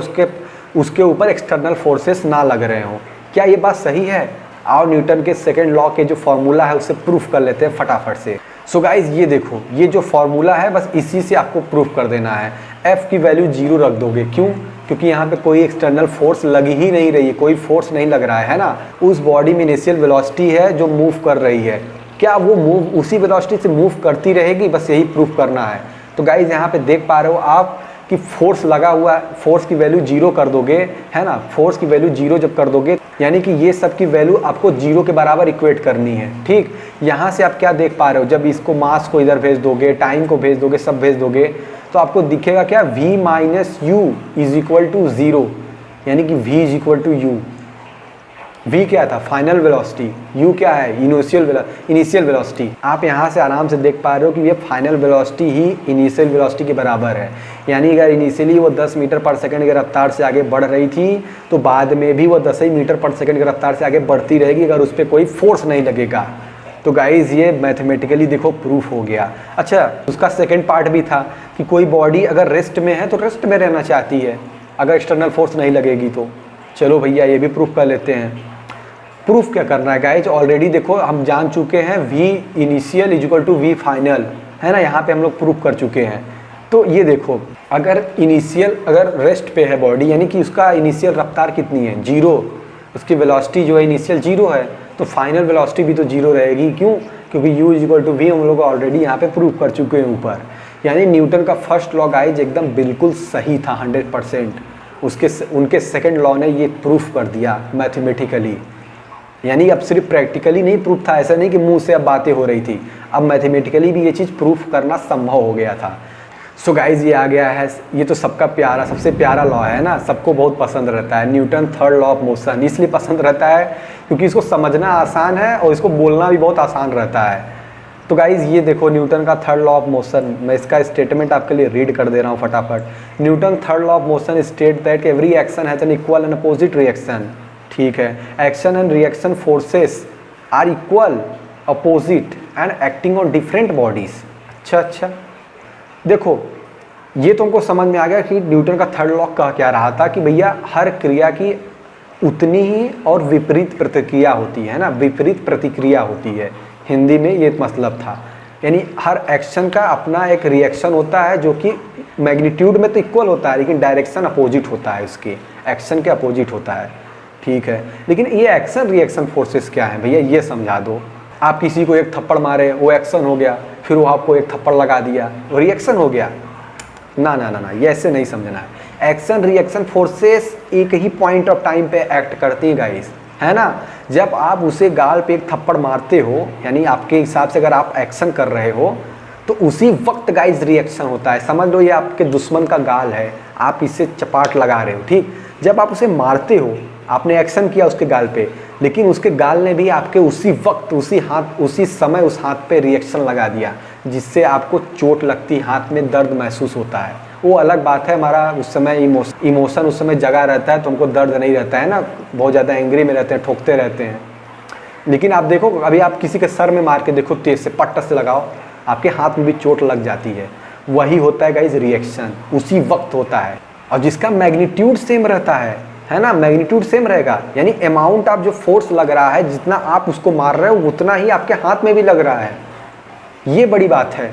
उसके ऊपर एक्सटर्नल फोर्सेस ना लग रहे हों। क्या ये बात सही है? और न्यूटन के सेकेंड लॉ के जो फॉर्मूला है उससे प्रूफ कर लेते हैं फटाफट से। सो गाइज ये देखो, ये जो फॉर्मूला है बस इसी से आपको प्रूफ कर देना है। F की वैल्यू 0 रख दोगे, क्यों? क्योंकि यहाँ पे कोई एक्सटर्नल फोर्स लग ही नहीं रही है, कोई फोर्स नहीं लग रहा है ना। उस बॉडी में इनिशियल वेलोसिटी है जो मूव कर रही है, क्या वो मूव उसी वेलोसिटी से मूव करती रहेगी? बस यही प्रूफ करना है। तो गाइज यहाँ पे देख पा रहे हो आप कि फोर्स लगा हुआ है, फोर्स की वैल्यू 0 कर दोगे, है ना। फोर्स की वैल्यू 0 जब कर दोगे यानी कि ये सब की वैल्यू आपको 0 के बराबर इक्वेट करनी है, ठीक। यहाँ से आप क्या देख पा रहे हो, जब इसको मास को इधर भेज दोगे, टाइम को भेज दोगे, सब भेज दोगे, तो आपको दिखेगा क्या, v minus u is equal to 0, यानी कि v is equal to u. v क्या था? Final velocity. u क्या है? Initial velocity. आप यहाँ से आराम से देख पा रहे हो कि ये फाइनल वेलोसिटी ही इनिशियल वेलोसिटी के बराबर है। यानी अगर इनिशियली वो 10 मीटर पर सेकंड की रफ्तार से आगे बढ़ रही थी तो बाद में भी वो 10 ही मीटर पर सेकंड की रफ्तार से आगे बढ़ती रहेगी अगर उस पर कोई फोर्स नहीं लगेगा। तो गाइज ये मैथमेटिकली देखो प्रूफ हो गया। अच्छा, उसका सेकेंड पार्ट भी था कि कोई बॉडी अगर रेस्ट में है तो रेस्ट में रहना चाहती है अगर एक्सटर्नल फोर्स नहीं लगेगी तो। चलो भैया ये भी प्रूफ कर लेते हैं। प्रूफ क्या करना है गाइज, ऑलरेडी देखो हम जान चुके हैं v initial equal to v final, है ना, यहाँ पे हम लोग प्रूफ कर चुके हैं। तो ये देखो, अगर रेस्ट पे है बॉडी यानी कि उसका इनिशियल रफ्तार कितनी है? 0। उसकी वेलोसिटी जो है इनिशियल 0 है, तो फाइनल वेलोसिटी भी तो 0 रहेगी। क्यों? क्योंकि u इक्वल टू v हम लोग ऑलरेडी यहाँ पे प्रूफ कर चुके हैं ऊपर। यानी न्यूटन का फर्स्ट लॉ गाइज एकदम बिल्कुल सही था 100%। उनके सेकेंड लॉ ने ये प्रूफ कर दिया मैथमेटिकली। यानी अब सिर्फ प्रैक्टिकली नहीं प्रूफ था, ऐसा नहीं कि मुंह से अब बातें हो रही थी, अब मैथमेटिकली भी ये चीज़ प्रूफ करना संभव हो गया था। सो गाइज ये आ गया है, ये तो सबका प्यारा, सबसे प्यारा लॉ है ना, सबको बहुत पसंद रहता है। Newton third law of motion इसलिए पसंद रहता है क्योंकि इसको समझना आसान है और इसको बोलना भी बहुत आसान रहता है। तो गाइज ये देखो न्यूटन का थर्ड लॉ ऑफ मोशन, मैं इसका स्टेटमेंट आपके लिए रीड कर दे रहा हूँ फटाफट। Newton third law of motion state that every action has an equal and opposite reaction, ठीक है। Action and reaction forces are equal, opposite and acting on different bodies. अच्छा, देखो ये तुमको समझ में आ गया कि न्यूटन का थर्ड लॉ कह क्या रहा था कि भैया हर क्रिया की उतनी ही और विपरीत प्रतिक्रिया होती है ना, विपरीत प्रतिक्रिया होती है, हिंदी में ये मतलब था। यानी हर एक्शन का अपना एक रिएक्शन होता है जो कि मैग्नीट्यूड में तो इक्वल होता है लेकिन डायरेक्शन अपोजिट होता है, उसके एक्शन के अपोजिट होता है, ठीक है। लेकिन ये एक्शन रिएक्शन फोर्सेस क्या है भैया, ये समझा दो। आप किसी को एक थप्पड़ मारे, वो एक्शन हो गया, फिर वो आपको एक थप्पड़ लगा दिया, वो रिएक्शन हो गया। ना ना ना ना, ये ऐसे नहीं समझना है। एक्शन रिएक्शन फोर्सेस एक ही पॉइंट ऑफ टाइम पे एक्ट करती हैं गाइस, है ना। जब आप उसे गाल पे एक थप्पड़ मारते हो, यानी आपके हिसाब से अगर आप एक्शन कर रहे हो तो उसी वक्त गाइस रिएक्शन होता है। समझ लो ये आपके दुश्मन का गाल है, आप इससे चपाट लगा रहे हो, ठीक। जब आप उसे मारते हो, आपने एक्शन किया उसके गाल पे, लेकिन उसके गाल ने भी आपके उसी वक्त, उसी समय उस हाथ पे रिएक्शन लगा दिया, जिससे आपको चोट लगती, हाथ में दर्द महसूस होता है। वो अलग बात है, हमारा उस समय इमोशन उस समय जगा रहता है तो हमको दर्द नहीं रहता है ना, बहुत ज़्यादा एंग्री में रहते हैं, ठोकते रहते हैं। लेकिन आप देखो, अभी आप किसी के सर में मार के देखो, तेज से पट्टा से लगाओ, आपके हाथ में भी चोट लग जाती है। वही होता है गाइज रिएक्शन, उसी वक्त होता है। और जिसका मैग्नीट्यूड सेम रहता है ना, मैग्नीट्यूड सेम रहेगा, यानी अमाउंट ऑफ जो फोर्स लग रहा है, जितना आप उसको मार रहे हो उतना ही आपके हाथ में भी लग रहा है। ये बड़ी बात है।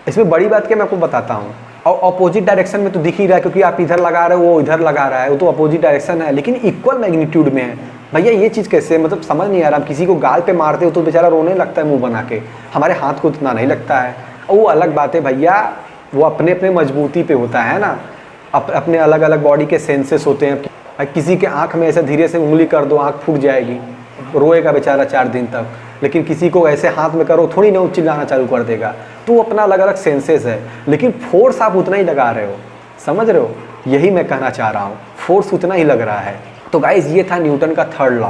इसमें बड़ी बात क्या, मैं आपको बताता हूँ। और अपोजिट डायरेक्शन में तो दिख ही रहा है, क्योंकि आप इधर लगा रहे हो, वो इधर लगा रहा है, वो तो अपोजिट डायरेक्शन है, लेकिन इक्वल मैग्नीट्यूड में है। भैया ये चीज़ कैसे, मतलब समझ नहीं आ रहा। आप किसी को गाल पे मारते हो तो बेचारा रोने लगता है मुंह बना के, हमारे हाथ को उतना नहीं लगता है। और वो अलग बात है भैया, वो अपने अपने मजबूती पे होता है ना, अपने अलग अलग बॉडी के सेंसेस होते हैं। किसी के आँख में ऐसे धीरे से उंगली कर दो, आँख फूट जाएगी, रोएगा बेचारा 4 दिन तक, लेकिन किसी को ऐसे हाथ में करो थोड़ी ना वो चिल्लाना चालू कर देगा। तो अपना अलग अलग सेंसेस है, लेकिन फोर्स आप उतना ही लगा रहे हो, समझ रहे हो? यही मैं कहना चाह रहा हूँ, फोर्स उतना ही लग रहा है। तो गाइज ये था न्यूटन का थर्ड लॉ,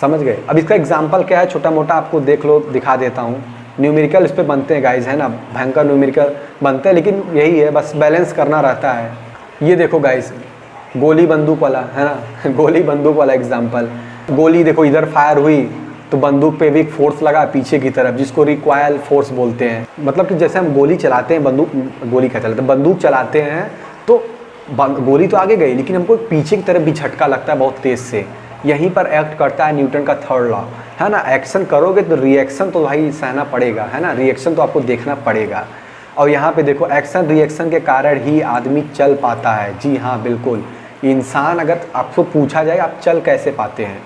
समझ गए? अब इसका एग्जाम्पल क्या है, छोटा मोटा आपको देख लो, दिखा देता हूँ। न्यूमेरिकल इस पर बनते हैं गाइज, है ना, भयंकर न्यूमेरिकल बनते हैं, लेकिन यही है बस बैलेंस करना रहता है। ये देखो गाइज, गोली बंदूक वाला, है ना गोली बंदूक वाला एग्जाम्पल। गोली देखो इधर फायर हुई तो बंदूक पे भी एक फोर्स लगा पीछे की तरफ, जिसको रिक्वायल फोर्स बोलते हैं। मतलब कि जैसे हम गोली चलाते हैं, गोली क्या चलाते हैं, बंदूक चलाते हैं, तो गोली तो आगे गई लेकिन हमको पीछे की तरफ भी झटका लगता है बहुत तेज़ से। यहीं पर एक्ट करता है न्यूटन का थर्ड लॉ, है ना। एक्शन करोगे तो रिएक्शन तो भाई सहना पड़ेगा, है ना, रिएक्शन तो आपको देखना पड़ेगा। और यहाँ पे देखो, एक्शन रिएक्शन के कारण ही आदमी चल पाता है। जी हाँ, बिल्कुल। इंसान, अगर आपको पूछा जाए आप चल कैसे पाते हैं,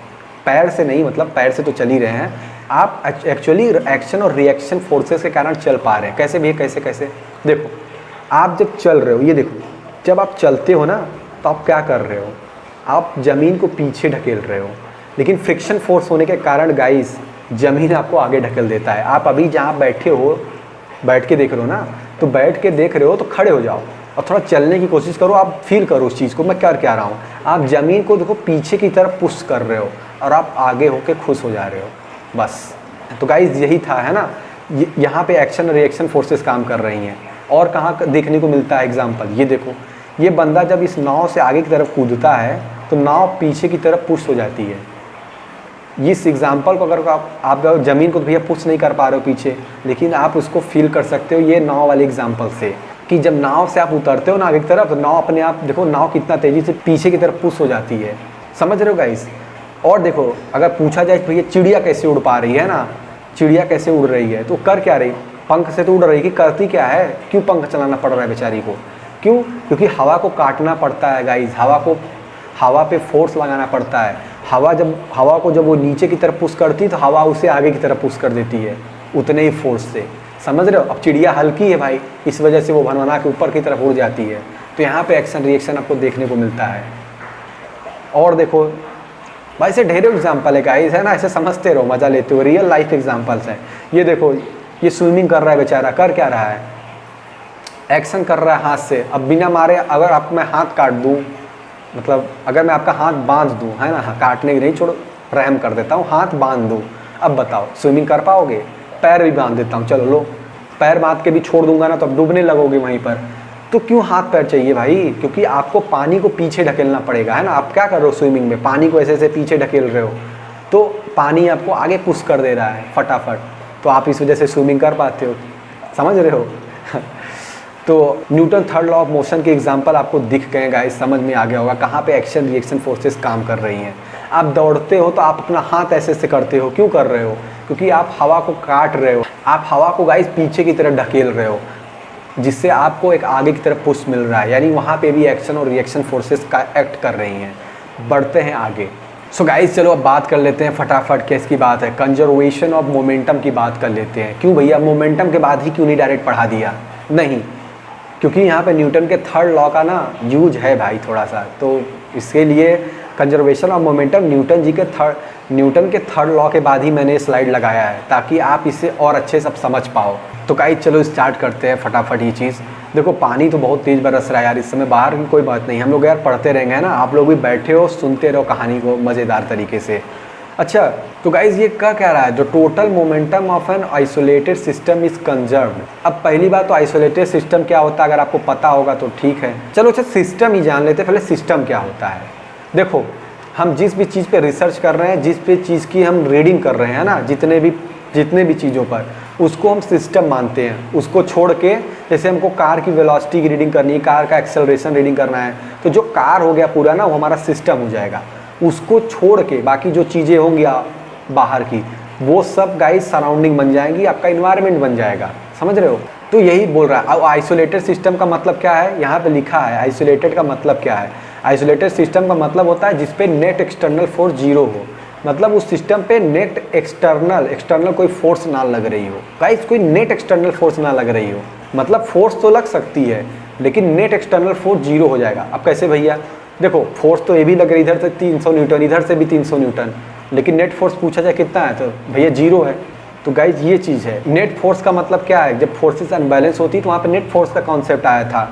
पैर से नहीं, मतलब पैर से तो चल ही रहे हैं आप, एक्चुअली एक्शन और रिएक्शन फोर्सेस के कारण चल पा रहे हैं। कैसे भी, कैसे कैसे देखो, आप जब चल रहे हो, ये देखो, जब आप चलते हो ना तो आप क्या कर रहे हो, आप ज़मीन को पीछे ढकेल रहे हो, लेकिन फ्रिक्शन फोर्स होने के कारण गाइस ज़मीन आपको आगे ढकेल देता है। आप अभी जहाँ बैठे हो, बैठ के देख रहे हो ना, तो बैठ के देख रहे हो तो खड़े हो जाओ और थोड़ा चलने की कोशिश करो, आप फील करो उस चीज़ को। मैं क्या कह रहा हूँ, आप ज़मीन को देखो पीछे की तरफ पुश कर रहे हो और आप आगे होके खुश हो जा रहे हो, बस। तो गाइस यही था, है ना, यहाँ पे एक्शन और रिएक्शन फोर्सेस काम कर रही हैं। और कहाँ देखने को मिलता है एग्जाम्पल, ये देखो, ये बंदा जब इस नाव से आगे की तरफ कूदता है तो नाव पीछे की तरफ पुश हो जाती है। इस एग्जाम्पल को अगर आप ज़मीन को तो भैया पुश नहीं कर पा रहे हो पीछे, लेकिन आप उसको फील कर सकते हो ये नाव वाले एग्जाम्पल से, कि जब नाव से आप उतरते हो ना आगे की तरफ, तो नाव अपने आप देखो, नाव कितना तेज़ी से पीछे की तरफ पुश हो जाती है, समझ रहे हो गाइस? और देखो, अगर पूछा जाए भैया चिड़िया कैसे उड़ पा रही है ना, चिड़िया कैसे उड़ रही है, तो कर क्या रही, पंख से तो उड़ रही, कि करती क्या है, क्यों पंख चलाना पड़ रहा है बेचारी को, क्यों? क्योंकि हवा को काटना पड़ता है गाइस, हवा पे फोर्स लगाना पड़ता है। हवा को जब वो नीचे की तरफ पुश करती है तो हवा उसे आगे की तरफ पुश कर देती है उतने ही फोर्स से, समझ रहे हो? अब चिड़िया हल्की है भाई, इस वजह से वो भनभना के ऊपर की तरफ उड़ जाती है। तो यहाँ पे एक्शन रिएक्शन आपको देखने को मिलता है। और देखो भाई, ऐसे ढेरों एग्जाम्पल है गाइस, है ना, ऐसे समझते रहो, मज़ा लेते हो, रियल लाइफ एग्जाम्पल्स हैं। ये देखो, ये स्विमिंग कर रहा है बेचारा, कर क्या रहा है, एक्शन कर रहा है हाथ से। अब बिना मारे अगर आपको मैं हाथ काट दूँ, मतलब अगर मैं आपका हाथ बांध दूँ, है ना, काटने की नहीं, छोड़ो, रहम कर देता हूँ, हाथ बांध दूँ, अब बताओ स्विमिंग कर पाओगे? पैर भी बांध देता हूँ, चलो लो, पैर बांध के भी छोड़ दूंगा ना तो अब डूबने लगोगे वहीं पर। तो क्यों हाथ पैर चाहिए भाई? क्योंकि आपको पानी को पीछे ढकेलना पड़ेगा, है ना। आप क्या कर रहे हो स्विमिंग में, पानी को ऐसे ऐसे पीछे ढकेल रहे हो, तो पानी आपको आगे पुश कर दे रहा है फटाफट, तो आप इस वजह से स्विमिंग कर पाते हो, समझ रहे हो? तो Newton third law of motion के एग्जांपल आपको दिख गए गाइस, समझ में आ गया होगा कहाँ पे एक्शन रिएक्शन फोर्सेस काम कर रही हैं। आप दौड़ते हो तो आप अपना हाथ ऐसे ऐसे करते हो, क्यों कर रहे हो? क्योंकि आप हवा को काट रहे हो, आप हवा को गाइस पीछे की तरफ ढकेल रहे हो, जिससे आपको एक आगे की तरफ पुश मिल रहा है, यानी वहाँ पे भी एक्शन और रिएक्शन फोर्सेस का एक्ट कर रही हैं। बढ़ते हैं आगे। सो गाइस चलो अब बात कर लेते हैं फटाफट, किसकी बात है, कंजर्वेशन ऑफ मोमेंटम की बात कर लेते हैं। क्यों भैया, मोमेंटम के बाद ही क्यों नहीं डायरेक्ट पढ़ा दिया? नहीं, क्योंकि यहाँ पे न्यूटन के थर्ड लॉ का ना यूज है भाई थोड़ा सा, तो इसके लिए कंजर्वेशन ऑफ मोमेंटम न्यूटन के थर्ड लॉ के बाद ही मैंने स्लाइड लगाया है, ताकि आप इसे और अच्छे से समझ पाओ। तो गाइस चलो स्टार्ट करते हैं फटाफट ये चीज़। देखो पानी तो बहुत तेज़ बरस रहा है यार इस समय, बाहर की कोई बात नहीं, हम लोग यार पढ़ते रहेंगे, है ना, आप लोग भी बैठे हो सुनते रहो कहानी को मज़ेदार तरीके से। अच्छा तो गाइज ये क्या रहा है, जो total momentum of an isolated system is conserved. अब पहली बात तो आइसोलेटेड सिस्टम क्या होता है अगर आपको पता होगा तो ठीक है, चलो अच्छा सिस्टम ही जान लेते, पहले सिस्टम क्या होता है। देखो हम जिस भी चीज़ पे रिसर्च कर रहे हैं, जिस भी चीज़ की हम रीडिंग कर रहे हैं ना, जितने भी चीज़ों पर, उसको हम सिस्टम मानते हैं। उसको छोड़ के जैसे हमको कार की वेलोसिटी की रीडिंग करनी है, कार का एक्सेलरेशन रीडिंग करना है, तो जो कार हो गया पूरा ना वो हमारा सिस्टम हो जाएगा। उसको छोड़ के बाकी जो चीज़ें होंगी बाहर की, वो सब गाइस सराउंडिंग बन जाएंगी, आपका इन्वायरमेंट बन जाएगा, समझ रहे हो। तो यही बोल रहा है। अब आइसोलेटेड सिस्टम का मतलब क्या है, यहाँ पे लिखा है आइसोलेटेड का मतलब क्या है। आइसोलेटेड सिस्टम का मतलब होता है जिसपे नेट एक्सटर्नल फोर्स जीरो हो, मतलब उस सिस्टम पे नेट एक्सटर्नल कोई फोर्स ना लग रही हो। गाइस कोई नेट एक्सटर्नल फोर्स ना लग रही हो, मतलब फोर्स तो लग सकती है लेकिन नेट एक्सटर्नल फोर्स जीरो हो जाएगा। अब कैसे भैया, देखो फोर्स तो ये भी लग रही, इधर से 300 न्यूटन, इधर से भी 300 न्यूटन, लेकिन नेट फोर्स पूछा जाए कितना है तो भैया 0 है। तो गाइज ये चीज़ है। नेट फोर्स का मतलब क्या है, जब फोर्सेस अनबैलेंस होती है तो वहाँ पे नेट फोर्स का कॉन्सेप्ट आया था।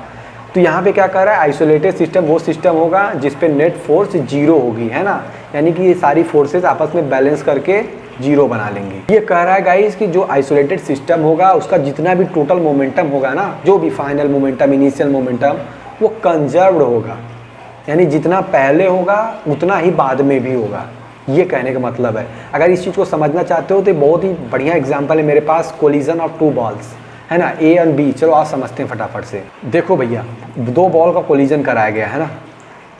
तो यहाँ पे क्या कर रहा है, आइसोलेटेड सिस्टम वो सिस्टम होगा जिस पे नेट फोर्स 0 होगी, है ना, यानी कि ये सारी फोर्सेस आपस में बैलेंस करके 0 बना लेंगे। ये कह रहा है गाइज कि जो आइसोलेटेड सिस्टम होगा उसका जितना भी टोटल मोमेंटम होगा ना, जो भी फाइनल मोमेंटम, इनिशियल मोमेंटम, वो कंजर्व्ड होगा, यानी जितना पहले होगा उतना ही बाद में भी होगा। ये कहने का मतलब है। अगर इस चीज़ को समझना चाहते हो तो बहुत ही बढ़िया एग्जांपल है मेरे पास, कोलिजन ऑफ 2 बॉल्स, है ना, ए एंड बी। चलो आप समझते हैं फटाफट से। देखो भैया 2 बॉल का कोलिजन कराया गया है ना,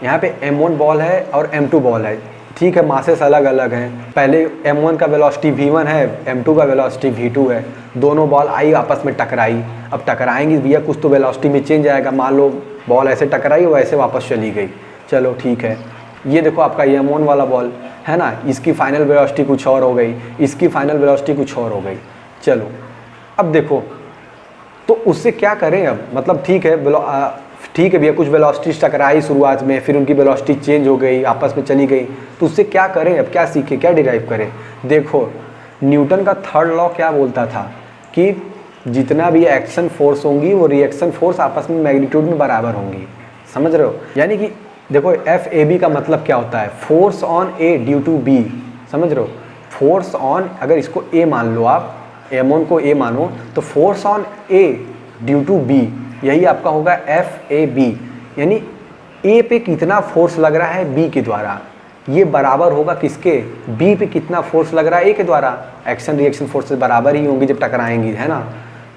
यहाँ पे M1 बॉल है और M2 बॉल है, ठीक है, मासेस अलग अलग हैं। पहले M1 का वेलोसिटी V1 है, M2 का वेलोसिटी V2 है। दोनों बॉल आई आपस में टकराई। अब टकराएंगी भैया, कुछ तो वेलोसिटी में चेंज आएगा। मान लो बॉल ऐसे टकराई वैसे वापस चली गई, चलो ठीक है। ये देखो आपका M1 वाला बॉल है ना, इसकी फाइनल वेलोसिटी कुछ और हो गई, इसकी फाइनल वेलोसिटी कुछ और हो गई। चलो अब देखो तो उससे क्या करें अब, मतलब ठीक है भैया, कुछ वेलोसिटी टकराई शुरुआत में, फिर उनकी वेलोसिटी चेंज हो गई, आपस में चली गई, तो उससे क्या करें अब, क्या सीखें, क्या डिराइव करें। देखो न्यूटन का 3rd लॉ क्या बोलता था कि जितना भी एक्शन फोर्स होंगी वो रिएक्शन फोर्स आपस में मैग्नीट्यूड में बराबर होंगी। समझ रहे हो, यानी कि देखो FAB का मतलब क्या होता है, force on A due to B। समझ रहे हो, फोर्स ऑन, अगर इसको A मान लो, आप M1 को A मानो, तो force on A due to B, यही आपका होगा FAB, यानी A पे कितना फोर्स लग रहा है B के द्वारा, ये बराबर होगा किसके, B पे कितना फोर्स लग रहा है A के द्वारा। एक्शन रिएक्शन फोर्सेस बराबर ही होंगी जब टकराएंगी, है ना,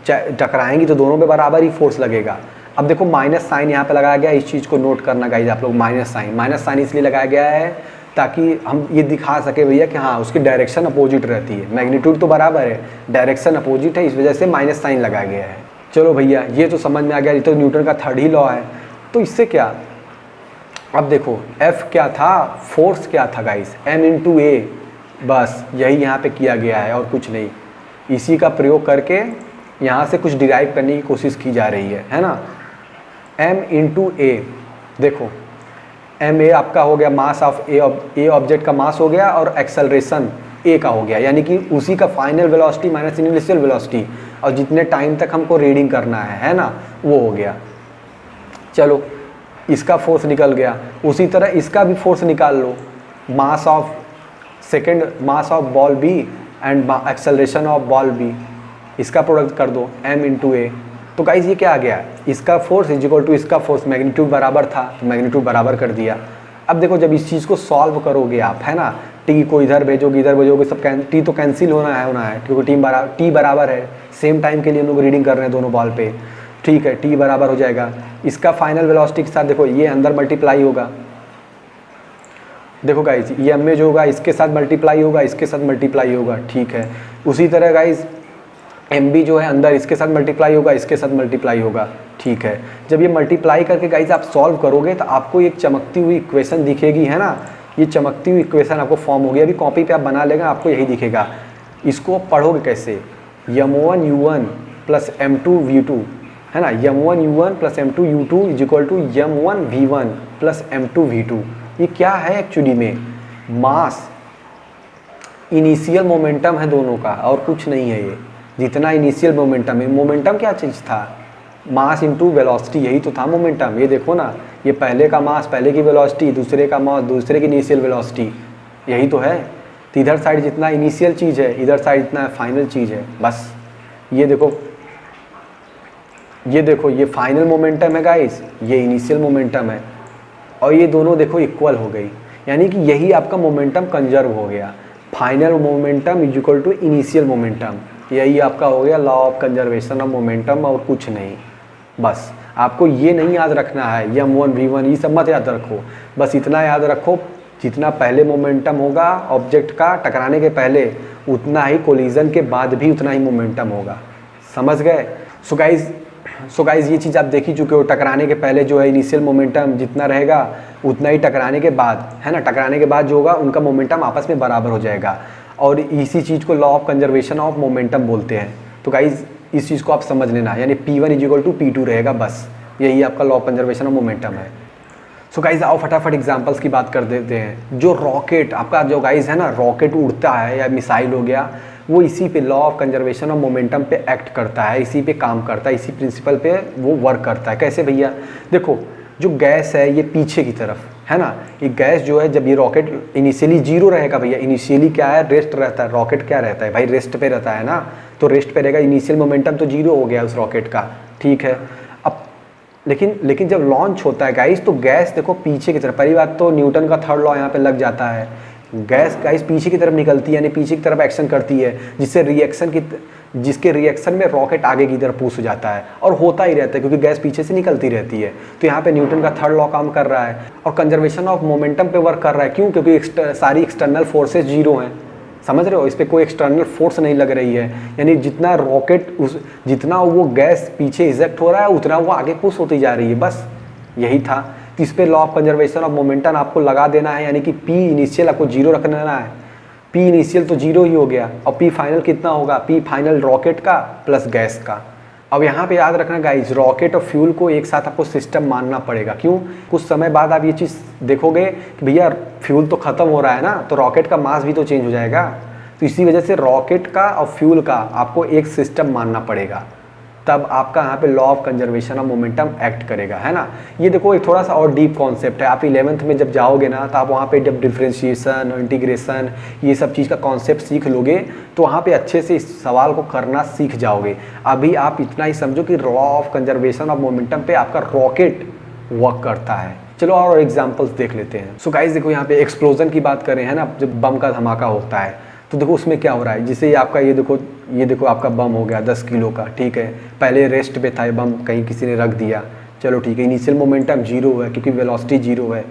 टकराएंगी तो दोनों पे बराबर ही फोर्स लगेगा। अब देखो माइनस साइन यहाँ पे लगाया गया, इस चीज़ को नोट करना गाइस आप लोग। माइनस साइन इसलिए लगाया गया है ताकि हम ये दिखा सके भैया कि हाँ उसकी डायरेक्शन अपोजिट रहती है, मैग्नीट्यूड तो बराबर है, डायरेक्शन अपोजिट है, इस वजह से माइनस साइन लगाया गया है। चलो भैया ये तो समझ में आ गया, ये तो न्यूटन का 3rd ही लॉ है। तो इससे क्या, अब देखो F क्या था, फोर्स क्या था गाइस, M × A, बस यही यहाँ पे किया गया है और कुछ नहीं। इसी का प्रयोग करके यहाँ से कुछ डिराइव करने की कोशिश की जा रही है ना। M × A, देखो ma आपका हो गया मास ऑफ A ऑब्जेक्ट का मास हो गया, और एक्सेलरेशन A का हो गया, यानी कि उसी का final velocity minus initial velocity, और जितने टाइम तक हमको रीडिंग करना है ना, वो हो गया। चलो इसका फोर्स निकल गया, उसी तरह इसका भी फोर्स निकाल लो, mass of ball B and acceleration of ball B, इसका प्रोडक्ट कर दो M × A। तो गाइस ये क्या आ गया, इसका फोर्स इज इक्वल टू इसका फोर्स, मैग्नीट्यूड बराबर था तो मैग्नीट्यूड बराबर कर दिया। अब देखो जब इस चीज़ को सॉल्व करोगे आप, है ना, टी को इधर भेजोगे, सब टी तो कैंसिल होना है, क्योंकि टी बराबर है, सेम टाइम के लिए हम लोग रीडिंग कर रहे हैं दोनों बॉल पे, ठीक है, टी बराबर हो जाएगा। इसका फाइनल वेलोसिटी के साथ देखो ये अंदर मल्टीप्लाई होगा, देखो गाइज ये M में जो होगा इसके साथ मल्टीप्लाई होगा, इसके साथ मल्टीप्लाई होगा, ठीक है। उसी तरह गाइज MB जो है अंदर इसके साथ मल्टीप्लाई होगा, इसके साथ मल्टीप्लाई होगा, ठीक है। जब ये मल्टीप्लाई करके गाइज आप सॉल्व करोगे तो आपको एक चमकती हुई इक्वेशन दिखेगी, है ना, ये चमकती हुई इक्वेशन आपको फॉर्म होगी। अभी कॉपी पे आप बना लेगा, आपको यही दिखेगा। इसको पढ़ोगे कैसे, M1U1 प्लस M2V2, है ना, M1U1 plus M2U2 is equal to M1V1 plus M2V2। ये क्या है एक्चुअली में, मास इनिशियल मोमेंटम है दोनों का, और कुछ नहीं है। ये जितना इनिशियल मोमेंटम है, मोमेंटम क्या चीज़ था, मास इंटू वेलोसिटी, यही तो था मोमेंटम। ये देखो ना, ये पहले का मास, पहले की वेलोसिटी, दूसरे का मास, दूसरे की इनिशियल वेलोसिटी, यही तो है। तो इधर साइड जितना इनिशियल चीज़ है, इधर साइड जितना फाइनल चीज़ है, बस। ये देखो ये फाइनल मोमेंटम है गाइस, ये इनिशियल मोमेंटम है, और ये दोनों देखो इक्वल हो गई, यानी कि यही आपका मोमेंटम कंजर्व हो गया। Final momentum is equal to initial momentum, यही आपका हो गया law of conservation of momentum, और कुछ नहीं। बस आपको ये नहीं याद रखना है M1V1, ये सब मत याद रखो, बस इतना याद रखो, जितना पहले मोमेंटम होगा ऑब्जेक्ट का टकराने के पहले, उतना ही कोलिजन के बाद भी उतना ही मोमेंटम होगा। समझ गए। सो गाइज ये चीज़ आप देख ही चुके हो, टकराने के पहले जो है इनिशियल मोमेंटम जितना रहेगा उतना ही टकराने के बाद, है ना, टकराने के बाद जो होगा उनका मोमेंटम आपस में बराबर हो जाएगा, और इसी चीज़ को law of conservation of momentum बोलते हैं। तो गाइज इस चीज़ को आप समझ लेना, यानी P1 is equal to P2 रहेगा, बस यही आपका law of conservation of momentum है। सो गाइज आओ फटाफट एग्जांपल्स की बात कर देते हैं। जो रॉकेट आपका जो गाइज है ना, रॉकेट उड़ता है या मिसाइल हो गया, वो इसी पे law of conservation of momentum पे एक्ट करता है, इसी पे काम करता है, इसी प्रिंसिपल पे वो वर्क करता है। कैसे भैया? देखो जो गैस है ये पीछे की तरफ है ना, ये गैस जो है जब ये रॉकेट इनिशियली जीरो रहेगा भैया, इनिशियली क्या है, रेस्ट रहता है। रॉकेट क्या रहता है भाई, रेस्ट पे रहता है ना, तो रेस्ट पे रहेगा, इनिशियल मोमेंटम तो जीरो हो गया उस रॉकेट का, ठीक है। अब लेकिन जब लॉन्च होता है गाइस, तो गैस देखो पीछे की तरफ, पहली बात तो न्यूटन का थर्ड लॉ यहाँ पे लग जाता है। गैस गाइस पीछे की तरफ निकलती है, यानी पीछे की तरफ एक्शन करती है, जिसके रिएक्शन में रॉकेट आगे की तरफ पुश हो जाता है, और होता ही रहता है क्योंकि गैस पीछे से निकलती रहती है। तो यहाँ पे न्यूटन का थर्ड लॉ काम कर रहा है और कंजर्वेशन ऑफ मोमेंटम पे वर्क कर रहा है। क्यों? क्योंकि सारी एक्सटर्नल फोर्सेस जीरो हैं, समझ रहे हो, इस पर कोई एक्सटर्नल फोर्स नहीं लग रही है, यानी जितना वो गैस पीछे इजेक्ट हो रहा है उतना वो आगे पुश होती जा रही है, बस यही था। तो इस पर law of conservation of momentum आपको लगा देना है, यानी कि पी इनिशियल आपको जीरो रख देना है। पी इनिशियल तो जीरो ही हो गया, और पी फाइनल कितना होगा, पी फाइनल रॉकेट का प्लस गैस का। अब यहाँ पे याद रखना गाइस, रॉकेट और फ्यूल को एक साथ आपको सिस्टम मानना पड़ेगा। क्यों? कुछ समय बाद आप ये चीज़ देखोगे कि भैया फ्यूल तो ख़त्म हो रहा है ना, तो रॉकेट का मास भी तो चेंज हो जाएगा। तो इसी वजह से रॉकेट का और फ्यूल का आपको एक सिस्टम मानना पड़ेगा, तब आपका यहाँ पे law of conservation of momentum act करेगा, है ना। ये देखो एक थोड़ा सा और डीप कॉन्सेप्ट है, आप 11th में जब जाओगे ना, तो आप वहाँ पे जब डिफ्रेंशिएशन और इंटीग्रेशन ये सब चीज़ का कॉन्सेप्ट सीख लोगे, तो वहाँ पे अच्छे से इस सवाल को करना सीख जाओगे। अभी आप इतना ही समझो कि law of conservation of momentum पे आपका रॉकेट वर्क करता है। चलो और एग्जाम्पल्स देख लेते हैं। सो गाइस देखो यहाँ पे एक्सप्लोजन की बात करें, है ना, जब बम का धमाका होता है, तो देखो उसमें क्या हो रहा है, जिसे आपका ये देखो आपका बम हो गया 10 किलो का, ठीक है। पहले रेस्ट पे था ये बम, कहीं किसी ने रख दिया, चलो ठीक है, इनिशियल मोमेंटम जीरो है क्योंकि वेलोसिटी जीरो है।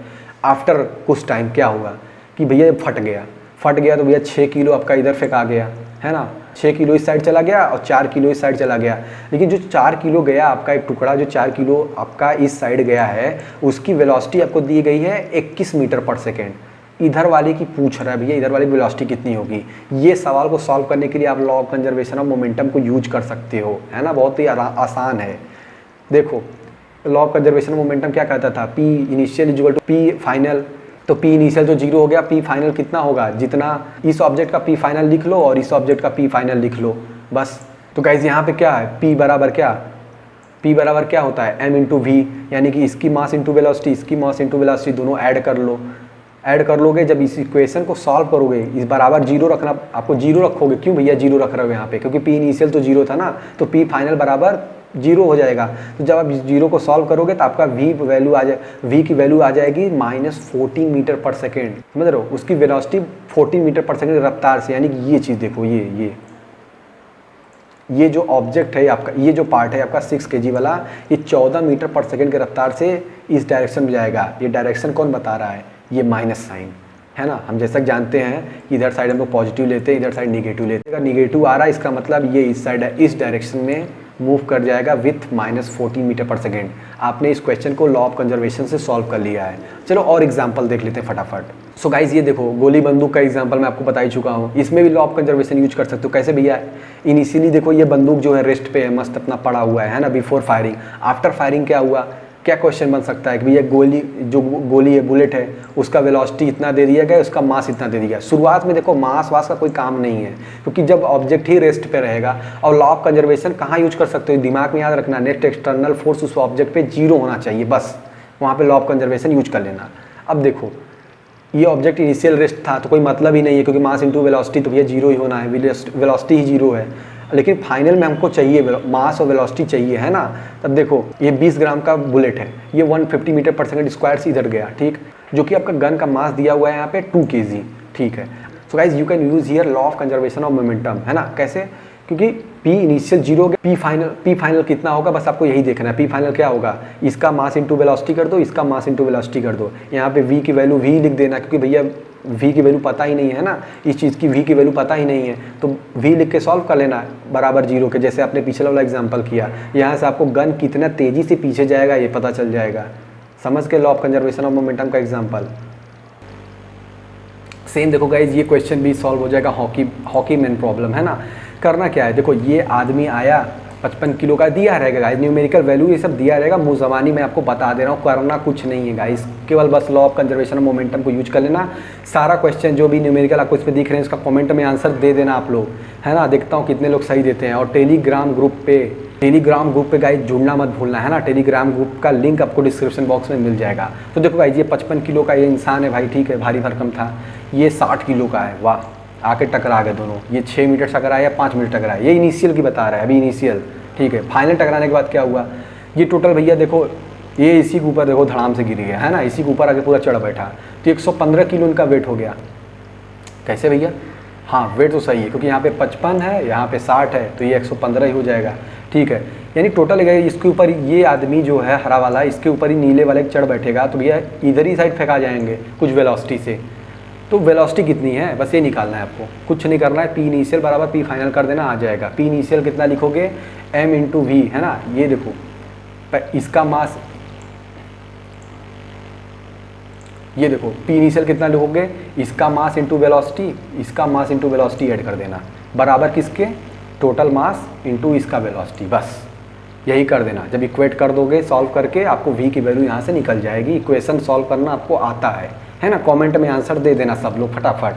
आफ्टर कुछ टाइम क्या हुआ कि भैया फट गया, तो भैया 6 किलो आपका इधर फेंका गया, है ना, 6 किलो इस साइड चला गया और 4 किलो इस साइड चला गया। लेकिन जो 4 किलो गया आपका एक टुकड़ा, जो 4 किलो आपका इस साइड गया है, उसकी वेलोसिटी आपको दी गई है 21 मीटर पर सेकेंड। इधर वाले की पूछ रहा है भैया इधर वाली वेलोसिटी कितनी होगी। ये सवाल को सॉल्व करने के लिए आप law of conservation of momentum को यूज कर सकते हो, है ना, बहुत ही आसान है। देखो law of conservation of momentum क्या कहता था, P initial equal to P final. तो पी इनिशियल जो जीरो हो गया, पी फाइनल कितना होगा, जितना इस ऑब्जेक्ट का पी फाइनल लिख लो और इस ऑब्जेक्ट का पी फाइनल लिख लो, बस। तो गाइस यहाँ पे क्या है, पी बराबर क्या होता है, एम इंटू वी, यानी कि इसकी मास इंटू वेलोसिटी, इसकी मास इंटू वेलोसिटी, दोनों ऐड कर लोगे। जब इस इक्वेशन को सॉल्व करोगे, इस बराबर जीरो रखना, आपको जीरो रखोगे। क्यों भैया जीरो रख रहे हो यहाँ पे, क्योंकि पी इनिशियल तो जीरो था ना, तो पी फाइनल बराबर जीरो हो जाएगा। तो जब आप जीरो को सॉल्व करोगे तो आपका वी की वैल्यू आ जाएगी -14 मीटर पर सेकेंड, समझ रहे हो, उसकी वेलोसिटी 14 मीटर पर सेकेंड रफ्तार से। यानी कि ये चीज़ देखो, ये जो ऑब्जेक्ट है आपका, ये जो पार्ट है आपका 6 kg वाला, ये 14 मीटर पर सेकेंड के रफ्तार से इस डायरेक्शन में जाएगा। ये डायरेक्शन कौन बता रहा है, ये माइनस साइन, है ना। हम जैसा जानते हैं कि इधर साइड हम लोग पॉजिटिव लेते हैं, इधर साइड निगेटिव लेते हैं। अगर निगेटिव आ रहा है इसका मतलब ये इस साइड है, इस डायरेक्शन में मूव कर जाएगा विथ -14 मीटर पर सेकेंड। आपने इस क्वेश्चन को लॉ ऑफ कंजर्वेशन से सॉल्व कर लिया है। चलो और एग्जांपल देख लेते हैं फटाफट। सो गाइज ये देखो गोली बंदूक का एग्जांपल मैं आपको बता ही चुका हूँ, इसमें भी लॉ ऑफ कंजर्वेशन यूज कर सकते हो। कैसे भैया, इनिशियली देखो ये बंदूक जो है रेस्ट पे है, मस्त अपना पड़ा हुआ है ना, बिफोर फायरिंग। आफ्टर फायरिंग क्या हुआ, क्या क्वेश्चन बन सकता है कि भैया गोली है, बुलेट है, उसका वेलोसिटी इतना दे दिया गया, उसका मास इतना दे दिया गया। शुरुआत में देखो मास वास का कोई काम नहीं है, क्योंकि जब ऑब्जेक्ट ही रेस्ट पे रहेगा। और लॉ ऑफ कंजर्वेशन कहाँ यूज कर सकते हो, दिमाग में याद रखना, नेट एक्सटर्नल फोर्स उस ऑब्जेक्ट पे जीरो होना चाहिए, बस वहाँ पे लॉ ऑफ कंजर्वेशन यूज कर लेना। अब देखो ये ऑब्जेक्ट इनिशियल रेस्ट था तो कोई मतलब ही नहीं है, क्योंकि मास इंटू वेलोसिटी तो भैया जीरो ही होना है, वेलोसिटी ही जीरो है। लेकिन फाइनल में हमको चाहिए मास और वेलोसिटी चाहिए, है ना। तब देखो ये 20 ग्राम का बुलेट है, ये 150 मीटर पर सेकेंड स्क्वायर से इधर गया, ठीक, जो कि आपका गन का मास दिया हुआ है यहाँ पे 2 kg, ठीक है। So guys you can use here law of conservation of momentum, है ना। कैसे, क्योंकि P इनिशियल जीरो हो गया, P फाइनल कितना होगा, बस आपको यही देखना है। P फाइनल क्या होगा, इसका मास इंटू वेलोसिटी कर दो, इसका मास इंटू वेलोसिटी कर दो। यहाँ पे V की वैल्यू V लिख देना, क्योंकि भैया V की वैल्यू पता ही नहीं है ना, इस चीज़ की V की वैल्यू पता ही नहीं है, तो V लिख के सॉल्व कर लेना बराबर जीरो के, जैसे आपने पिछले वाला एग्जाम्पल किया। यहाँ से आपको गन कितना तेज़ी से पीछे जाएगा ये पता चल जाएगा। समझ के law of conservation of momentum का एग्जाम्पल। सेम देखो गाइज ये क्वेश्चन भी सॉल्व हो जाएगा हॉकी मैन प्रॉब्लम, है ना। करना क्या है, देखो ये आदमी आया, 55 किलो का दिया रहेगा गाइस, न्यूमेरिकल वैल्यू ये सब दिया रहेगा, मुँह ज़बानी मैं आपको बता दे रहा हूँ, करना कुछ नहीं है गाइस, केवल बस law of conservation of momentum को यूज कर लेना। सारा क्वेश्चन जो भी न्यूमेरिकल आपको इस पर दिख रहे हैं, इसका कमेंट में आंसर दे देना आप लोग, है ना। देखता हूँ कितने लोग सही देते हैं। और टेलीग्राम ग्रुप पे गाइस जुड़ना मत भूलना, है ना। टेलीग्राम ग्रुप का लिंक आपको डिस्क्रिप्शन बॉक्स में मिल जाएगा। तो देखो गाइस, ये 55 किलो का ये इंसान है भाई, ठीक है, भारी भरकम था। ये 60 किलो का है, वाह, आके टकरा गए दोनों। ये 6 मीटर टकराया या 5 मीटर टकराया, ये इनिशियल की बता रहा है, अभी इनिशियल, ठीक है। फाइनल टकराने के बाद क्या हुआ, ये टोटल भैया देखो, ये इसी के ऊपर देखो धड़ाम से गिर गया, है ना, इसी के ऊपर आके पूरा चढ़ बैठा। तो 115 किलो इनका वेट हो गया। कैसे भैया? हाँ, वेट तो सही है, क्योंकि यहाँ पे 55 है, यहाँ पे 60 है, तो ये 115 ही हो जाएगा, ठीक है। यानी टोटल इसके ऊपर ये आदमी जो है हरा वाला, इसके ऊपर ही नीले वाले चढ़ बैठेगा, तो भैया इधर ही साइड फेंका जाएंगे कुछ वेलोसिटी से। तो वेलोसिटी कितनी है, बस ये निकालना है आपको, कुछ नहीं करना है। पी इनिशियल बराबर पी फाइनल कर देना, आ जाएगा। पी इनिशियल कितना लिखोगे, m इंटू वी, है ना। ये देखो इसका मास, ये देखो पी इनिशियल कितना लिखोगे, इसका मास इंटू वेलोसिटी, इसका मास इंटू वेलोसिटी ऐड कर देना, बराबर किसके, टोटल मास इंटू इसका वेलोसिटी, बस यही कर देना। जब इक्वेट कर दोगे सॉल्व करके, आपको v की वैल्यू यहाँ से निकल जाएगी। इक्वेशन सॉल्व करना आपको आता है ना। कमेंट में आंसर दे देना सब लोग फटाफट।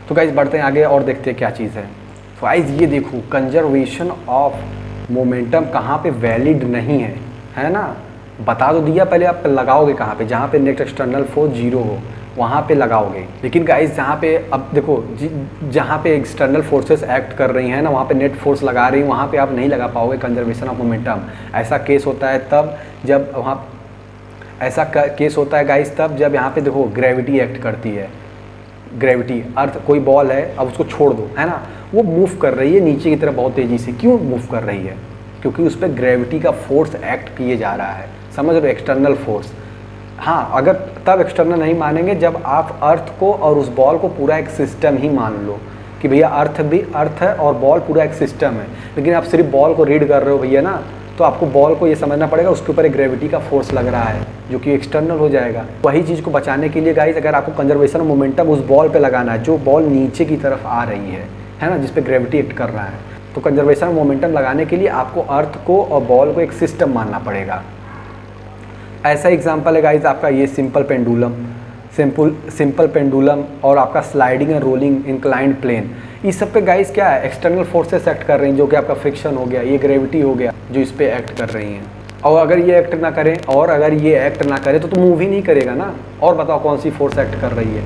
तो गाइस बढ़ते हैं आगे और देखते हैं क्या चीज़ है। तो गाइस ये देखो, कंजर्वेशन ऑफ मोमेंटम कहाँ पे वैलिड नहीं है ना। बता तो दिया, पहले आप लगाओगे कहाँ पे, जहाँ पे नेट एक्सटर्नल फोर्स 0 हो वहाँ पे लगाओगे। लेकिन गाइस जहाँ पे, अब देखो जहाँ पे एक्सटर्नल फोर्सेस एक्ट कर रही हैं ना, वहाँ पे नेट फोर्स लगा रही हैं, वहाँ पे आप नहीं लगा पाओगे कंजर्वेशन ऑफ मोमेंटम। ऐसा केस होता है तब जब वहाँ, ऐसा केस होता है गाइस तब जब यहाँ पे देखो ग्रेविटी एक्ट करती है। ग्रेविटी, अर्थ कोई बॉल है, अब उसको छोड़ दो, है ना, वो मूव कर रही है नीचे की तरफ बहुत तेज़ी से। क्यों मूव कर रही है? क्योंकि उस पर ग्रेविटी का फोर्स एक्ट किए जा रहा है, समझ रहे हो, एक्सटर्नल फोर्स। हाँ, अगर तब एक्सटर्नल नहीं मानेंगे जब आप अर्थ को और उस बॉल को पूरा एक सिस्टम ही मान लो कि भैया अर्थ भी अर्थ है और बॉल पूरा एक सिस्टम है। लेकिन आप सिर्फ बॉल को रीड कर रहे हो भैया ना, तो आपको बॉल को ये समझना पड़ेगा उसके ऊपर एक ग्रेविटी का फोर्स लग रहा है जो कि एक्सटर्नल हो जाएगा। वही चीज़ को बचाने के लिए गाइस, अगर आपको कंजर्वेशन ऑफ मोमेंटम उस बॉल पे लगाना है जो बॉल नीचे की तरफ आ रही है ना, जिस पे ग्रेविटी एक्ट कर रहा है, तो कंजर्वेशन ऑफ मोमेंटम लगाने के लिए आपको अर्थ को और बॉल को एक सिस्टम मानना पड़ेगा। ऐसा एग्जाम्पल है गाइस आपका ये सिंपल पेंडुलम और आपका sliding and rolling inclined plane. इस सब पे गाइस क्या है, एक्सटर्नल फोर्सेस एक्ट कर रही हैं, जो कि आपका फ्रिक्शन हो गया, ये ग्रेविटी हो गया जो इस पे एक्ट कर रही हैं। और अगर ये एक्ट ना करें, तो मूव ही नहीं करेगा ना। और बताओ कौन सी फोर्स एक्ट कर रही है,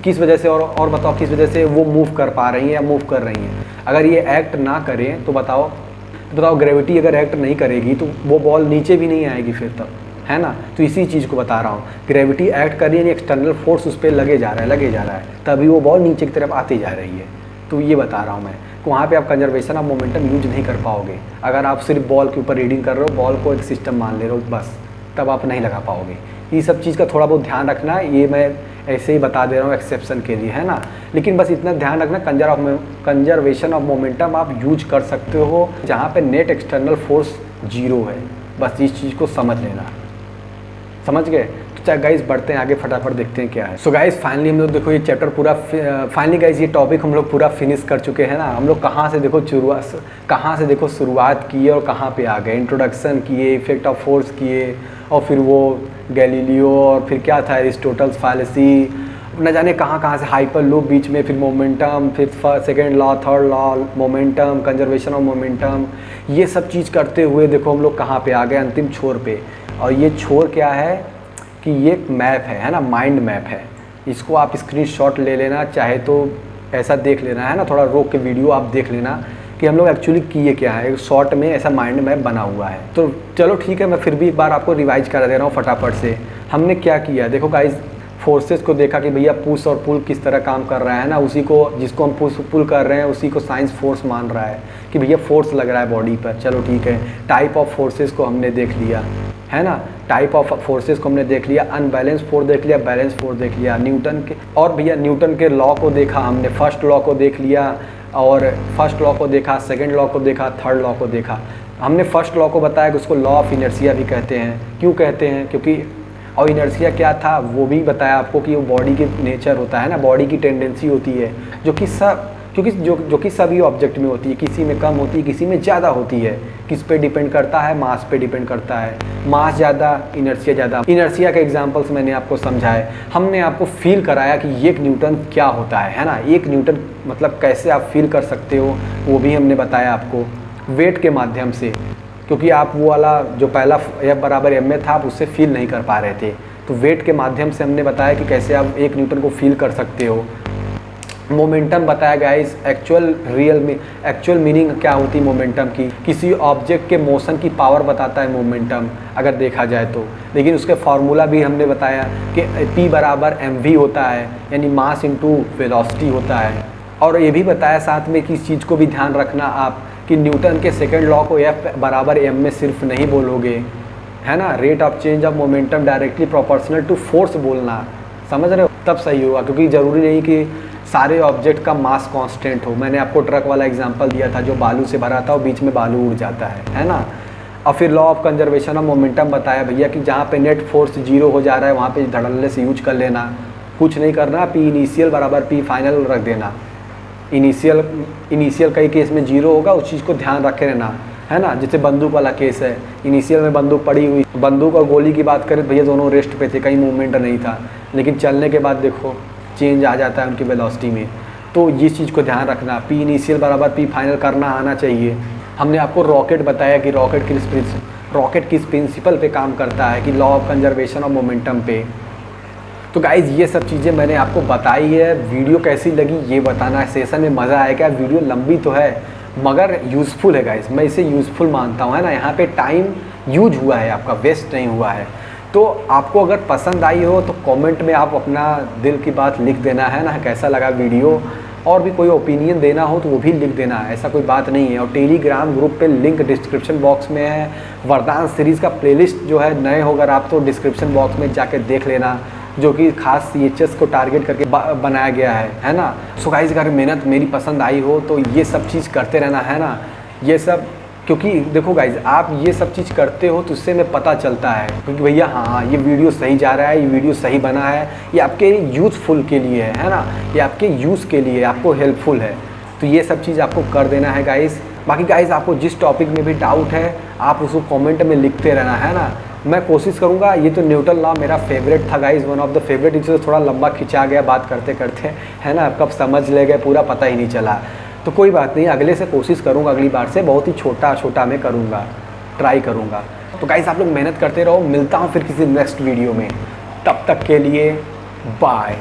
किस वजह से, और बताओ किस वजह से वो मूव कर पा रही हैं या मूव कर रही हैं। अगर ये एक्ट ना करें तो बताओ ग्रेविटी अगर एक्ट नहीं करेगी तो वो बॉल नीचे भी नहीं आएगी फिर तब, है ना। तो इसी चीज़ को बता रहा हूँ, ग्रेविटी एक्ट कर रही है, एक्सटर्नल फोर्स उस पर लगे जा रहा है, तभी वो बॉल नीचे की तरफ आती जा रही है। तो ये बता रहा हूँ मैं, वहाँ पे आप कंजर्वेशन ऑफ मोमेंटम यूज नहीं कर पाओगे। अगर आप सिर्फ बॉल के ऊपर रीडिंग कर रहे हो, बॉल को एक सिस्टम मान ले रहे हो, बस तब आप नहीं लगा पाओगे। ये सब चीज़ का थोड़ा बहुत ध्यान रखना है, ये मैं ऐसे ही बता दे रहा हूँ एक्सेप्शन के लिए, है ना। लेकिन बस इतना ध्यान रखना, कंजर्वेशन ऑफ मोमेंटम आप यूज कर सकते हो जहाँ पे नेट एक्सटर्नल फोर्स 0 है। बस इस चीज़ को समझ लेना, समझ गए। तो चाहे गाइस बढ़ते हैं आगे, फटाफट देखते हैं क्या है। सो गाइस फाइनली हम लोग देखो ये चैप्टर पूरा, फाइनली गाइस ये टॉपिक हम लोग पूरा फिनिश कर चुके हैं ना। हम लोग कहाँ से देखो शुरुआत किए और कहाँ पे आ गए। इंट्रोडक्शन किए, इफेक्ट ऑफ फोर्स किए, और फिर वो गैलीलियो, और फिर क्या था एरिस्टोटल्स फैलेसी, न जाने कहाँ से हाइपर लूप बीच में, फिर मोमेंटम, फिर second law, third law, momentum, conservation of momentum, ये सब चीज़ करते हुए देखो हम लोग कहाँ पे आ गए, अंतिम छोर पे। और ये छोर क्या है कि ये मैप है ना, माइंड मैप है। इसको आप स्क्रीनशॉट ले लेना, चाहे तो ऐसा देख लेना, है ना, थोड़ा रोक के वीडियो आप देख लेना कि हम लोग एक्चुअली किए क्या है। शॉर्ट में ऐसा माइंड मैप बना हुआ है। तो चलो ठीक है, मैं फिर भी एक बार आपको रिवाइज करा दे रहा हूँ फटाफट से। हमने क्या किया, देखो गाइज, फोर्सेस को देखा कि भैया पुश और पुल किस तरह काम कर रहा है ना, उसी को, जिसको हम पुश पुल कर रहे हैं उसी को साइंस फोर्स मान रहा है कि भैया फोर्स लग रहा है बॉडी पर। चलो ठीक है, टाइप ऑफ फोर्सेस को हमने देख लिया, है ना, टाइप ऑफ फोर्सेस को हमने देख लिया, अनबैलेंस फोर्स देख लिया, बैलेंस फोर्स देख लिया, न्यूटन के, और भैया न्यूटन के लॉ को देखा हमने, फर्स्ट लॉ को देख लिया, और फर्स्ट लॉ को देखा, सेकंड लॉ को देखा, थर्ड लॉ को देखा। हमने फर्स्ट लॉ को बताया कि उसको लॉ ऑफ इनर्शिया भी कहते हैं। क्यों कहते हैं? क्योंकि, और इनर्शिया क्या था वो भी बताया आपको कि वो बॉडी की नेचर होता है ना, बॉडी की टेंडेंसी होती है जो कि सब क्योंकि जो कि सभी ऑब्जेक्ट में होती है, किसी में कम होती है, किसी में ज़्यादा होती है। किस पे डिपेंड करता है? मास पे डिपेंड करता है। मास ज़्यादा, इनर्शिया ज़्यादा। इनर्शिया के एग्जांपल्स मैंने आपको समझाए, हमने आपको फील कराया कि 1 न्यूटन क्या होता है ना। 1 न्यूटन मतलब कैसे आप फील कर सकते हो वो भी हमने बताया आपको वेट के माध्यम से, क्योंकि आप वो वाला जो पहला F बराबर m में था आप उससे फील नहीं कर पा रहे थे। तो वेट के माध्यम से हमने बताया कि कैसे आप 1 न्यूटन को फील कर सकते हो। मोमेंटम बताया गाइस, एक्चुअल मीनिंग क्या होती है मोमेंटम की। किसी ऑब्जेक्ट के मोशन की पावर बताता है मोमेंटम अगर देखा जाए तो। लेकिन उसके फार्मूला भी हमने बताया कि P बराबर mv होता है, यानी मास इंटू वेलोसिटी होता है। और ये भी बताया साथ में कि इस चीज़ को भी ध्यान रखना आप कि न्यूटन के सेकंड लॉ को F बराबर m में सिर्फ नहीं बोलोगे, है ना। Rate of change of momentum directly proportional to force बोलना, समझ रहे हो, तब सही होगा। क्योंकि ज़रूरी नहीं कि सारे ऑब्जेक्ट का मास कांस्टेंट हो। मैंने आपको ट्रक वाला एग्जांपल दिया था जो बालू से भरा था और बीच में बालू उड़ जाता है ना। और फिर law of conservation of momentum बताया भैया कि जहाँ पे नेट फोर्स 0 हो जा रहा है वहाँ पे धड़ल्ले से यूज कर लेना, कुछ नहीं करना। P इनिशियल बराबर P फाइनल रख देना। इनिशियल कई केस में 0 होगा, उस चीज़ को ध्यान रखे रहना, है ना। जैसे बंदूक वाला केस है, इनिशियल में बंदूक पड़ी हुई, बंदूक और गोली की बात करें भैया दोनों रेस्ट पे थे, कहीं मूवमेंट नहीं था। लेकिन चलने के बाद देखो चेंज आ जाता है उनकी वेलोसिटी में। तो ये चीज़ को ध्यान रखना, P इनिशियल बराबर P फाइनल करना आना चाहिए। हमने आपको रॉकेट बताया कि रॉकेट किस प्रिंसिपल पे काम करता है, कि law of conservation of momentum पे। तो गाइज़ ये सब चीज़ें मैंने आपको बताई है। वीडियो कैसी लगी ये बताना है। सेशन में मज़ा आया क्या? वीडियो लंबी तो है मगर यूज़फुल है गाइज़, मैं इसे यूज़फुल मानता हूँ, है ना। यहाँ पे टाइम यूज हुआ है आपका, वेस्ट नहीं हुआ है। तो आपको अगर पसंद आई हो तो कमेंट में आप अपना दिल की बात लिख देना, है ना, कैसा लगा वीडियो। और भी कोई ओपिनियन देना हो तो वो भी लिख देना, ऐसा कोई बात नहीं है। और टेलीग्राम ग्रुप पे लिंक डिस्क्रिप्शन बॉक्स में है। वरदान सीरीज़ का प्लेलिस्ट जो है, नए हो अगर आप तो डिस्क्रिप्शन बॉक्स में जाके देख लेना, जो कि खास CHS को टारगेट करके बनाया गया है ना। सो गाइस अगर मेहनत मेरी पसंद आई हो तो ये सब चीज़ करते रहना, है ना। ये सब क्योंकि देखो गाइज आप ये सब चीज़ करते हो तो उससे में पता चलता है क्योंकि भैया हाँ ये वीडियो सही जा रहा है, ये वीडियो सही बना है, ये आपके यूज़फुल के लिए है ना, ये आपके यूज़ के लिए आपको हेल्पफुल है। तो ये सब चीज़ आपको कर देना है गाइज़। बाकी गाइज़ आपको जिस टॉपिक में भी डाउट है आप उसको कमेंट में लिखते रहना, है ना। मैं कोशिश करूँगा। ये तो न्यूटन लॉ मेरा फेवरेट था guys, one of the favourite. इससे थोड़ा लंबा खिंचा गया बात करते करते, है ना, कब समझ ले गए पूरा पता ही नहीं चला। तो कोई बात नहीं, अगले से कोशिश करूँगा, अगली बार से बहुत ही छोटा छोटा मैं करूँगा, ट्राई करूँगा। तो गाइज़ आप लोग मेहनत करते रहो, मिलता हूँ फिर किसी नेक्स्ट वीडियो में, तब तक के लिए बाय।